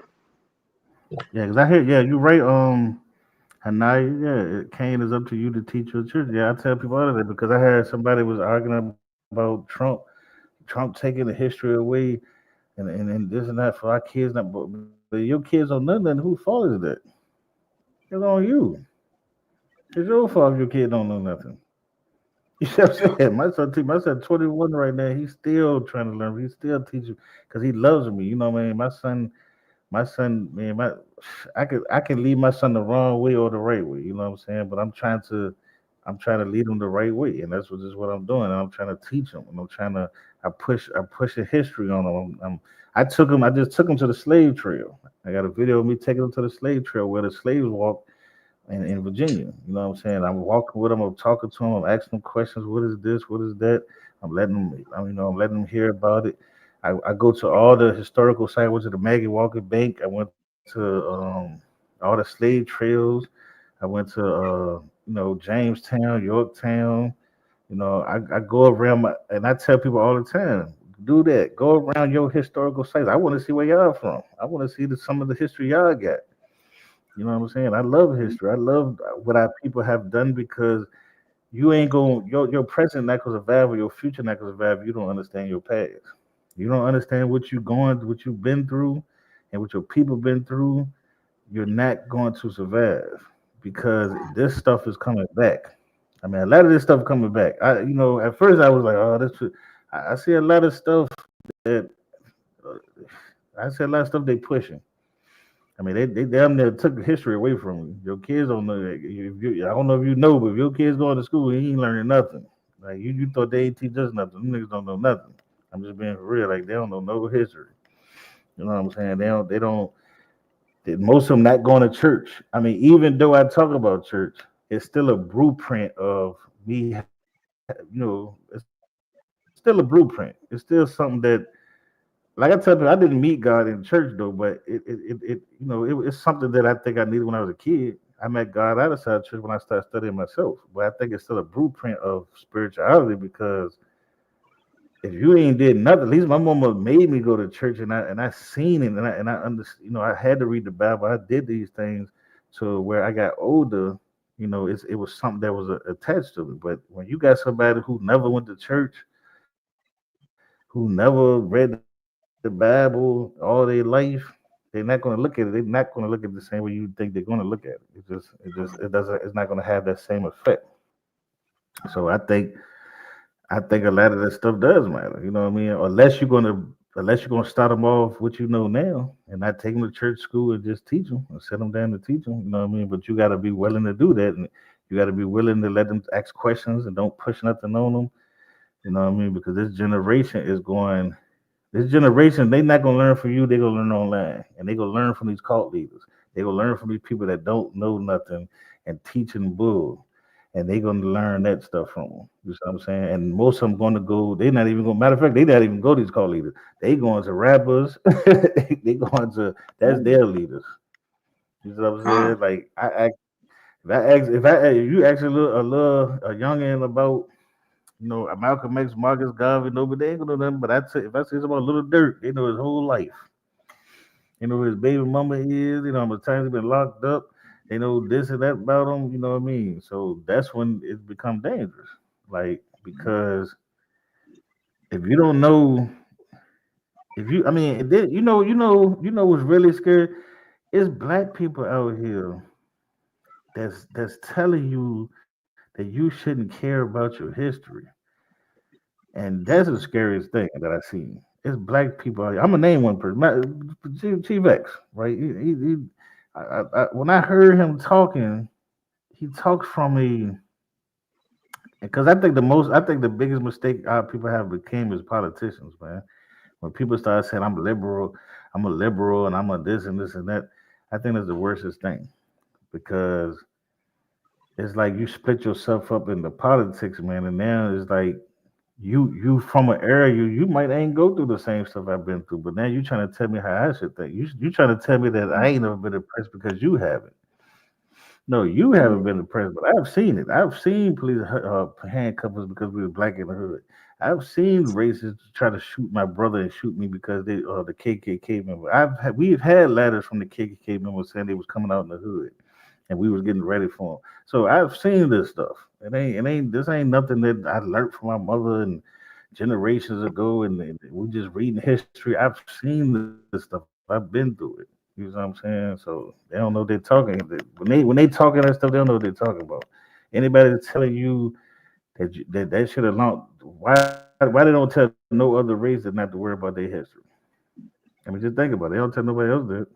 Speaker 3: Yeah, because I hear, yeah, you're right. Hanaya, yeah, Cain is up to you to teach your children. Yeah, I tell people all of that because I heard somebody was arguing about Trump taking the history away, and this and that for our kids. Not, but your kids don't know nothing. Whose fault is that? It's on you. It's your fault if your kid don't know nothing. You see what I'm saying? My son 21 right now. He's still trying to learn. He's still teaching because he loves me. You know what I mean? My son, man, I can lead my son the wrong way or the right way. You know what I'm saying? But I'm trying to lead him the right way, and that's what I'm doing. And I'm trying to teach him, and I push a history on him. I just took him to the slave trail. I got a video of me taking him to the slave trail where the slaves walked in Virginia. You know what I'm saying? I'm walking with him. I'm talking to him. I'm asking him questions. What is this? What is that? I'm letting him hear about it. I go to all the historical sites. I went to the Maggie Walker Bank. I went to all the slave trails. I went to Jamestown, Yorktown. I go around and I tell people all the time, do that. Go around your historical sites. I want to see where y'all from. I want to see some of the history y'all got. You know what I'm saying? I love history. I love what our people have done because you ain't going your present not gonna survive or your future not gonna survive. You don't understand your past. You don't understand what you've been through, and what your people been through. You're not going to survive because this stuff is coming back. I mean, a lot of this stuff coming back. At first I was like, oh, I see a lot of stuff that uh, I see a lot of stuff they pushing. I mean, they damn near took the history away from you. Your kids don't know that. I don't know if you know, but if your kids going to school, he ain't learning nothing. Like you thought they ain't teach us nothing. Them niggas don't know nothing. I'm just being for real. Like they don't know no history. You know what I'm saying? Most of them not going to church. I mean, even though I talk about church, it's still a blueprint of me. It's still a blueprint. It's still something that, like I tell people, I didn't meet God in church though, but it's something that I think I needed when I was a kid. I met God outside church when I started studying myself, but I think it's still a blueprint of spirituality because if you ain't did nothing, at least my mama made me go to church, and I seen it, and I understand. I had to read the Bible. I did these things to where I got older. It was something that was attached to me. But when you got somebody who never went to church, who never read the Bible all their life, they're not going to look at it. They're not going to look at it the same way you think they're going to look at it. It doesn't. It's not going to have that same effect. So I think a lot of that stuff does matter. You know what I mean? Unless you're gonna start them off what you know now, and not take them to church school and just teach them and set them down to teach them. You know what I mean? But you got to be willing to do that, and you got to be willing to let them ask questions and don't push nothing on them. You know what I mean? Because this generation, they not gonna learn from you. They gonna learn online, and they gonna learn from these cult leaders. They gonna learn from these people that don't know nothing and teaching bull, and they gonna learn that stuff from them. You see what I'm saying? And most of them gonna go. They not even going. Matter of fact, they not even go to these cult leaders. They going to rappers. They going to that's their leaders. You see what I'm
Speaker 5: Con,
Speaker 3: saying? Like if you ask a youngin about Malcolm X, Marcus Garvey, nobody they ain't gonna know nothing. But if I say something about Little Dirt, they know his whole life. They know who his baby mama is. How many times he been locked up. They know this and that about him. You know what I mean? So that's when it become dangerous. Like because if you don't know, if you, I mean, and then, what's really scary? It's black people out here that's telling you that you shouldn't care about your history. And that's the scariest thing that I see. It's black people. I'm gonna name one person, Chief X, right? When I heard him talking, he talks from a because I think the biggest mistake our people have became as politicians, man. When people start saying I'm a liberal, and I'm a this and this and that, I think that's the worstest thing because it's like you split yourself up into politics, man, and now it's like you from an area you might ain't go through the same stuff I've been through, but now you trying to tell me how I should think. You trying to tell me that I ain't never been impressed because you haven't. No, you haven't been impressed, but I've seen it. I've seen police handcuff us because we were black in the hood. I've seen racists try to shoot my brother and shoot me because they the KKK member. We've had letters from the KKK members saying they was coming out in the hood and we was getting ready for them. So I've seen this stuff. This ain't nothing that I learned from my mother and generations ago, and we just reading history. I've seen this stuff. I've been through it. You know what I'm saying? So they don't know what they're talking. When they talking that stuff, they don't know what they're talking about. Anybody that's telling you that should have long why they don't tell no other race that not to worry about their history. I mean, just think about it. They don't tell nobody else that.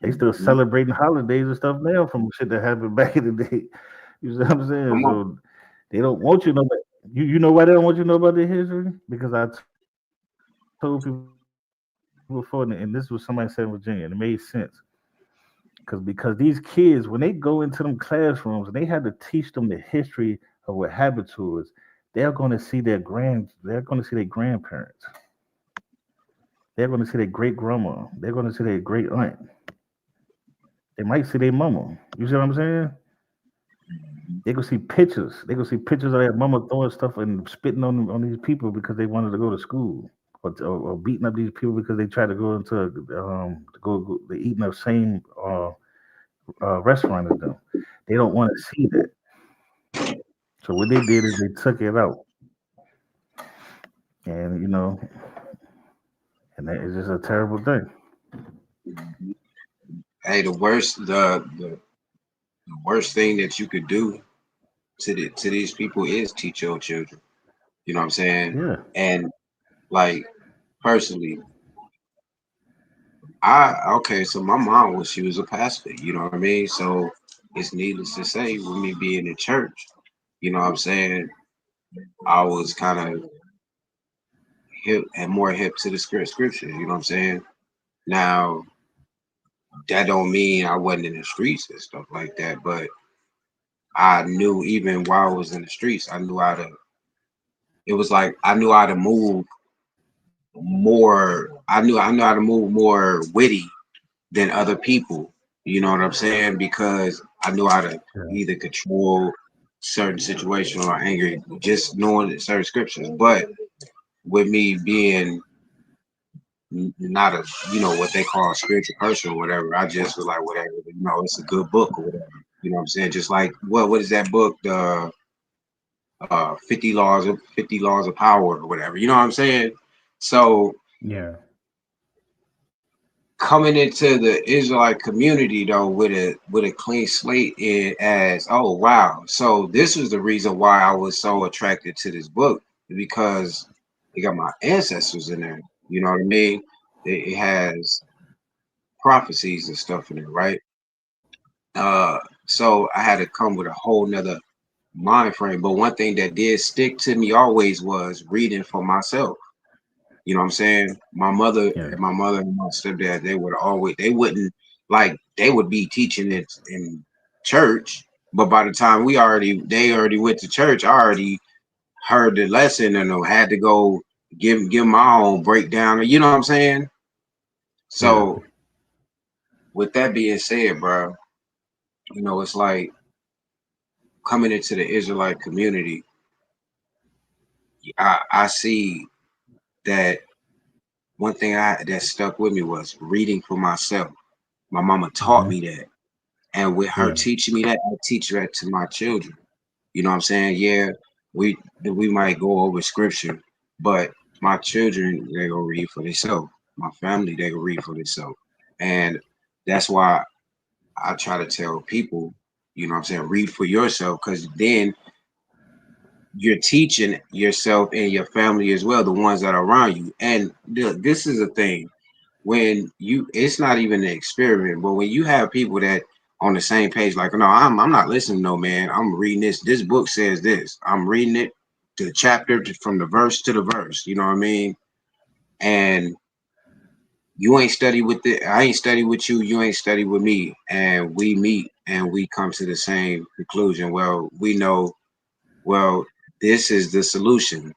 Speaker 3: They still celebrating holidays and stuff now from shit that happened back in the day. You see what I'm saying?
Speaker 5: come on.
Speaker 3: So they don't want you to know that. You know why they don't want you to know about their history? Because I told people before, and this was somebody said in Virginia, and it made sense. Because these kids, when they go into them classrooms and they had to teach them the history of what happened to us, they're going to see their grandparents, they're going to see their great grandma, they're going to see their great aunt, they might see their mama. You see what I'm saying? They gonna see pictures. They gonna see pictures of their mama throwing stuff and spitting on these people because they wanted to go to school, or beating up these people because they tried to go into they eating the same restaurant as them. They don't want to see that. So what they did is they took it out, and and that is just a terrible thing.
Speaker 5: Hey, the worst thing that you could do to these people is teach your children. You know what I'm saying?
Speaker 3: Yeah,
Speaker 5: And like personally, I okay, so my mom was she was a pastor, you know what I mean? So it's needless to say, with me being in church, you know what I'm saying, I was kind of hip and more hip to the scriptures, you know what I'm saying? Now that don't mean I wasn't in the streets and stuff like that, but I knew even while I was in the streets, I knew how to it was like I knew how to move more I knew how to move more witty than other people. You know what I'm saying? Because I knew how to
Speaker 3: yeah,
Speaker 5: either control certain situations or anger, just knowing certain scriptures. But with me being not a, what they call a spiritual person or whatever, I just was like, whatever, it's a good book or whatever. You know what I'm saying? Just like what is that book? The 50 laws of power or whatever. You know what I'm saying? So
Speaker 3: yeah.
Speaker 5: coming into the Israelite community though with a clean slate and as oh wow. So this was the reason why I was so attracted to this book because it got my ancestors in there. You know what I mean? It has prophecies and stuff in it, right? So I had to come with a whole nother mind frame. But one thing that did stick to me always was reading for myself. You know what I'm saying?
Speaker 3: Yeah.
Speaker 5: My mother and my stepdad, they wouldn't like they would be teaching it in church, but by the time they already went to church, I already heard the lesson and I had to go give my own breakdown. You know what I'm saying?
Speaker 3: Yeah.
Speaker 5: So with that being said, bro, it's like coming into the Israelite community, I see that one thing that stuck with me was reading for myself. My mama taught
Speaker 3: Hmm.
Speaker 5: me that. And with her
Speaker 3: Yeah.
Speaker 5: teaching me that, I teach that to my children. You know what I'm saying? Yeah, we might go over scripture, but my children they gonna read for themselves. My family they gonna read for themselves, and that's why I try to tell people, you know what I'm saying, read for yourself, because then you're teaching yourself and your family as well, the ones that are around you. And this is a thing when you it's not even an experiment, but when you have people that on the same page, like, no, I'm not listening, no man. I'm reading this book says this. I'm reading it the chapter from the verse to the verse, you know what I mean? And you ain't study with it, I ain't study with you, you ain't study with me, and we meet and we come to the same conclusion. Well, we know, well, this is the solution.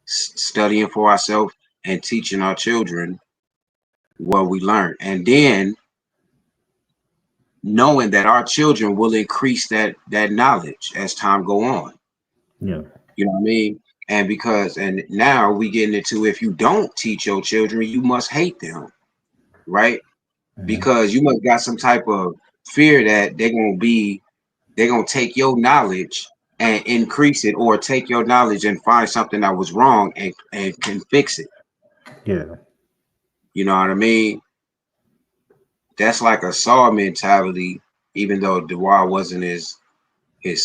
Speaker 5: Studying for ourselves and teaching our children what we learn. And then knowing that our children will increase that knowledge as time go on.
Speaker 3: Yeah.
Speaker 5: You know what I mean? And now we getting into, if you don't teach your children, you must hate them, right?
Speaker 3: Hmm.
Speaker 5: Because you must got some type of fear that they're gonna take your knowledge and increase it, or take your knowledge and find something that was wrong and can fix it.
Speaker 3: Yeah.
Speaker 5: You know what I mean? That's like a Saw mentality, even though Dewar wasn't his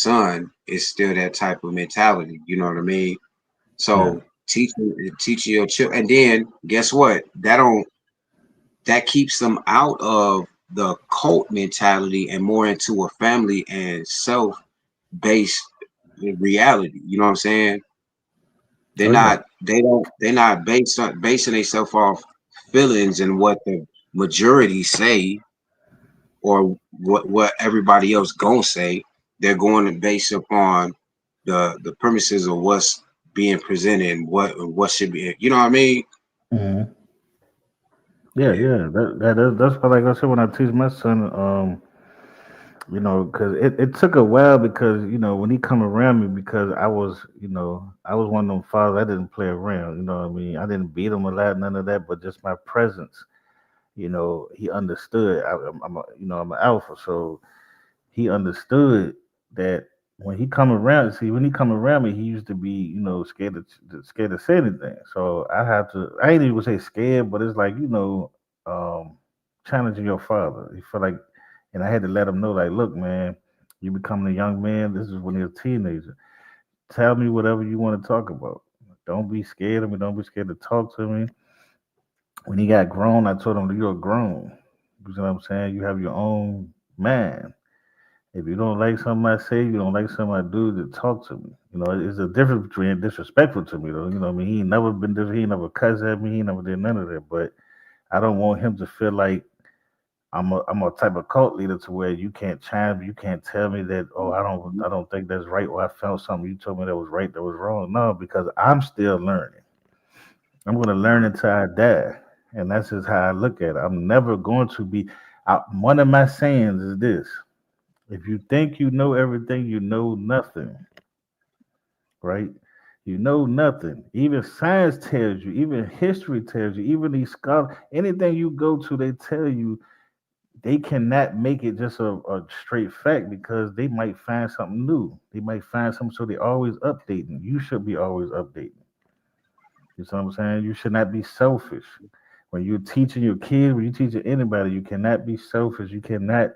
Speaker 5: son, is still that type of mentality. You know what I mean?
Speaker 3: Yeah.
Speaker 5: So teaching your children, and then guess what? That keeps them out of the cult mentality and more into a family and self based reality. You know what I'm saying?
Speaker 3: Oh yeah.
Speaker 5: They're not basing themselves off feelings and what the majority say, or what everybody else gonna say. They're going to base upon the premises of what's being presented and what should be. You know what I mean?
Speaker 3: Hmm. Yeah.
Speaker 5: Yeah.
Speaker 3: Yeah. That's what, like I said, when I teach my son, because it took a while, because when he come around me, because I was one of them fathers. I didn't play around. You know what I mean? I didn't beat him a lot, none of that, but just my presence. He understood. I'm an alpha, so he understood that when he come around. See, when he come around me, he used to be, scared to say anything. So I have to. I ain't even say scared, but it's like, um, challenging your father. You feel like, and I had to let him know, like, look, man, you becoming a young man. This is when you're a teenager. Tell me whatever you want to talk about. Don't be scared of me. Don't be scared to talk to me. When he got grown, I told him, you're grown. You know what I'm saying? You have your own man. If you don't like something I say, you don't like something I do, to talk to me. It's a difference between disrespectful to me, though. You know what I mean? He ain't never been different. He ain't never cussed at me. He never did none of that. But I don't want him to feel like I'm a type of cult leader to where you can't chime, you can't tell me that, oh, I don't think that's right, or I felt something you told me that was right, that was wrong. No, because I'm still learning. I'm gonna learn until I die. And that's just how I look at it. I'm never going to be one of my sayings is this: if you think you know everything, you know nothing, right? You know nothing. Even science tells you, even history tells you, even these scholars, anything you go to, they tell you they cannot make it just a straight fact, because they might find something new. They might find something, so they always updating. You should be always updating. You know what I'm saying? You should not be selfish. When you're teaching your kids, when you're teaching anybody, you cannot be selfish. You cannot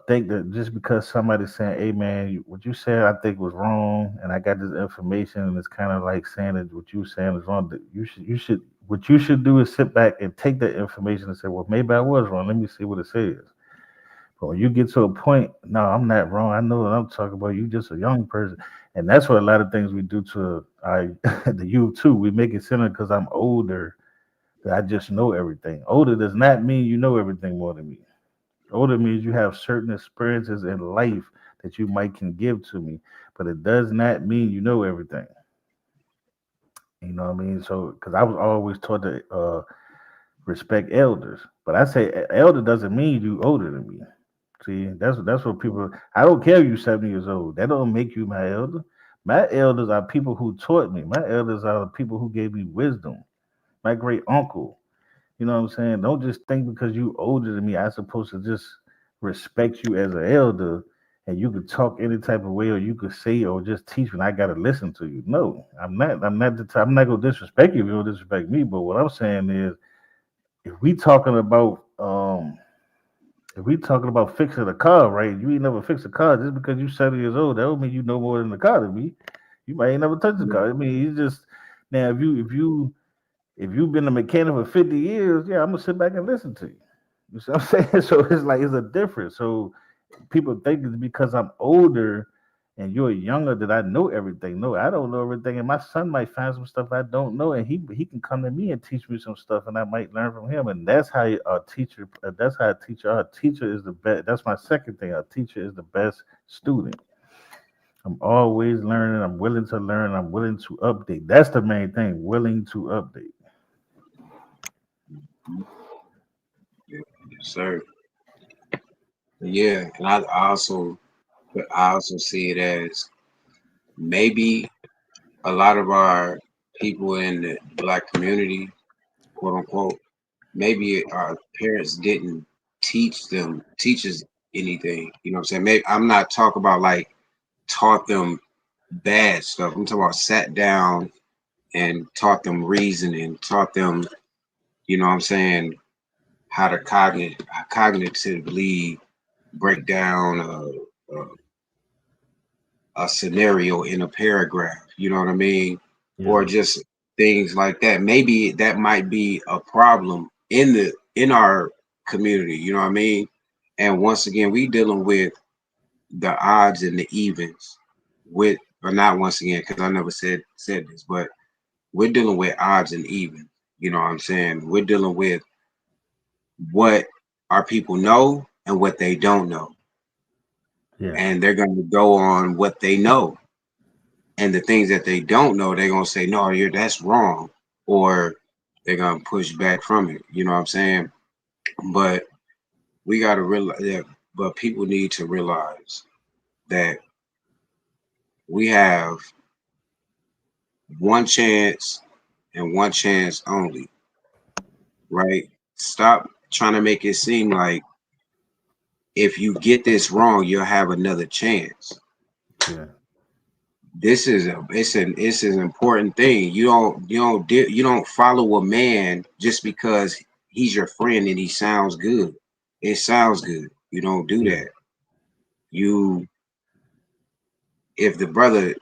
Speaker 3: think that just because somebody's saying, "Hey, man, what you said I think was wrong," and I got this information, and it's kind of like saying that what you saying is wrong. That what you should do is sit back and take that information and say, "Well, maybe I was wrong. Let me see what it says." But when you get to a point, no, I'm not wrong. I know what I'm talking about. You just a young person, and that's what a lot of things we do to the youth too. We make it similar because I'm older that I just know everything. Older does not mean you know everything more than me. Older means you have certain experiences in life that you might can give to me, but it does not mean you know everything. You know what I mean? So, because I was always taught to respect elders, but I say elder doesn't mean you older than me. See, that's what people. I don't care if you 7 years old. That don't make you my elder. My elders are people who taught me. My elders are the people who gave me wisdom. My great uncle. You know what I'm saying? Don't just think because you older than me, I supposed to just respect you as an elder and you could talk any type of way or you could say or just teach me and I gotta listen to you. No, I'm not gonna disrespect you if you don't disrespect me. But what I'm saying is if we talking about if we talking about fixing a car, right? You ain't never fixed a car just because you 7 years old. That don't mean you know more than the car than me. You might ain't never touched the car. I mean, you just now if you've been a mechanic for 50 years, yeah, I'm gonna sit back and listen to you. You see what I'm saying? So it's like it's a difference. So people think it's because I'm older and you're younger that I know everything. No, I don't know everything. And my son might find some stuff I don't know, and he can come to me and teach me some stuff, and I might learn from him. And that's how a teacher. That's how a teacher. Our teacher is the best. That's my second thing. Our teacher is the best student. I'm always learning. I'm willing to learn. I'm willing to update. That's the main thing. Willing to update.
Speaker 5: Yes, sir. Yeah, and I also see it as maybe a lot of our people in the black community, quote unquote, maybe our parents didn't teach us anything. You know what I'm saying? Maybe I'm not talking about like taught them bad stuff. I'm talking about sat down and taught them reasoning, taught them, you know what I'm saying, how to cognitively break down a scenario in a paragraph, you know what I mean? Or
Speaker 3: Yeah.
Speaker 5: just things like that. Maybe that might be a problem in our community, you know what I mean? And once again, we dealing with the odds and the evens with or not once again, because I never said this, but we're dealing with odds and evens. You know what I'm saying? We're dealing with what our people know and what they don't know.
Speaker 3: Yeah.
Speaker 5: And they're going to go on what they know. And the things that they don't know, they're gonna say, no, you're that's wrong, or they're gonna push back from it. You know what I'm saying? But we gotta realize that, but people need to realize that we have one chance and one chance only, right? Stop trying to make it seem like if you get this wrong, you'll have another chance.
Speaker 3: Yeah.
Speaker 5: This is it's an important thing. You don't follow a man just because he's your friend and he sounds good. It sounds good. You don't do
Speaker 3: Yeah.
Speaker 5: that. You if the brother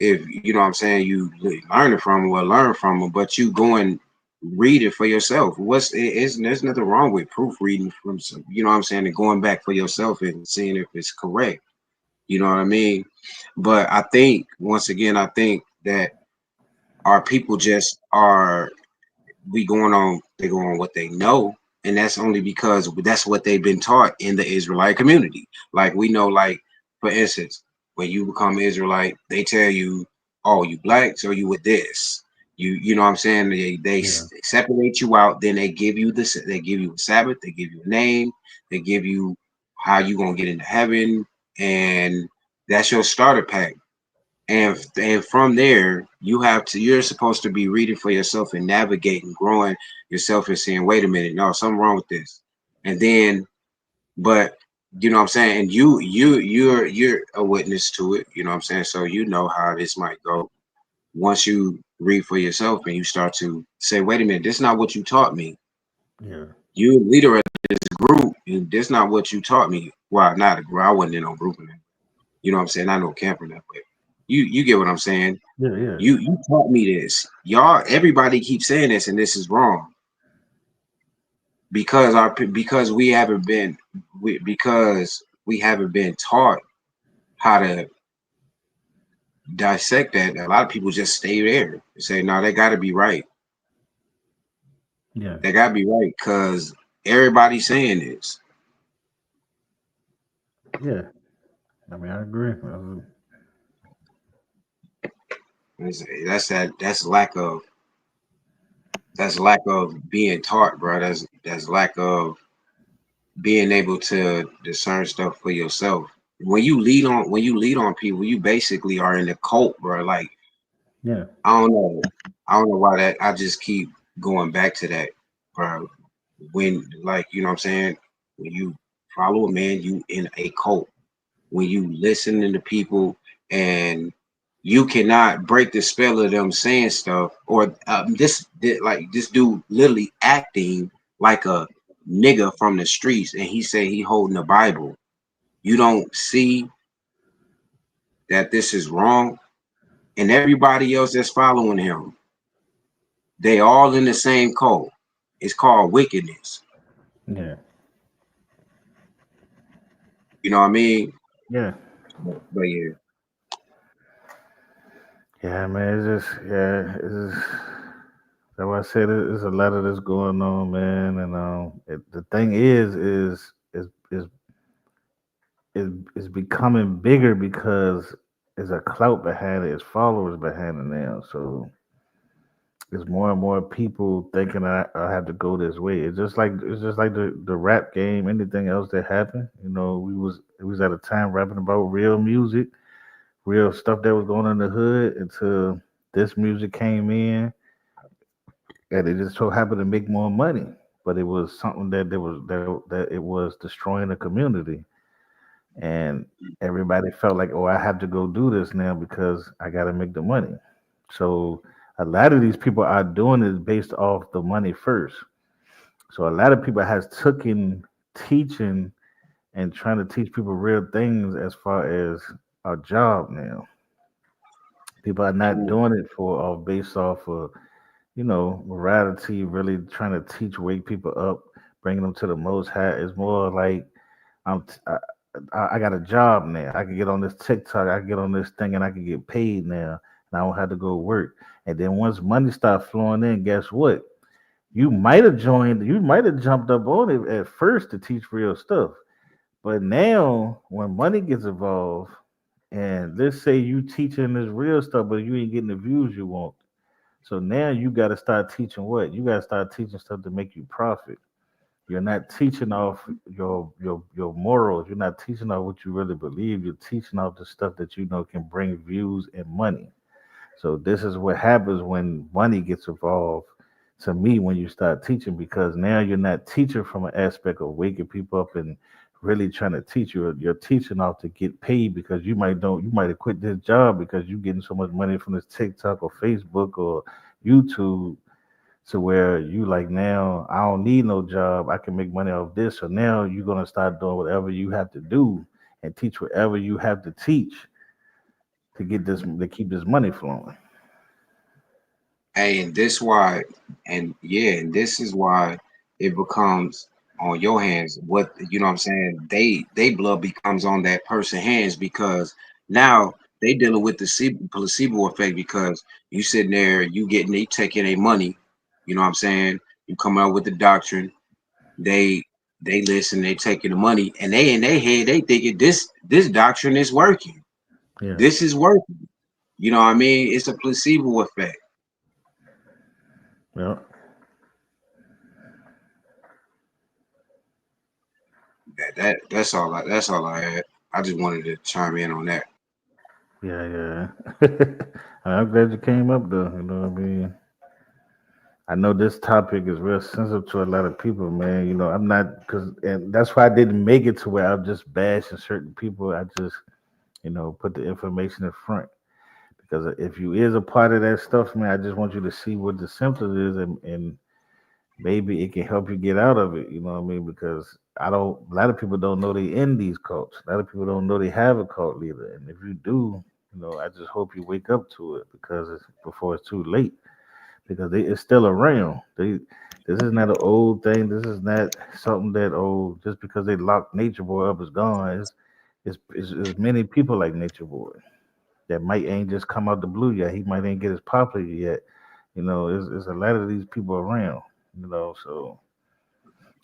Speaker 5: if you know what I'm saying you learn it from him, well learn from him, but you go and read it for yourself. There's nothing wrong with proofreading from some, you know what I'm saying, and going back for yourself and seeing if it's correct. You know what I mean? But I think once again, I think that our people just are we going on they go on what they know, and that's only because that's what they've been taught in the Israelite community. Like we know, like for instance, when you become Israelite, they tell you, oh, you black, so you with this. You know what I'm saying? They
Speaker 3: Yeah.
Speaker 5: separate you out, then they give you this, they give you a Sabbath, they give you a name, they give you how you gonna get into heaven, and that's your starter pack. And from there you're supposed to be reading for yourself and navigating growing yourself and saying, wait a minute, no, something wrong with this. And then but you know what I'm saying, and you're a witness to it, you know what I'm saying, so you know how this might go once you read for yourself and you start to say, wait a minute, this is not what you taught me.
Speaker 3: Yeah.
Speaker 5: You leader of this group, and this not what you taught me. Well, not a group. I wasn't in no group in that. You know what I'm saying? I know camper that, but you get what I'm saying.
Speaker 3: Yeah. Yeah.
Speaker 5: You taught me this. Y'all, everybody keeps saying this, and this is wrong because we haven't been because we haven't been taught how to dissect that. A lot of people just stay there and say, no, they got to be right.
Speaker 3: Yeah.
Speaker 5: They got to be right because everybody's saying this.
Speaker 3: Yeah. I mean, I agree.
Speaker 5: That's that. That's lack of being taught, bro. That's lack of being able to discern stuff for yourself. When you lead on people, you basically are in the cult, bro. Like
Speaker 3: Yeah.
Speaker 5: I don't know. I don't know why that I just keep going back to that, bro. When like you know what I'm saying? When you follow a man, you in a cult. When you listen to people and you cannot break the spell of them saying stuff or like this dude literally acting like a nigga from the streets and he say he holding the Bible. You don't see that this is wrong and everybody else that's following him, they all in the same code. It's called wickedness.
Speaker 3: Yeah.
Speaker 5: You know what I mean?
Speaker 3: Yeah.
Speaker 5: But yeah,
Speaker 3: Yeah, man. It's just yeah. It's just that's why I said there's a lot of this going on, man. And the thing is becoming bigger because there's a clout behind it, there's followers behind it now. So there's more and more people thinking I have to go this way. It's just like the rap game. Anything else that happened, we was at a time rapping about real music, real stuff that was going on in the hood until this music came in, and it just so happened to make more money. But it was something that it was destroying the community, and everybody felt like, oh, I have to go do this now because I got to make the money. So a lot of these people are doing it based off the money first. So a lot of people has taken teaching and trying to teach people real things as far as a job now. People are not doing it for based off of morality, really trying to wake people up, bringing them to the most high. It's more like I'm t- I got a job now. I can get on this TikTok, I can get on this thing, and I can get paid now, and I don't have to go work. And then once money starts flowing in, guess what? You might have jumped up on it at first to teach real stuff, but now when money gets involved, and let's say you teaching this real stuff, but you ain't getting the views you want. So now you got to start teaching what? You got to start teaching stuff to make you profit. You're not teaching off your morals. You're not teaching off what you really believe. You're teaching off the stuff that you know can bring views and money. So this is what happens when money gets involved. To me, when you start teaching, because now you're not teaching from an aspect of waking people up and really trying to teach you. You're teaching off to get paid because you might have quit this job because you're getting so much money from this TikTok or Facebook or YouTube, to where you like, now I don't need no job. I can make money off this. So now you're gonna start doing whatever you have to do and teach whatever you have to teach to keep this money flowing.
Speaker 5: hey, and this why, and yeah, and this is why it becomes on your hands. What you know what I'm saying? They blood becomes on that person's hands because now they dealing with the placebo effect because you sitting there, you getting they taking their money. You know what I'm saying? You come out with the doctrine, they they listen, they taking the money, and they in their head they thinking this doctrine is working.
Speaker 3: Yeah.
Speaker 5: This is working. You know what I mean? It's a placebo effect.
Speaker 3: Yeah.
Speaker 5: That's all I had. I just wanted to chime in on that.
Speaker 3: Yeah. Yeah. I'm glad you came up though. You know what I mean? I know this topic is real sensitive to a lot of people, man. I'm not because, and that's why I didn't make it to where I'm just bashing certain people. I just, put the information in front Because if you is a part of that stuff, man, I just want you to see what the symptoms is, and maybe it can help you get out of it. You know what I mean? Because I don't. A lot of people don't know they in these cults. A lot of people don't know they have a cult leader, and if you do, I just hope you wake up to it because it's before it's too late. Because it's still around. This is not an old thing. This is not something that just because they locked Nature Boy up is gone. It's many people like Nature Boy that might ain't just come out the blue yet. He might ain't get as popular yet. It's a lot of these people around. So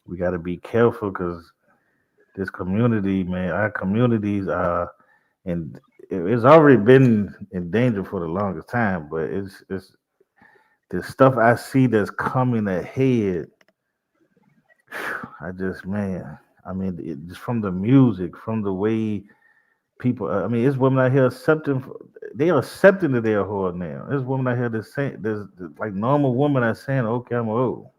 Speaker 3: we got to be careful because this community, man, our communities are, and it's already been in danger for the longest time. But it's the stuff I see that's coming ahead. I just, man, I mean, just from the music, from the way people. I mean, it's women out here accepting. They are accepting that they're a whore now. There's women out here that saying, there's like normal women are saying, "Okay, I'm a hoe."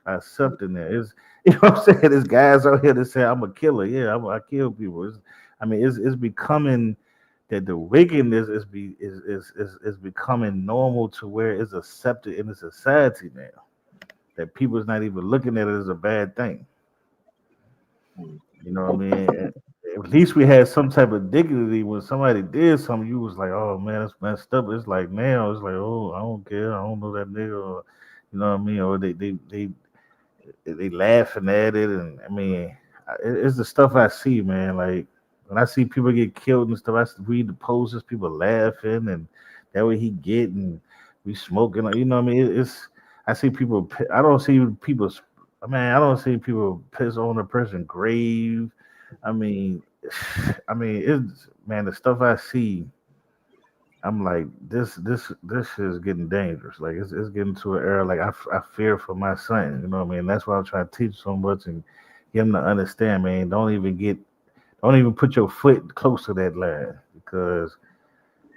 Speaker 3: I accept in there. It's you know what I'm saying. There's guys out here that say, "I'm a killer." Yeah, I kill people. I mean, it's becoming that the wickedness is becoming normal to where it's accepted in the society now. That people's not even looking at it as a bad thing. You know what I mean? At least we had some type of dignity when somebody did something. You was like, "Oh man, that's messed up." It's like now, it's like, "Oh, I don't care. I don't know that nigga." Or, you know what I mean? Or they laughing at it, and I mean, it's the stuff I see, man. Like when I see people get killed and stuff, read the posters, people laughing, and that way he getting, we smoking, you know what I mean? It's I see people. I don't see people. I don't see people piss on a person grave. I mean, it's man, the stuff I see. I'm like this shit is getting dangerous. Like it's getting to an era like I fear for my son. You know what I mean? That's why I'm trying to teach so much and get him to understand, man. Don't even put your foot close to that line because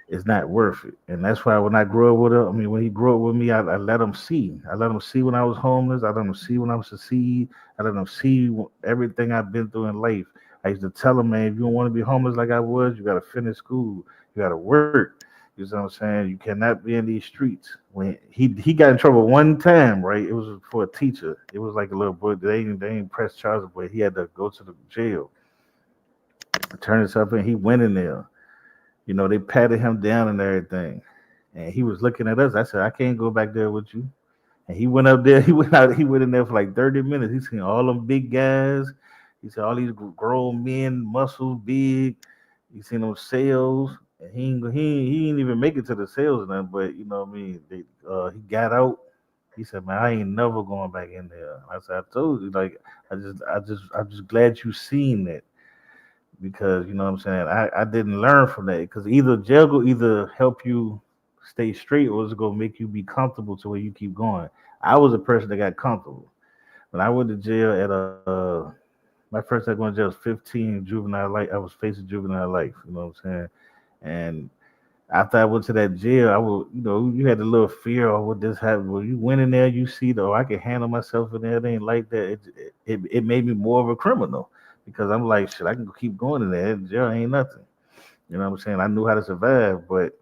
Speaker 3: it's not worth it. And that's why when I grew up with him, I mean, when he grew up with me, I let him see. I let him see when I was homeless. I let him see when I was succeed. I let him see everything I've been through in life. I used to tell him, man, if you don't want to be homeless like I was, you got to finish school. You got to work. You know what I'm saying? You cannot be in these streets. When he got in trouble one time, right? It was for a teacher. It was like a little boy. They ain't press charges, but he had to go to the jail, turn himself in. He went in there. They patted him down and everything. And he was looking at us. I said, I can't go back there with you. And he went up there. He went out. He went in there for like 30 minutes. He seen all them big guys. He said all these grown men, muscles big. He seen them sales. And he didn't even make it to the sales then. But you know what I mean. He got out. He said, "Man, I ain't never going back in there." I said, "I told you. Like, I'm just glad you seen that." Because you know what I'm saying. I didn't learn from that because either jail will either help you stay straight or it's gonna make you be comfortable to where you keep going. I was a person that got comfortable when I went to jail at my first time going to jail was 15 juvenile life. I was facing juvenile life. You know what I'm saying, and after I went to that jail, I would, you had a little fear of what this happened. When you went in there, you see, though, I can handle myself in there. It ain't like that. It made me more of a criminal because I'm like, shit, I can keep going in there. Jail ain't nothing. You know what I'm saying? I knew how to survive, but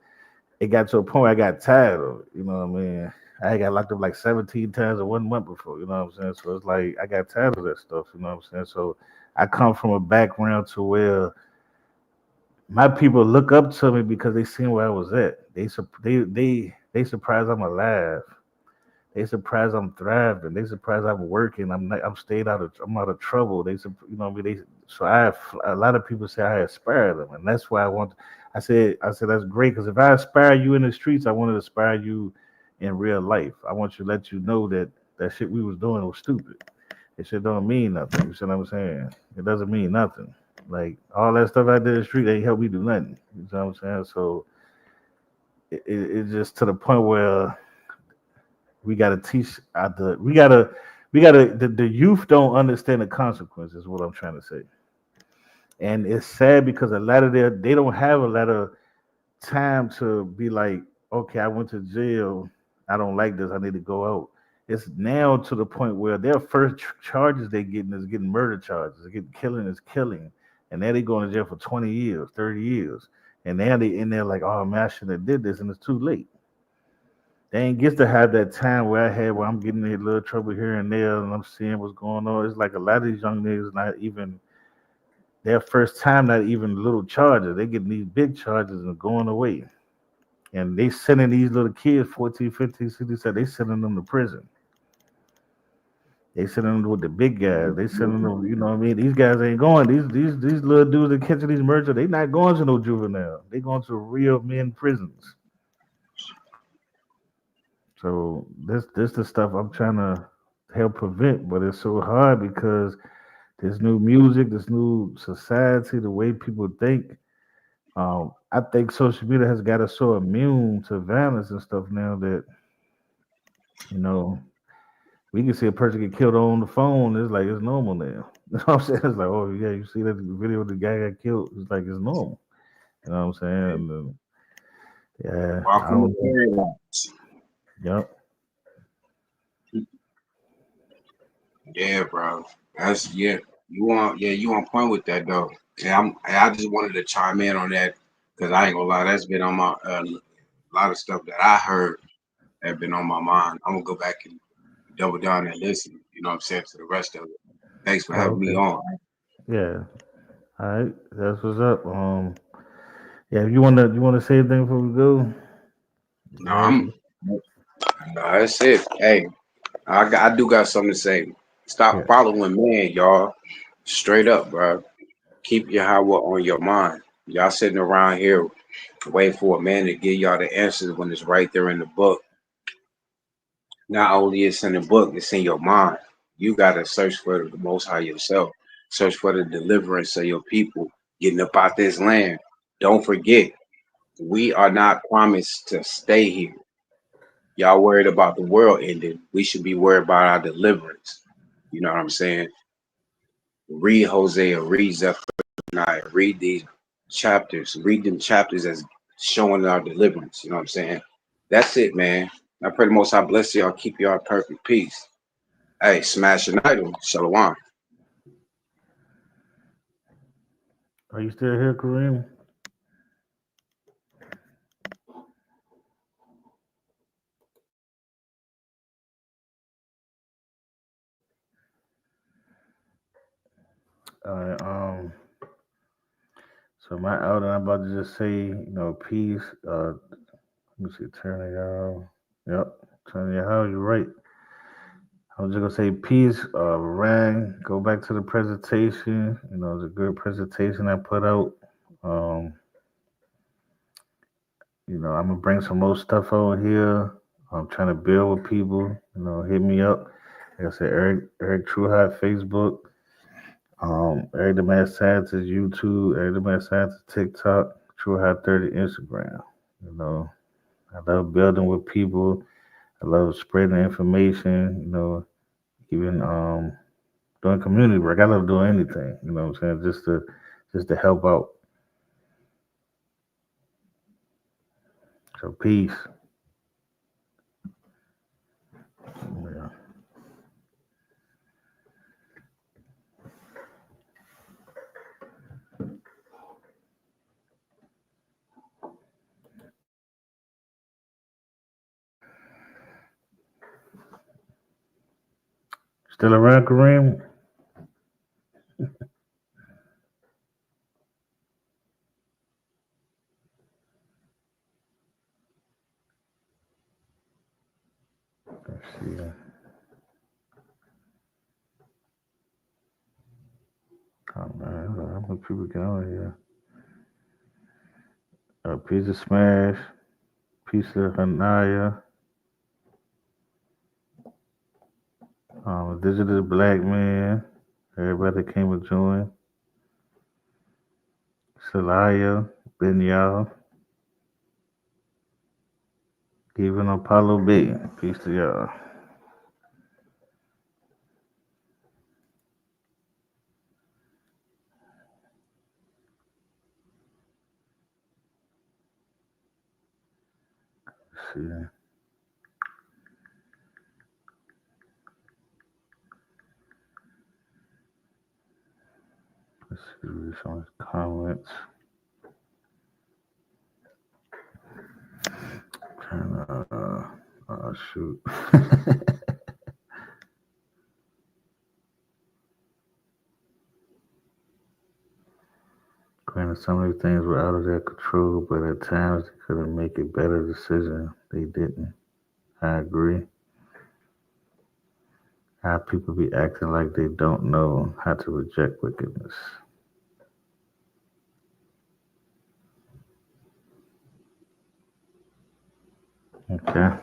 Speaker 3: it got to a point where I got tired of it. You know what I mean? I got locked up like 17 times in 1 month before. You know what I'm saying? So it's like I got tired of that stuff. You know what I'm saying? So I come from a background to where my people look up to me because they seen where I was at. They surprised I'm alive. They surprised I'm thriving. They surprised I'm working. I'm out of trouble. You know what I mean. So a lot of people say I aspire them, and that's why I want. I said that's great because if I aspire you in the streets, I want to aspire you in real life. I want to let you know that that shit we was doing was stupid. It shit don't mean nothing. You see what I'm saying? It doesn't mean nothing. Like all that stuff I did in the street ain't help me do nothing. You know what I'm saying? So it's just to the point where we gotta teach the youth don't understand the consequences, what I'm trying to say. And it's sad because a lot of they don't have a lot of time to be like, okay, I went to jail. I don't like this. I need to go out. It's now to the point where their first charges they getting is getting murder charges. They getting killing is killing, and now they going to jail for 20 years, 30 years. And now they in there like, oh man, I shouldn't have did this, and it's too late. They ain't get to have that time where I had where I'm getting in a little trouble here and there, and I'm seeing what's going on. It's like a lot of these young niggas not even their first time, not even little charges. They getting these big charges and going away. And they sending these little kids, 14, 15, 16, so they sending them to prison. They sending them with the big guys. They sending them, you know what I mean? These guys ain't going. These little dudes that catching these murders, they not going to no juvenile. They going to real men prisons. So this the stuff I'm trying to help prevent, but it's so hard because this new music, this new society, the way people think. I think social media has got us so immune to violence and stuff now that you know we can see a person get killed on the phone. It's like it's normal now. You know what I'm saying? It's like, oh yeah, you see that video of the guy got killed. It's like it's normal. You know what I'm saying? And, yeah, I
Speaker 5: Welcome to
Speaker 3: don't know.
Speaker 5: paradise.
Speaker 3: Yep.
Speaker 5: Yeah, bro. That's yeah. You on point with that though. I just wanted to chime in on that because I ain't gonna lie, that's been on my a lot of stuff that I heard have been on my mind. I'm gonna go back and double down and listen. You know what I'm saying to the rest of it. Thanks for
Speaker 3: Oh,
Speaker 5: having me
Speaker 3: okay.
Speaker 5: on.
Speaker 3: Yeah. All right. That's what's up. Yeah. You wanna say anything before we go?
Speaker 5: No,
Speaker 3: Last.
Speaker 5: no, that's it. Hey, I do got something to say. Stop
Speaker 3: Yeah.
Speaker 5: following man, y'all. Straight up, bro. Keep your Yahweh on your mind. Y'all sitting around here waiting for a man to give y'all the answers when it's right there in the book. Not only it's in the book, it's in your mind. You gotta search for the Most High yourself. Search for the deliverance of your people getting up out this land. Don't forget, we are not promised to stay here. Y'all worried about the world ending. We should be worried about our deliverance. You know what I'm saying? Read Hosea, read Zephaniah, read these chapters, read them chapters as showing our deliverance. You know what I'm saying? That's it, man. I pray the most I bless y'all, keep y'all in perfect peace. Hey, smash an idol. Shalom.
Speaker 3: Are you still here, Kareem? All right. So my elder, I'm about to just say, peace. Let me see, turn it out. Yep, turn it out. You're right. I was just gonna say peace. Rang. Go back to the presentation. It's a good presentation I put out. Um, I'm gonna bring some more stuff on here. I'm trying to build with people. Hit me up. Like I said, Eric Trueheart Facebook. Eric the Mad Scientist YouTube. Eric the Mad Scientist TikTok. Trueheart 30 Instagram. You know, I love building with people. I love spreading information. Even doing community work. I love doing anything. You know what I'm saying? Just to help out. So peace. Yeah. Still around, Kareem? Let's see. Oh man, how many people get on here? Piece of Smash, piece of Hanaya, Digital Black Man. Everybody that came to join. Salaya, Benyal, even Apollo B. Peace to y'all. Let's see. Let's see some comments. And oh shoot. Granted, some of these things were out of their control, but at times they could have made a better decision. They didn't. I agree. How people be acting like they don't know how to reject wickedness. Okay.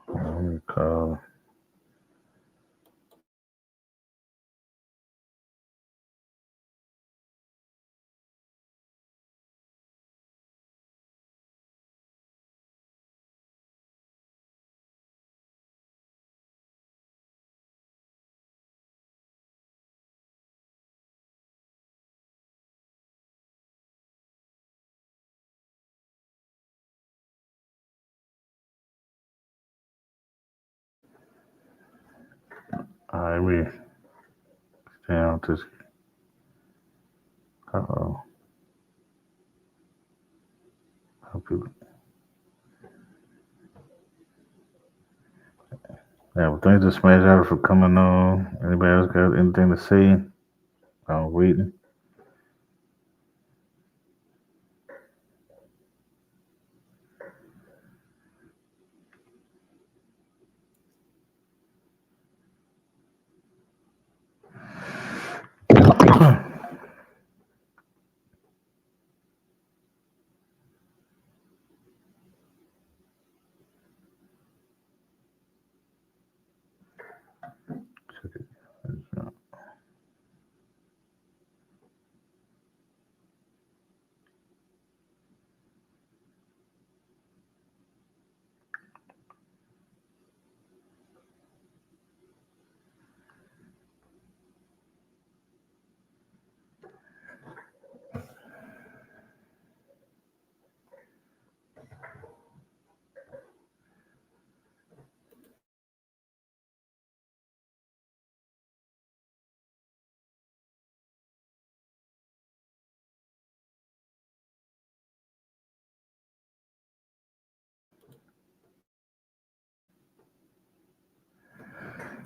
Speaker 3: Let me call. Let me stay on this. Uh-oh. How people. Yeah, well, thanks to Smash Out for coming on. Anybody else got anything to say? I'm waiting.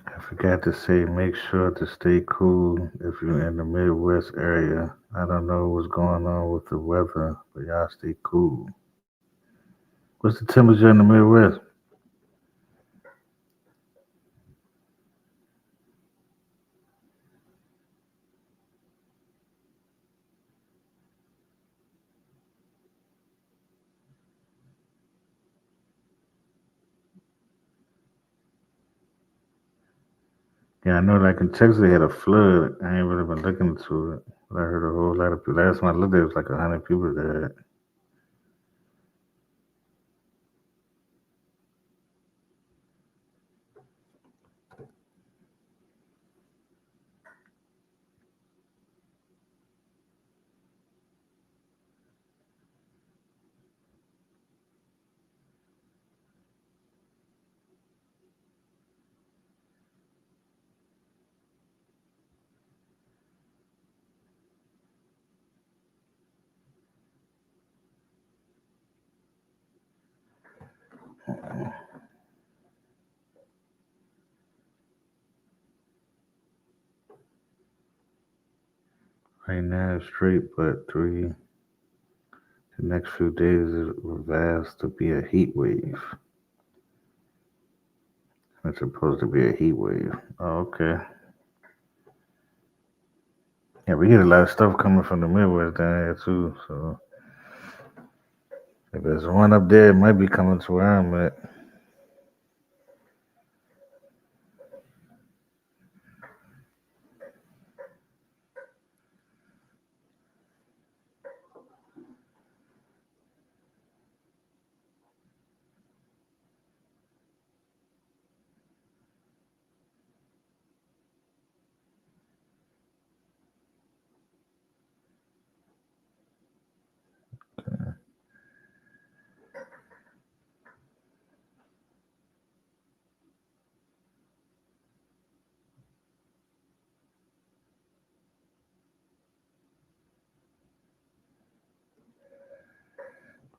Speaker 3: I forgot to say, make sure to stay cool if you're in the Midwest area. I don't know what's going on with the weather, but y'all stay cool. What's the temperature in the Midwest? Yeah, I know like in Texas they had a flood. I ain't really been looking into it. But I heard a whole lot of people. Last time I looked at it, was like 100 people there. Right now it's straight, but the next few days is revised to be a heat wave. It's supposed to be a heat wave. Oh, okay. Yeah, we get a lot of stuff coming from the Midwest down here too. So if there's one up there, it might be coming to where I'm at.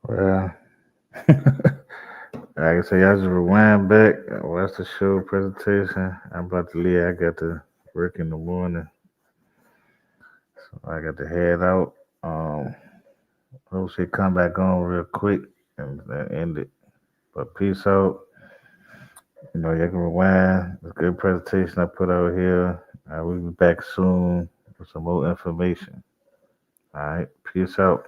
Speaker 3: Well, like I say, y'all just rewind back, watch the show presentation. I'm about to leave. I got to work in the morning, so I got to head out. Um, Hope she come back on real quick and end it. But peace out. You know, you can rewind. It's a good presentation I put out here. We'll be back soon with some more information. All right. Peace out.